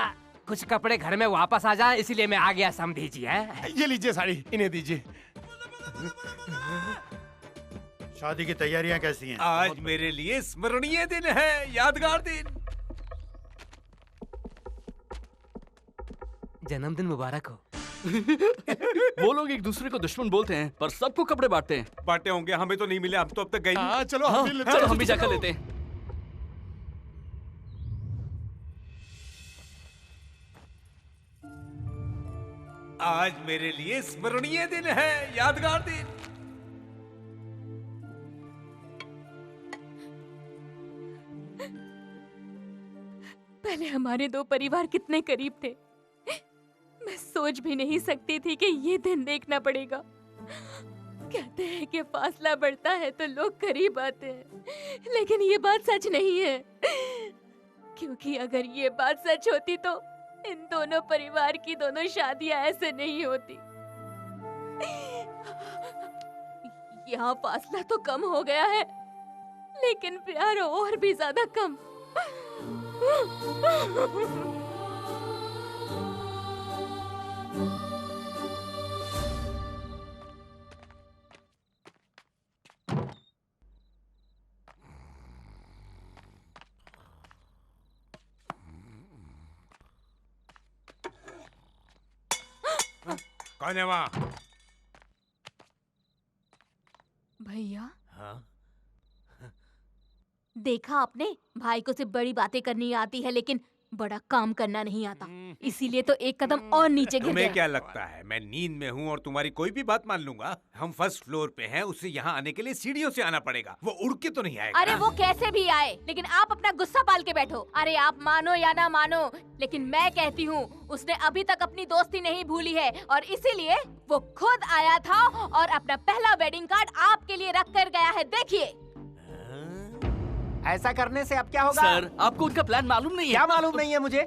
कुछ कपड़े घर में वापस आ जाए, इसीलिए मैं आ गया समधी जी। है ये लीजिए साड़ी, इन्हें दीजिए। शादी की तैयारियां कैसी हैं? आज मेरे लिए स्मरणीय दिन है, यादगार दिन। जन्मदिन मुबारक हो। वो लोग एक दूसरे को दुश्मन बोलते हैं पर सबको कपड़े बांटते हैं। बांटे होंगे, हमें तो नहीं मिले। हम तो अब तक गए नहीं। चलो हम भी जाकर लेते हैं। आज मेरे लिए स्मरणीय दिन है, यादगार दिन। पहले हमारे दो परिवार कितने करीब थे। मैं सोच भी नहीं सकती थी कि ये दिन देखना पड़ेगा। कहते हैं कि फासला बढ़ता है तो लोग करीब आते हैं, लेकिन ये बात सच नहीं है। क्योंकि अगर ये बात सच होती तो इन दोनों परिवार की दोनों शादियां ऐसे नहीं होती। यहाँ फासला तो कम हो गया है, लेकिन प्यार और भी ज्यादा कम। कौन है वहाँ? भैया, हाँ? देखा आपने, भाई को सिर्फ बड़ी बातें करनी आती है लेकिन बड़ा काम करना नहीं आता। इसीलिए तो एक कदम और नीचे गिर तुम्हें गया। क्या लगता है मैं नींद में हूँ और तुम्हारी कोई भी बात मान लूंगा? हम फर्स्ट फ्लोर पे हैं, उसे यहाँ आने के लिए सीढ़ियों से आना पड़ेगा। वो उड़ के तो नहीं आएगा। अरे वो कैसे भी आए, लेकिन आप अपना गुस्सा पाल के बैठो। अरे आप मानो या ना मानो, लेकिन मैं कहती हूँ उसने अभी तक अपनी दोस्ती नहीं भूली है और इसीलिए वो खुद आया था और अपना पहला वेडिंग कार्ड आपके लिए रख कर गया है। देखिए। ऐसा करने से अब क्या होगा? सर, आपको उनका प्लान मालूम नहीं है? क्या मालूम नहीं है मुझे?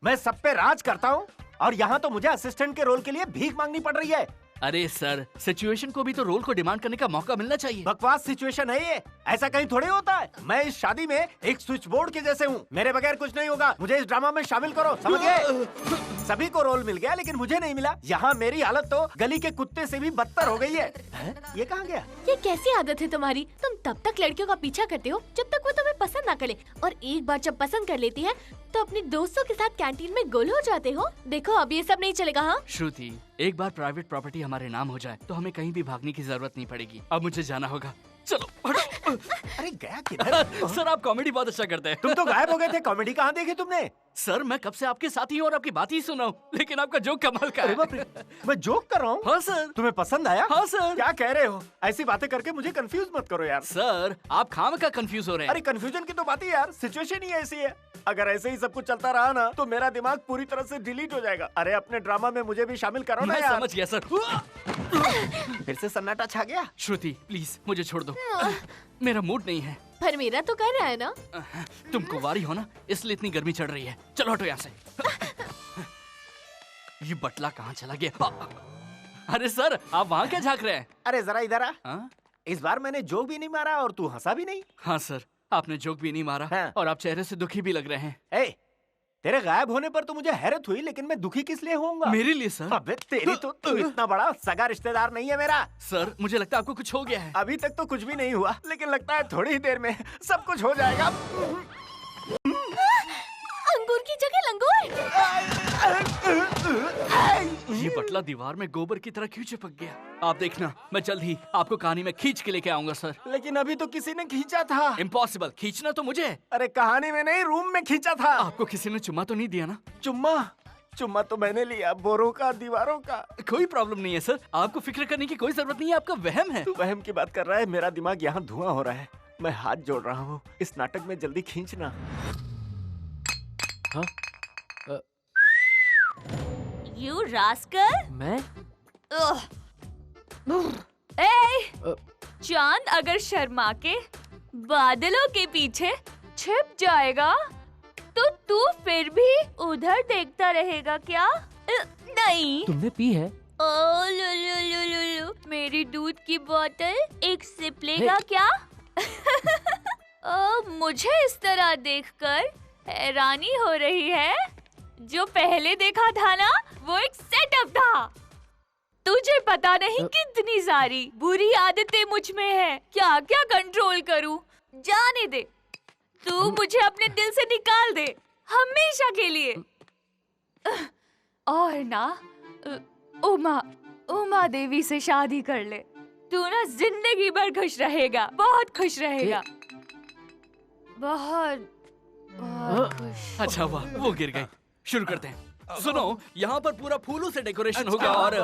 मैं सब पे राज करता हूँ और यहाँ तो मुझे असिस्टेंट के रोल के लिए भीख मांगनी पड़ रही है। अरे सर, सिचुएशन को भी तो रोल को डिमांड करने का मौका मिलना चाहिए। बकवास सिचुएशन है ये, ऐसा कहीं थोड़ी होता है। मैं इस शादी में एक स्विच बोर्ड के जैसे हूँ, मेरे बगैर कुछ नहीं होगा। मुझे इस ड्रामा में शामिल करो, समझ गए? सभी को रोल मिल गया लेकिन मुझे नहीं मिला। यहाँ मेरी हालत तो गली के कुत्ते से भी बदतर हो गई है। ये कहाँ गया? ये कैसी आदत है तुम्हारी? तुम तब तक लड़कियों का पीछा करते हो जब तक वो तुम्हें पसंद ना करे, और एक बार जब पसंद कर लेती है तो अपने दोस्तों के साथ कैंटीन में गुल हो जाते हो। देखो अब ये सब नहीं चलेगा। हाँ श्रुति, एक बार प्राइवेट प्रॉपर्टी हमारे नाम हो जाए तो हमें कहीं भी भागने की जरूरत नहीं पड़ेगी। अब मुझे जाना होगा। चलो हटो। अरे गया किधर? सर आप कॉमेडी बहुत अच्छा करते हैं। तुम तो गायब हो गए थे, कॉमेडी कहाँ देखी तुमने? सर मैं कब से आपके साथ ही हूँ और आपकी बात ही सुना हूँ, लेकिन आपका जोक कमाल का है। अरे बाप रे, मैं जोक कर रहा हूँ? हाँ सर। तुम्हें पसंद आया? हाँ सर। क्या कह रहे हो? ऐसी बातें करके मुझे कंफ्यूज मत करो यार। सर आप खामखा कंफ्यूज हो रहे हैं। अरे कंफ्यूजन की तो बात ही यार, सिचुएशन ही ऐसी है। अगर ऐसे ही सब कुछ चलता रहा ना तो मेरा दिमाग पूरी तरह से डिलीट हो जाएगा। अरे अपने ड्रामा में मुझे भी शामिल करो ना यार। समझ गया सर। फिर से सन्नाटा छा गया। श्रुति प्लीज मुझे छोड़ दो, मेरा मूड नहीं है। पर मेरा तो कर रहा है ना। तुम कुंवारी हो ना, इसलिए इतनी गर्मी चढ़ रही है। चलो हटो यहाँ से। ये बटला कहाँ चला गया? अरे सर आप वहाँ क्या झांक रहे हैं? अरे जरा इधर आ। इस बार मैंने जोक भी नहीं मारा और तू हंसा भी नहीं। हाँ सर आपने जोक भी नहीं मारा और आप चेहरे से दुखी भी लग रहे हैं। ए, तेरे गायब होने पर तो मुझे हैरत हुई, लेकिन मैं दुखी किस लिए होऊंगा? मेरे लिए सर। अबे तेरी तो तू इतना बड़ा सगा रिश्तेदार नहीं है मेरा। सर मुझे लगता है आपको कुछ हो गया है। अभी तक तो कुछ भी नहीं हुआ, लेकिन लगता है थोड़ी ही देर में सब कुछ हो जाएगा। अंगूर की जगह लंगूर। ये बटला दीवार में गोबर की तरह क्यों चिपक गया? आप देखना मैं जल्द ही आपको कहानी में खींच के लेके आऊंगा सर। लेकिन अभी तो किसी ने खींचा था। इम्पॉसिबल, खींचना तो मुझे। अरे कहानी में नहीं, रूम में खींचा था। आपको किसी ने चुम्मा तो नहीं दिया ना? चुम्मा तो मैंने लिया, बोरों का, दीवारों का। कोई प्रॉब्लम नहीं है सर, आपको फिक्र करने की कोई जरूरत नहीं है, आपका वहम है। तू वहम की बात कर रहा है, मेरा दिमाग यहाँ धुआं हो रहा है। मैं हाथ जोड़ रहा हूँ, इस नाटक में जल्दी खींचना। हाँ? You rascal? मैं? चांद अगर शर्मा के बादलों के पीछे छिप जाएगा तो तू फिर भी उधर देखता रहेगा क्या? नहीं। तुमने पी है? ओ लुलुलुलुलु, मेरी दूध की बोतल एक सिप लेगा क्या? मुझे इस तरह देखकर हैरानी हो रही है। जो पहले देखा था ना वो एक सेटअप था। तुझे पता नहीं कितनी सारी बुरी आदतें मुझ में है, क्या क्या कंट्रोल करूं। जाने दे, तू मुझे अपने दिल से निकाल दे हमेशा के लिए। और ना उमा देवी से शादी कर ले, तू ना जिंदगी भर खुश रहेगा, बहुत खुश रहेगा, बहुत खुश। अच्छा वाह, वो गिर गई। शुरू करते हैं। सुनो, यहाँ पर पूरा फूलों से डेकोरेशन होगा और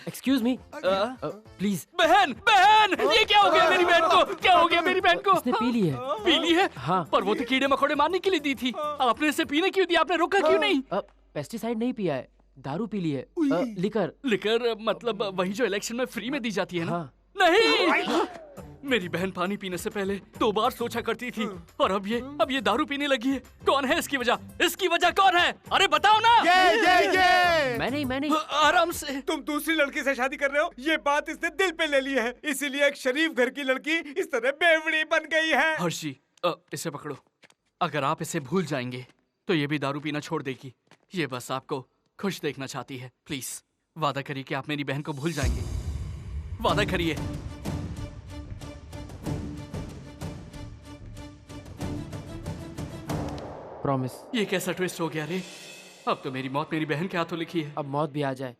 एक्सक्यूज मी प्लीज। बहन ये क्या हो गया मेरी बहन को? क्या हो गया मेरी बहन को? उसने पी ली है। पी ली है? हाँ। पर वो तो कीड़े मकोड़े मारने के लिए दी थी, आपने इसे पीने क्यों दिया? आपने रोका क्यों नहीं? पेस्टिसाइड नहीं पिया है, दारू पी ली है। लिकर मतलब वही जो इलेक्शन में फ्री में दी जाती है ना? हाँ। नहीं, मेरी बहन पानी पीने से पहले 2 बार सोचा करती थी और अब ये दारू पीने लगी है। कौन है इसकी वजह? इसकी वजह कौन है? अरे बताओ ना। ये मैं नहीं। आराम से। तुम दूसरी लड़की से शादी कर रहे हो, ये बात इसने दिल पे ले ली है, इसीलिए एक शरीफ घर की लड़की इस तरह बेवड़ी बन गई है। हर्षी इसे पकड़ो, अगर आप इसे भूल जाएंगे तो ये भी दारू पीना छोड़ देगी। ये बस आपको खुश देखना चाहती है। प्लीज वादा करिए कि आप मेरी बहन को भूल जाएंगे। वादा करिए। प्रॉमिस। ये कैसा ट्विस्ट हो गया रे? अब तो मेरी मौत मेरी बहन के हाथों लिखी है। अब मौत भी आ जाए,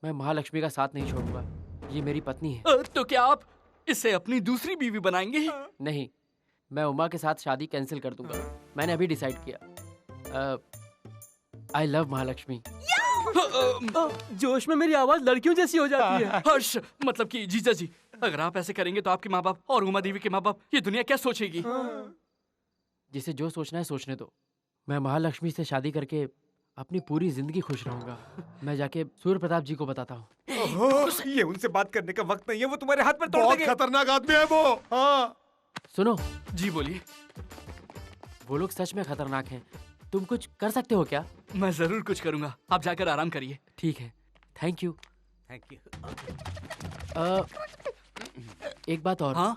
मैं महालक्ष्मी का साथ नहीं छोड़ूंगा। ये मेरी पत्नी है। तो क्या आप इसे अपनी दूसरी बीवी बनाएंगे? नहीं, मैं उमा के साथ शादी कैंसिल कर दूंगा। मैंने अभी डिसाइड किया। I love Mahalakshmi. जोश में मेरी आवाज लड़कियों जैसी हो जाती है। हर्ष, मतलब कि जीजा जी, अगर आप ऐसे करेंगे तो आपके माँ बाप और उमा देवी के माँ बाप, ये दुनिया क्या सोचेगी? जिसे जो सोचना है सोचने दो। मैं महालक्ष्मी से शादी करके अपनी पूरी जिंदगी खुश रहूंगा। मैं जाके सूर्य प्रताप जी को बताता हूँ। ये उनसे बात करने का वक्त नहीं है, वो तुम्हारे हाथ में तोड़ देंगे। बहुत खतरनाक आदमी है वो। हाँ। सुनो। जी बोलिए। वो लोग सच में खतरनाक हैं। तुम कुछ कर सकते हो क्या? मैं जरूर कुछ करूंगा, आप जाकर आराम करिए। ठीक है, थैंक यू। एक बात और। हाँ?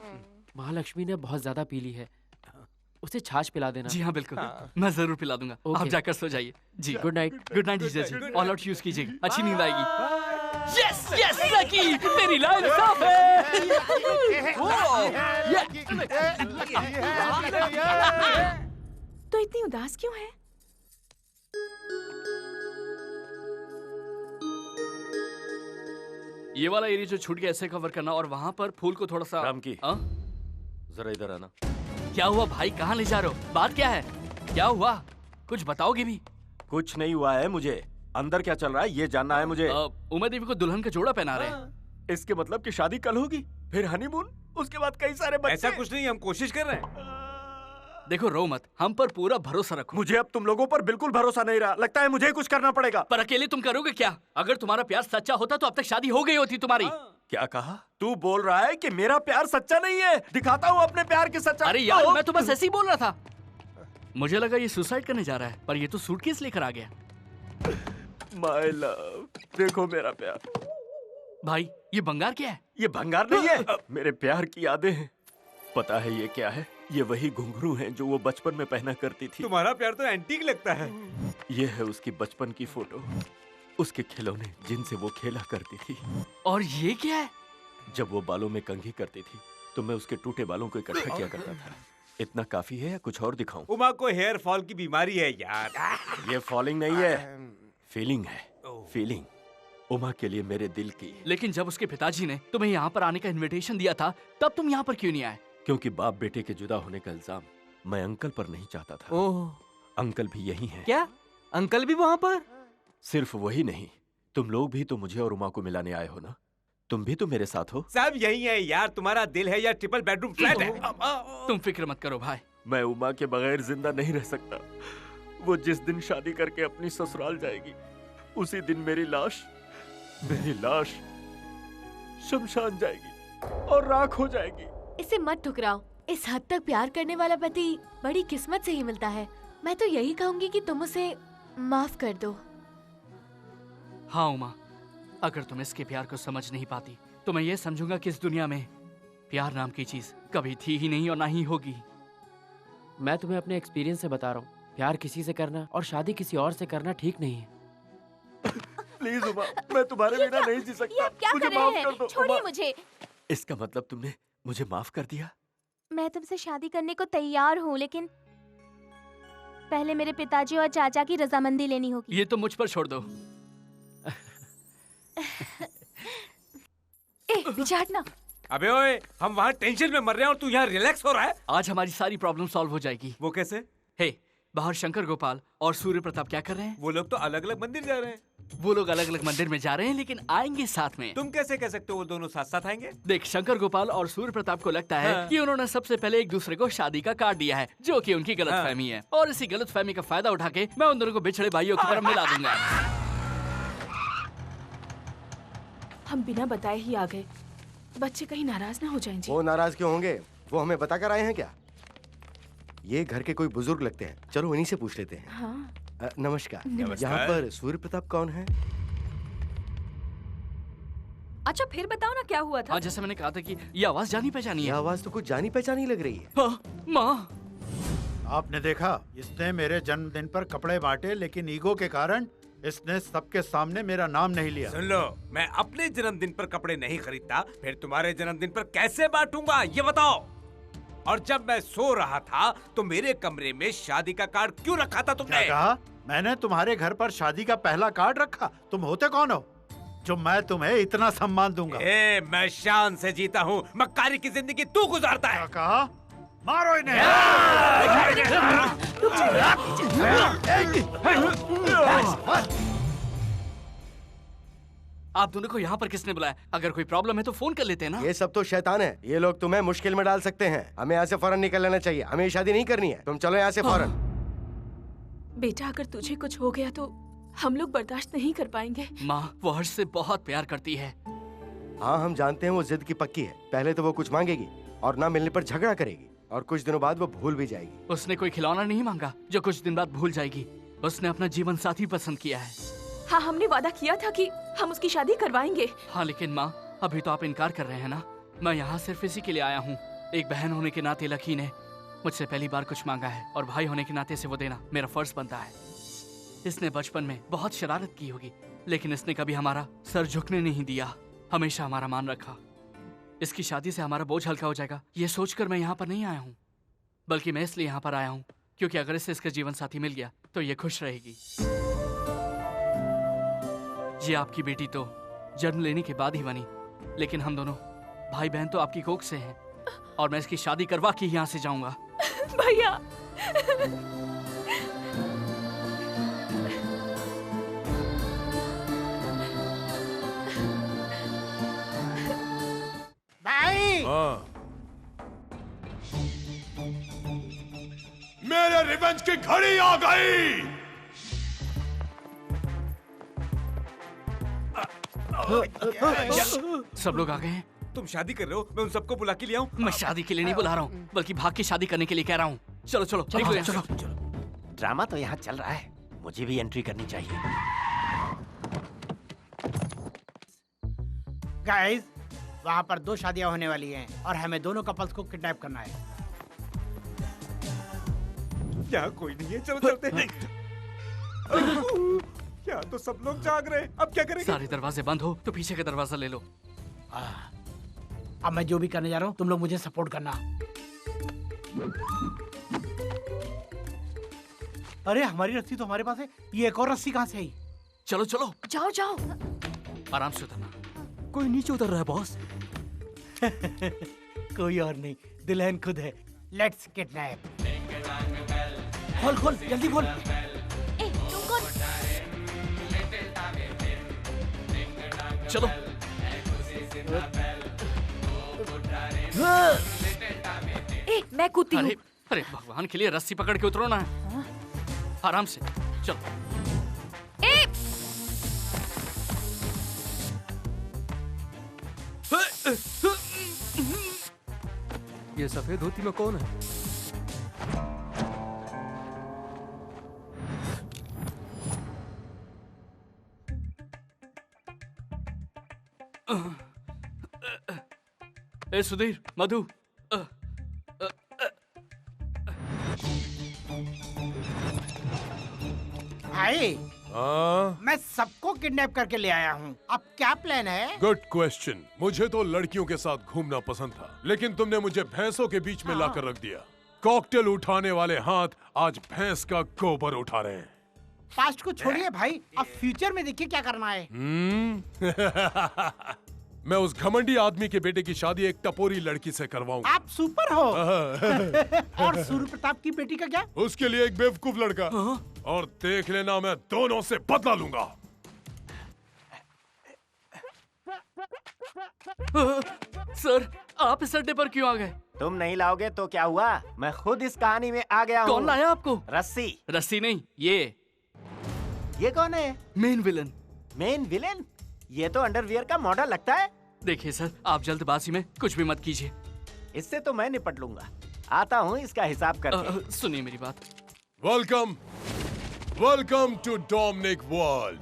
महालक्ष्मी ने बहुत ज्यादा पी ली है, उसे छाछ पिला देना। जी हाँ बिल्कुल। मैं जरूर पिला दूंगा। आप जाकर सो जाइए। जी गुड नाइट। गुड नाइट जीजा जी। ऑल आउट यूज कीजिए, अच्छी नींद आएगी। यस यस लकी, तेरी लाइन साफ है। तो इतनी उदास क्यों है? ये वाला एरिया जो छूट गया ऐसे कवर करना और वहाँ पर फूल को थोड़ा सा राम की जरा इधर आना। क्या हुआ भाई, कहाँ ले जा रहे हो? बात क्या है? क्या हुआ? कुछ बताओगे भी? कुछ नहीं हुआ है, मुझे अंदर क्या चल रहा है ये जानना है मुझे। उमा देवी को दुल्हन का जोड़ा पहना रहे हैं। इसके मतलब कि शादी कल होगी, फिर हनीमून, उसके बाद कई सारे बच्चे। ऐसा कुछ नहीं, हम कोशिश कर रहे हैं। देखो रो मत, हम पर पूरा भरोसा रखो। मुझे अब तुम लोगों पर बिल्कुल भरोसा नहीं रहा, लगता है मुझे कुछ करना पड़ेगा। पर अकेले तुम करोगे क्या? अगर तुम्हारा प्यार सच्चा होता तो अब तक शादी हो गई होती तुम्हारी। क्या कहा? तू बोल रहा है कि मेरा प्यार सच्चा नहीं है? दिखाता हूँ अपने प्यार की सच्चाई। अरे यार मैं तो बस ऐसे ही बोल रहा था। मुझे लगा ये सुसाइड करने जा रहा है, पर ये तो सूटकेस लेकर आ गया। माय लव, देखो मेरा प्यार। भाई ये भंगार क्या है? ये भंगार नहीं है, मेरे प्यार की यादें हैं। पता है ये क्या है? ये वही घुंघरू हैं जो वो बचपन में पहना करती थी। तुम्हारा प्यार तो एंटीक लगता है। ये है उसकी बचपन की फोटो, उसके खिलौने जिनसे वो खेला करती थी। और ये क्या है? जब वो बालों में कंघी करती थी तो मैं उसके टूटे बालों को इकट्ठा किया करता था। इतना काफी है या कुछ और दिखाऊं? उमा को हेयर फॉल की बीमारी है यार। ये फॉलिंग नहीं है, फीलिंग है, फीलिंग। उमा के लिए मेरे दिल की। लेकिन जब उसके पिताजी ने तुम्हें यहाँ पर आने का इनविटेशन दिया था तब तुम यहाँ पर क्यों नहीं आए? क्योंकि बाप बेटे के जुदा होने का इल्जाम मैं अंकल पर नहीं चाहता था। ओह, अंकल भी यही हैं। क्या अंकल भी वहाँ पर? सिर्फ वही नहीं, तुम लोग भी तो मुझे और उमा को मिलाने आए हो ना? तुम भी तो मेरे साथ हो। सब यही है यार, तुम्हारा दिल है या ट्रिपल बेडरूम फ्लैट है? तुम फिक्र मत करो भाई। मैं उमा के बगैर जिंदा नहीं रह सकता। वो जिस दिन शादी करके अपनी ससुराल जाएगी उसी दिन मेरी लाश शमशान जाएगी और राख हो जाएगी। इसे मत ठुकराओ। इस हद तक प्यार करने वाला पति बड़ी किस्मत से ही मिलता है। मैं तो यही कहूंगी कि तुम उसे माफ कर दो। हाँ उमा, अगर तुम इसके प्यार को समझ नहीं पाती तो मैं ये समझूंगा कि इस दुनिया में प्यार नाम की चीज कभी थी ही नहीं और ना ही होगी। मैं तुम्हें अपने एक्सपीरियंस से बता रहा हूँ, प्यार किसी से करना और शादी किसी और से करना ठीक नहीं है। प्लीज उमा, मैं तुम्हारे बिना नहीं जी सकता। आप क्या मुझे कर रहे माफ हैं? कर दो। छोड़िए उमा, मुझे। इसका मतलब तुमने मुझे माफ कर दिया? मैं तुमसे शादी करने को तैयार हूँ, लेकिन पहले मेरे पिताजी और चाचा की रजामंदी लेनी होगी। ये तो मुझ पर छोड़ दो। पीछे हटना। अबे ओए, हम वहाँ टेंशन में मर रहे हैं और तू यहाँ रिलैक्स हो रहा है। आज हमारी सारी प्रॉब्लम सॉल्व हो जाएगी। वो कैसे? हे, बाहर शंकर गोपाल और सूर्य प्रताप क्या कर रहे हैं? वो लोग तो अलग अलग मंदिर जा रहे हैं। वो लोग अलग अलग मंदिर में जा रहे हैं लेकिन आएंगे साथ में। तुम कैसे कह सकते हो वो दोनों साथ साथ आएंगे? देख, शंकर गोपाल और सूर्य प्रताप को लगता है कि उन्होंने सबसे पहले एक दूसरे को शादी का कार्ड दिया है, जो कि उनकी गलतफहमी है। और इसी गलतफहमी का फायदा उठा के मैं उन दोनों को बिछड़े भाइयों की तरफ मिला दूंगा। हम बिना बताए ही आ गए। बच्चे कहीं नाराज ना हो जाएं जी। वो नाराज क्यों होंगे? वो हमें बताकर आए हैं क्या? ये घर के कोई बुजुर्ग लगते हैं, चलो इन्हीं से पूछ लेते हैं। हाँ। नमस्कार। नमस्कार। यहाँ पर सूर्य प्रताप कौन है? अच्छा फिर बताओ ना क्या हुआ था? हाँ, जैसे मैंने कहा था कि ये आवाज जानी पहचानी है। ये आवाज तो कुछ जानी पहचानी लग रही है। हाँ, माँ। आपने देखा, इसने मेरे जन्मदिन पर कपड़े बांटे, लेकिन ईगो के कारण इसने सबके सामने मेरा नाम नहीं लिया। सुन लो, मैं अपने जन्मदिन पर कपड़े नहीं खरीदता, फिर तुम्हारे जन्मदिन पर कैसे बांटूंगा ये बताओ। और जब मैं सो रहा था तो मेरे कमरे में शादी का कार्ड क्यों रखा था तुमने? क्या कहा? मैंने तुम्हारे घर पर शादी का पहला कार्ड रखा? तुम होते कौन हो जो मैं तुम्हें इतना सम्मान दूंगा? मैं शान से जीता हूँ, मक्कारी की जिंदगी तू गुजारता है। क्या कहा? मारो इन्हें। आप दोनों को यहाँ पर किसने बुलाया? अगर कोई प्रॉब्लम है तो फोन कर लेते हैं ना। ये सब तो शैतान है। ये लोग तुम्हें मुश्किल में डाल सकते हैं। हमें यहाँ से फौरन निकल लेना चाहिए। हमें ये शादी नहीं करनी है। तुम चलो यहाँ से फौरन। बेटा, अगर तुझे कुछ हो गया तो हम लोग बर्दाश्त नहीं कर पाएंगे। माँ, वो हर्ष से बहुत प्यार करती है। हाँ, हम जानते हैं वो जिद की पक्की है। पहले तो वो कुछ मांगेगी और ना मिलने पर झगड़ा करेगी, और कुछ दिनों बाद वो भूल भी जाएगी। उसने कोई खिलौना नहीं मांगा जो कुछ दिन बाद भूल जाएगी। उसने अपना जीवन साथी पसंद किया है। हाँ, हमने वादा किया था कि हम उसकी शादी करवाएंगे। हाँ, लेकिन माँ, अभी तो आप इनकार कर रहे हैं ना। मैं यहाँ सिर्फ इसी के लिए आया हूँ। एक बहन होने के नाते लकी ने मुझसे पहली बार कुछ मांगा है, और भाई होने के नाते से वो देना मेरा फर्ज बनता है। इसने बचपन में बहुत शरारत की होगी, लेकिन इसने कभी हमारा सर झुकने नहीं दिया, हमेशा हमारा मान रखा। इसकी शादी से हमारा बोझ हल्का हो जाएगा, ये सोचकर मैं यहाँ पर नहीं आया हूँ, बल्कि मैं इसलिए यहाँ पर आया हूँ क्योंकि अगर इसे इसका जीवन साथी मिल गया तो ये खुश रहेगी। ये आपकी बेटी तो जन्म लेने के बाद ही बनी, लेकिन हम दोनों भाई बहन तो आपकी कोख से हैं और मैं इसकी शादी करवा के यहाँ से जाऊंगा। भैया भाई मेरे रिवेंज की घड़ी आ गई। सब लोग आ गए हैं। तुम शादी कर रहे हो, मैं उन सबको बुला के ले आऊं? मैं शादी के लिए नहीं बुला रहा हूँ, बल्कि भाग के शादी करने के लिए कह रहा हूँ। चलो चलो निकलो यहाँ से। ड्रामा तो यहाँ चल रहा है, मुझे भी एंट्री करनी चाहिए। गाइस, वहाँ पर 2 शादियाँ होने वाली हैं और हमें दोनों कपल्स को किडनैप करना है। यहाँ कोई नहीं है, चलो चलते हैं। क्या तो सब लोग जाग रहे हैं, अब क्या करेंगे? सारे दरवाजे बंद हो तो पीछे का दरवाजा ले लो। अब मैं जो भी करने जा रहा हूँ तुम लोग मुझे सपोर्ट करना। अरे हमारी रस्सी तो हमारे पास है, ये एक और रस्सी कहाँ से आई? चलो चलो जाओ जाओ। आराम से उतरना। कोई नीचे उतर रहा है बॉस। कोई और नहीं, दुल्हन खुद है। Let's kidnap. खोल खोल जल्दी खोल। चलो। मैं कूदती हूँ। अरे भगवान के लिए रस्सी पकड़ के उतरो ना। आराम से चलो। ये सफेद धोती में कौन है? ए सुधीर, मधु, भाई मैं सबको किडनैप करके ले आया हूँ। अब क्या प्लान है? Good question. मुझे तो लड़कियों के साथ घूमना पसंद था, लेकिन तुमने मुझे भैंसों के बीच में लाकर रख दिया। कॉकटेल उठाने वाले हाथ आज भैंस का गोबर उठा रहे हैं। पास्ट को छोड़िए भाई, अब फ्यूचर में देखिए क्या करना है। मैं उस घमंडी आदमी के बेटे की शादी एक टपोरी लड़की से करवाऊंगा। आप सुपर हो। और सूर्य प्रताप की बेटी का क्या? उसके लिए एक बेवकूफ लड़का। और देख लेना, मैं दोनों से बदला लूंगा। सर, आप इस अड्डे पर क्यों आ गए? तुम नहीं लाओगे तो क्या हुआ? मैं खुद इस कहानी में आ गया हूँ। कौन लाया आपको? रस्सी। रस्सी नहीं, ये कौन है? Main villain. Main villain? ये तो अंडरवियर का मॉडल लगता है। देखिए सर, आप जल्दबाजी में कुछ भी मत कीजिए। इससे तो मैं निपट लूंगा। आता हूँ इसका हिसाब करके। सुनिए मेरी बात। Welcome to Dominic world.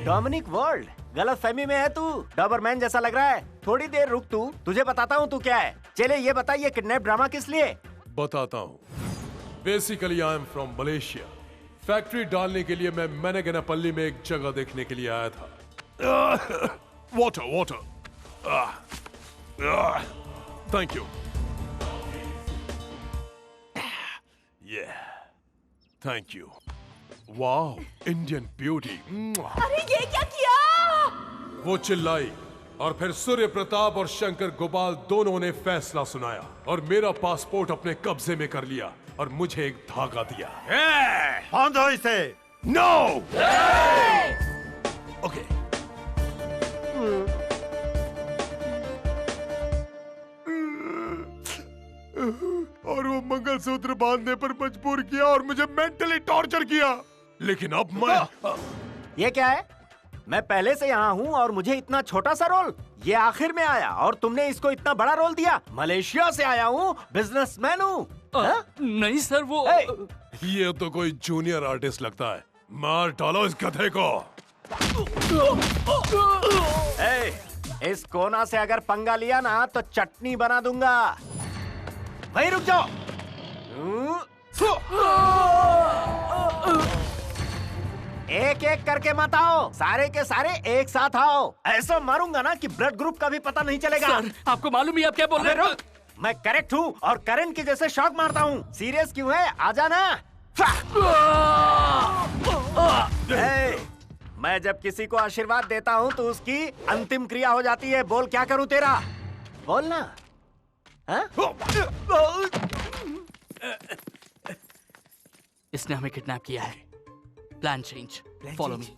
Dominic world? गलतफहमी में है तू। डॉबरमैन जैसा लग रहा है। थोड़ी देर रुक तू, तुझे बताता हूँ तू क्या है। चले ये बता, ये किडनैप ड्रामा किस लिए? बताता हूँ। Basically I am from Malaysia. Factory डालने के लिए मैं मैनेगनापल्ली में एक जगह देखने के लिए आया था। Water thank you. Thank you. Wow, Indian beauty. अरे ये क्या किया? वो चिल्लाई और फिर सूर्य प्रताप और शंकर गोपाल दोनों ने फैसला सुनाया और मेरा पासपोर्ट अपने कब्जे में कर लिया और मुझे एक धागा दिया। बांधो इसे। नो। ओके। और वो मंगलसूत्र बांधने पर मजबूर किया और मुझे मेंटली टॉर्चर किया। लेकिन अब मैं ये क्या है? मैं पहले से यहाँ हूँ और मुझे इतना छोटा सा रोल? ये आखिर में आया और तुमने इसको इतना बड़ा रोल दिया? मलेशिया से आया हूँ, बिजनेसमैन हूँ। नहीं सर, वो ये तो कोई जूनियर आर्टिस्ट लगता है। मार डालो इस गधे को। इस कोना से अगर पंगा लिया ना तो चटनी बना दूंगा। वहीं रुक जाओ। एक एक करके मत आओ, सारे के सारे एक साथ आओ। ऐसा मारूंगा ना कि ब्लड ग्रुप का भी पता नहीं चलेगा। सर, आपको मालूम ही आप क्या बोल रहे हैं? मैं करेक्ट हूँ और करंट की जैसे शॉक मारता हूँ। सीरियस क्यों है? आजा ना। मैं जब किसी को आशीर्वाद देता हूँ तो उसकी अंतिम क्रिया हो जाती है। बोल क्या करूँ तेरा? बोल ना। हाँ? इसने हमें किडनैप किया है। Plan change. Follow me.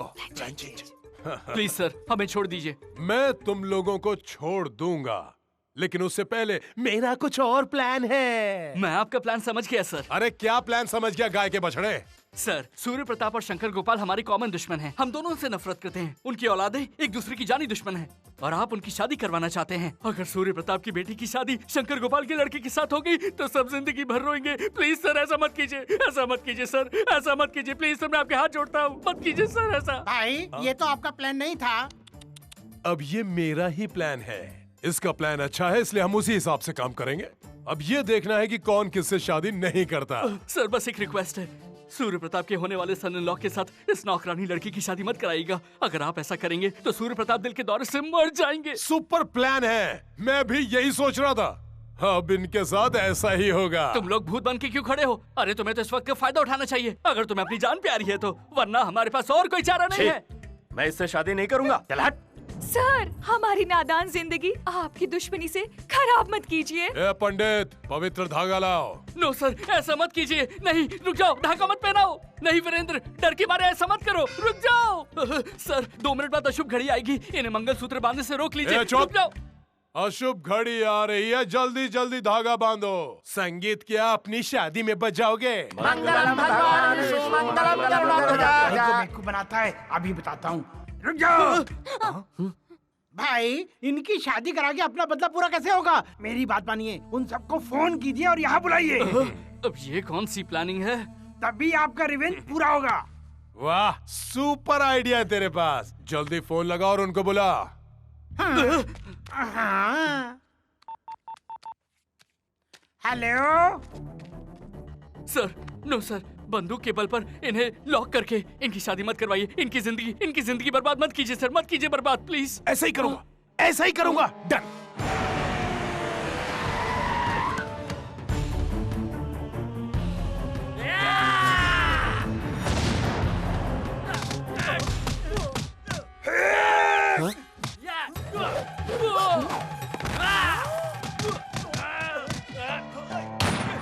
Please sir, हमें छोड़ दीजिए। मैं तुम लोगों को छोड़ दूंगा, लेकिन उससे पहले मेरा कुछ और प्लान है। मैं आपका प्लान समझ गया सर। अरे क्या प्लान समझ गया गाय के बछड़े? सर, सूर्य प्रताप और शंकर गोपाल हमारे कॉमन दुश्मन हैं। हम दोनों से नफरत करते हैं। उनकी औलादें एक दूसरे की जानी दुश्मन हैं और आप उनकी शादी करवाना चाहते हैं। अगर सूर्य प्रताप की बेटी की शादी शंकर गोपाल के लड़के के साथ हो गई तो सब जिंदगी भर रोएंगे। प्लीज सर, ऐसा मत कीजिए, ऐसा मत कीजिए सर, ऐसा मत कीजिए प्लीज सर, मैं आपके हाथ जोड़ता हूँ, मत कीजिए सर ऐसा। भाई ये तो आपका प्लान नहीं था। अब ये मेरा ही प्लान है। इसका प्लान अच्छा है, इसलिए हम उसी हिसाब से काम करेंगे। अब ये देखना है कि कौन किससे शादी नहीं करता। सर बस एक रिक्वेस्ट है, सूर्य प्रताप के होने वाले सन इन लॉ के साथ इस नौकरानी लड़की की शादी मत कराइएगा। अगर आप ऐसा करेंगे तो सूर्य प्रताप दिल के दौरे से मर जाएंगे। सुपर प्लान है, मैं भी यही सोच रहा था। अब इनके साथ ऐसा ही होगा। तुम लोग भूत बन के क्यों खड़े हो? अरे तुम्हें तो इस वक्त का फायदा उठाना चाहिए, अगर तुम्हें अपनी जान प्यारी है तो, वरना हमारे पास और कोई चारा नहीं है। मैं इससे शादी नहीं करूंगा। चल हट। सर, हमारी नादान जिंदगी आपकी दुश्मनी से खराब मत कीजिए। ए पंडित, पवित्र धागा लाओ। नो सर, ऐसा मत कीजिए। नहीं, रुक जाओ, धागा मत पहनाओ। नहीं वीरेंद्र, डर के मारे ऐसा मत करो, रुक जाओ। सर 2 मिनट बाद अशुभ घड़ी आएगी, इन्हें मंगलसूत्र बांधने से रोक लीजिए। रुक जाओ। अशुभ घड़ी आ रही है, जल्दी जल्दी धागा बांधो। संगीत क्या अपनी शादी में बजाओगे? मंगलम भगवान सुमंगलम करुणाध्वजा। को बनाता है, अभी बताता हूँ। रुक जाओ। भाई, इनकी शादी करा के अपना बदला पूरा कैसे होगा? मेरी बात मानिए, उन सबको फोन कीजिए और यहाँ बुलाइए। अब ये कौन सी प्लानिंग है? तभी आपका रिवेंज पूरा होगा। वाह, सुपर आइडिया है तेरे पास। जल्दी फोन लगा और उनको बुला। हेलो सर, नो सर, बंदूक के बल पर इन्हें लॉक करके इनकी शादी मत करवाइए। इनकी जिंदगी बर्बाद मत कीजिए सर, मत कीजिए बर्बाद प्लीज। ऐसा ही करूंगा, ऐसा ही करूंगा। डन।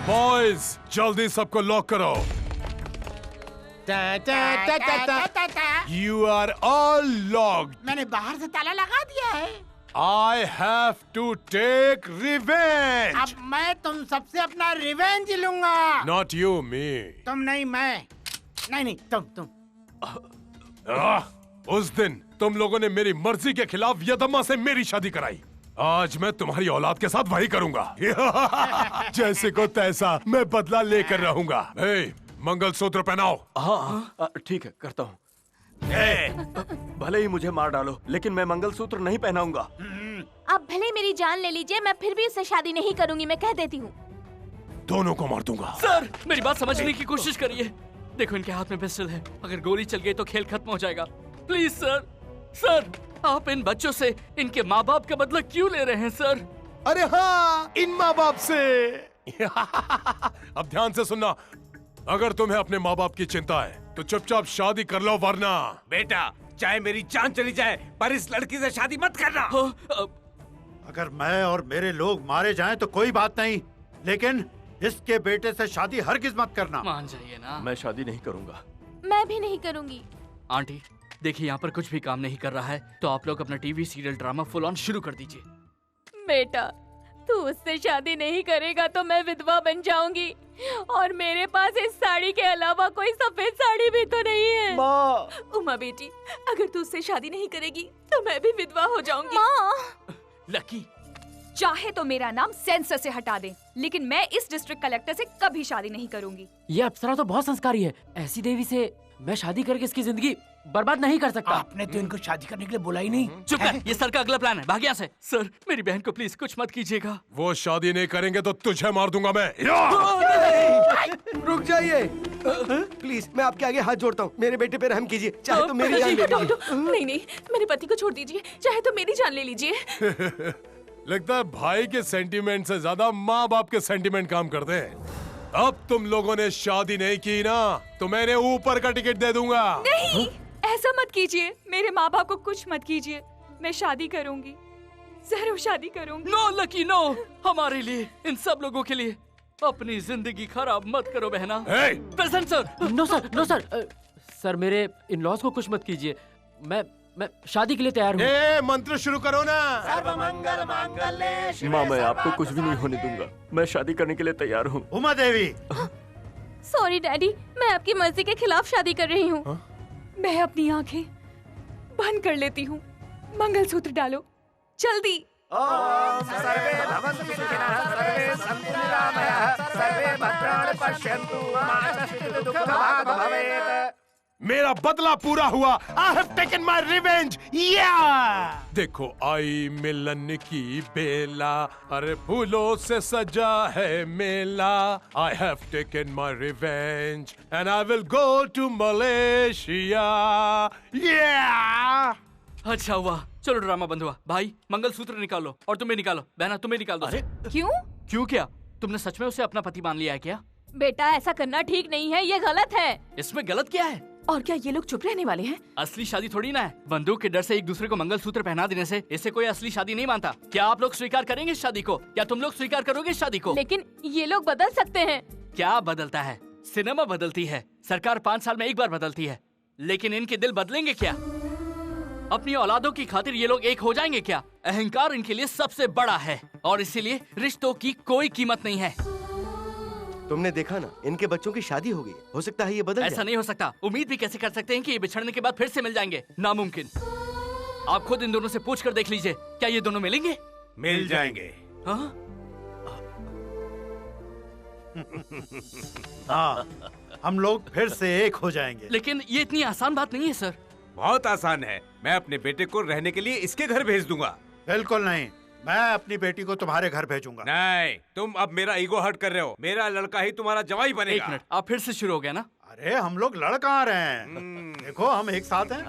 बॉयज, जल्दी सबको लॉक करो। You are all locked. मैंने बाहर से ताला लगा दिया है। I have to take revenge. अब मैं तुम सबसे अपना रिवेंज लूंगा। Not you, me. तुम नहीं, मैं नहीं, तुम। उस दिन तुम लोगों ने मेरी मर्जी के खिलाफ यदम्मा से मेरी शादी कराई। आज मैं तुम्हारी औलाद के साथ वही करूंगा। जैसे को तैसा मैं बदला लेकर रहूंगा। मंगलसूत्र पहनाओ। हाँ, ठीक है, करता हूँ। भले ही मुझे मार डालो, लेकिन मैं मंगलसूत्र नहीं पहनाऊंगा। अब भले मेरी जान ले लीजिए, मैं फिर भी उससे शादी नहीं करूंगी, मैं कह देती हूँ। दोनों को मार दूंगा। सर, मेरी बात समझने की कोशिश करिए। देखो, इनके हाथ में पिस्टल है, अगर गोली चल गई तो खेल खत्म हो जाएगा। प्लीज सर, सर, आप इन बच्चों से इनके माँ बाप का बदला क्यों ले रहे हैं सर? अरे हाँ, इन माँ बाप से। अब ध्यान से सुनना, अगर तुम्हें अपने माँ बाप की चिंता है तो चुपचाप शादी कर लो, वरना बेटा चाहे मेरी जान चली जाए पर इस लड़की से शादी मत करना। अगर मैं और मेरे लोग मारे जाएं तो कोई बात नहीं, लेकिन इसके बेटे से शादी हरगिज मत करना। मान जाइए ना। मैं शादी नहीं करूंगा। मैं भी नहीं करूंगी। आंटी देखिए, यहाँ पर कुछ भी काम नहीं कर रहा है, तो आप लोग अपना TV serial drama full on शुरू कर दीजिए। बेटा, तू उससे शादी नहीं करेगा तो मैं विधवा बन जाऊंगी, और मेरे पास इस साड़ी के अलावा कोई सफेद साड़ी भी तो नहीं है। माँ। उमा बेटी, अगर तू उससे शादी नहीं करेगी तो मैं भी विधवा हो जाऊंगी। माँ। लकी, चाहे तो मेरा नाम सेंसर से हटा दे, लेकिन मैं इस डिस्ट्रिक्ट कलेक्टर से कभी शादी नहीं करूंगी। ये अप्सरा तो बहुत संस्कारी है, ऐसी देवी से मैं शादी करके इसकी जिंदगी बर्बाद नहीं कर सकता। आपने तो इनको शादी करने के लिए बोला ही नहीं। चुप कर, ये सर का अगला प्लान है, भाग यहाँ से। सर, मेरी बहन को प्लीज कुछ मत कीजिएगा। वो शादी नहीं करेंगे तो तुझे मार दूंगा मैं। रुक जाइए प्लीज, मैं आपके आगे हाथ जोड़ता हूँ, मेरे बेटे पे रहम कीजिए, चाहे तो मेरी जान ले लीजिए। नहीं, मेरे पति को छोड़ दीजिए, चाहे तो मेरी जान ले लीजिए। लगता है भाई के सेंटीमेंट से ज्यादा माँ बाप के सेंटीमेंट काम करते हैं। अब तुम लोगों ने शादी नहीं की ना तो मैंने ऊपर का टिकट दे दूंगा। नहीं, ऐसा मत कीजिए। मेरे माँ बाप को कुछ मत कीजिए। मैं शादी करूंगी, जरूर शादी करूंगी। नो लकी नो, हमारे लिए, इन सब लोगों के लिए अपनी जिंदगी खराब मत करो बहना। Present sir. No sir, no sir. Sir मेरे इन लॉज को कुछ मत कीजिए। मैं शादी के लिए तैयार हूँ। मंत्र शुरू करो ना। सर्वमंगल मांगल्ये। माँ मैं आपको कुछ भी नहीं होने दूंगा। मैं शादी करने के लिए तैयार हूँ। उमा देवी। सॉरी डैडी, मैं आपकी मर्जी के खिलाफ शादी कर रही हूँ। मैं अपनी आंखें बंद कर लेती हूँ। मंगलसूत्र डालो जल्दी। ओम सर्वे भवन्तु सुखिनः, सर्वे सन्तु निरामयाः, सर्वे भद्राणि पश्यन्तु, मा कश्चित् दुःखभाग् भवेत्। मेरा बदला पूरा हुआ। I have taken my revenge. देखो आई मिलन की बेला, अरे फूलों से सजा है मेला। I have taken my revenge and I will go to Malaysia. अच्छा हुआ, चलो ड्रामा बंद हुआ। भाई मंगलसूत्र निकालो और तुम्हें निकालो। बहना तुम्हें निकाल दो। क्यों? क्यों क्या? तुमने सच में उसे अपना पति मान लिया है क्या? बेटा ऐसा करना ठीक नहीं है, ये गलत है। इसमें गलत क्या है? और क्या ये लोग चुप रहने वाले हैं? असली शादी थोड़ी ना है। बंदूक के डर से एक दूसरे को मंगलसूत्र पहना देने से इसे कोई असली शादी नहीं मानता। क्या आप लोग स्वीकार करेंगे इस शादी को? क्या तुम लोग स्वीकार करोगे इस शादी को? लेकिन ये लोग बदल सकते हैं। क्या बदलता है? सिनेमा बदलती है, सरकार 5 साल में एक बार बदलती है, लेकिन इनके दिल बदलेंगे क्या? अपनी औलादों की खातिर ये लोग एक हो जाएंगे क्या? अहंकार इनके लिए सबसे बड़ा है और इसीलिए रिश्तों की कोई कीमत नहीं है। तुमने देखा ना, इनके बच्चों की शादी हो गई। हो सकता है ये बदल ऐसा जाए। नहीं हो सकता। उम्मीद भी कैसे कर सकते हैं कि ये बिछड़ने के बाद फिर से मिल जाएंगे? नामुमकिन। आप खुद इन दोनों से पूछ कर देख लीजिए, क्या ये दोनों मिलेंगे? मिल जाएंगे। हाँ, हम लोग फिर से एक हो जाएंगे। लेकिन ये इतनी आसान बात नहीं है सर। बहुत आसान है। मैं अपने बेटे को रहने के लिए इसके घर भेज दूंगा। बिल्कुल नहीं, मैं अपनी बेटी को तुम्हारे घर भेजूंगा। नहीं, तुम अब मेरा ईगो हर्ट कर रहे हो। मेरा लड़का ही तुम्हारा जवाई बनेगा। 1 मिनट, आप फिर से शुरू हो गया ना? अरे हम लोग लड़ कहाँ रहे हैं? देखो हम एक साथ हैं।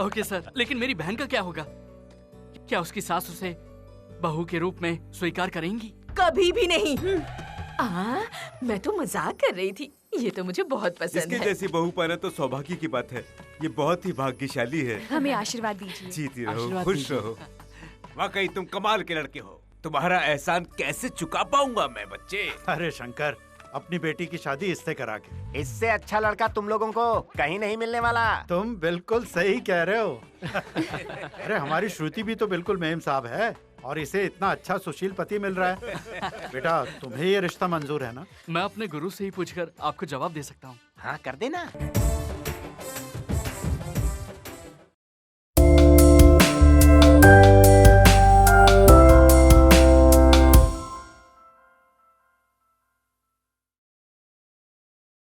ओके सर, लेकिन मेरी बहन का क्या होगा? क्या उसकी सास उसे बहू के रूप में स्वीकार करेंगी? कभी भी नहीं। मैं तो मजाक कर रही थी। ये तो मुझे बहुत पसंद इसके है। जैसी बहू पाना तो सौभाग्य की बात है। ये बहुत ही भाग्यशाली है। हमें आशीर्वाद दीजिए। जीती रहो, खुश रहो। वाकई तुम कमाल के लड़के हो। तुम्हारा एहसान कैसे चुका पाऊंगा मैं बच्चे? अरे शंकर, अपनी बेटी की शादी इससे करा के। इससे अच्छा लड़का तुम लोगों को कहीं नहीं मिलने वाला। तुम बिल्कुल सही कह रहे हो। अरे हमारी श्रुति भी तो बिल्कुल मेम साहब है और इसे इतना अच्छा सुशील पति मिल रहा है। बेटा तुम्हें ये रिश्ता मंजूर है ना? मैं अपने गुरु से ही पूछकर आपको जवाब दे सकता हूँ। हाँ कर देना।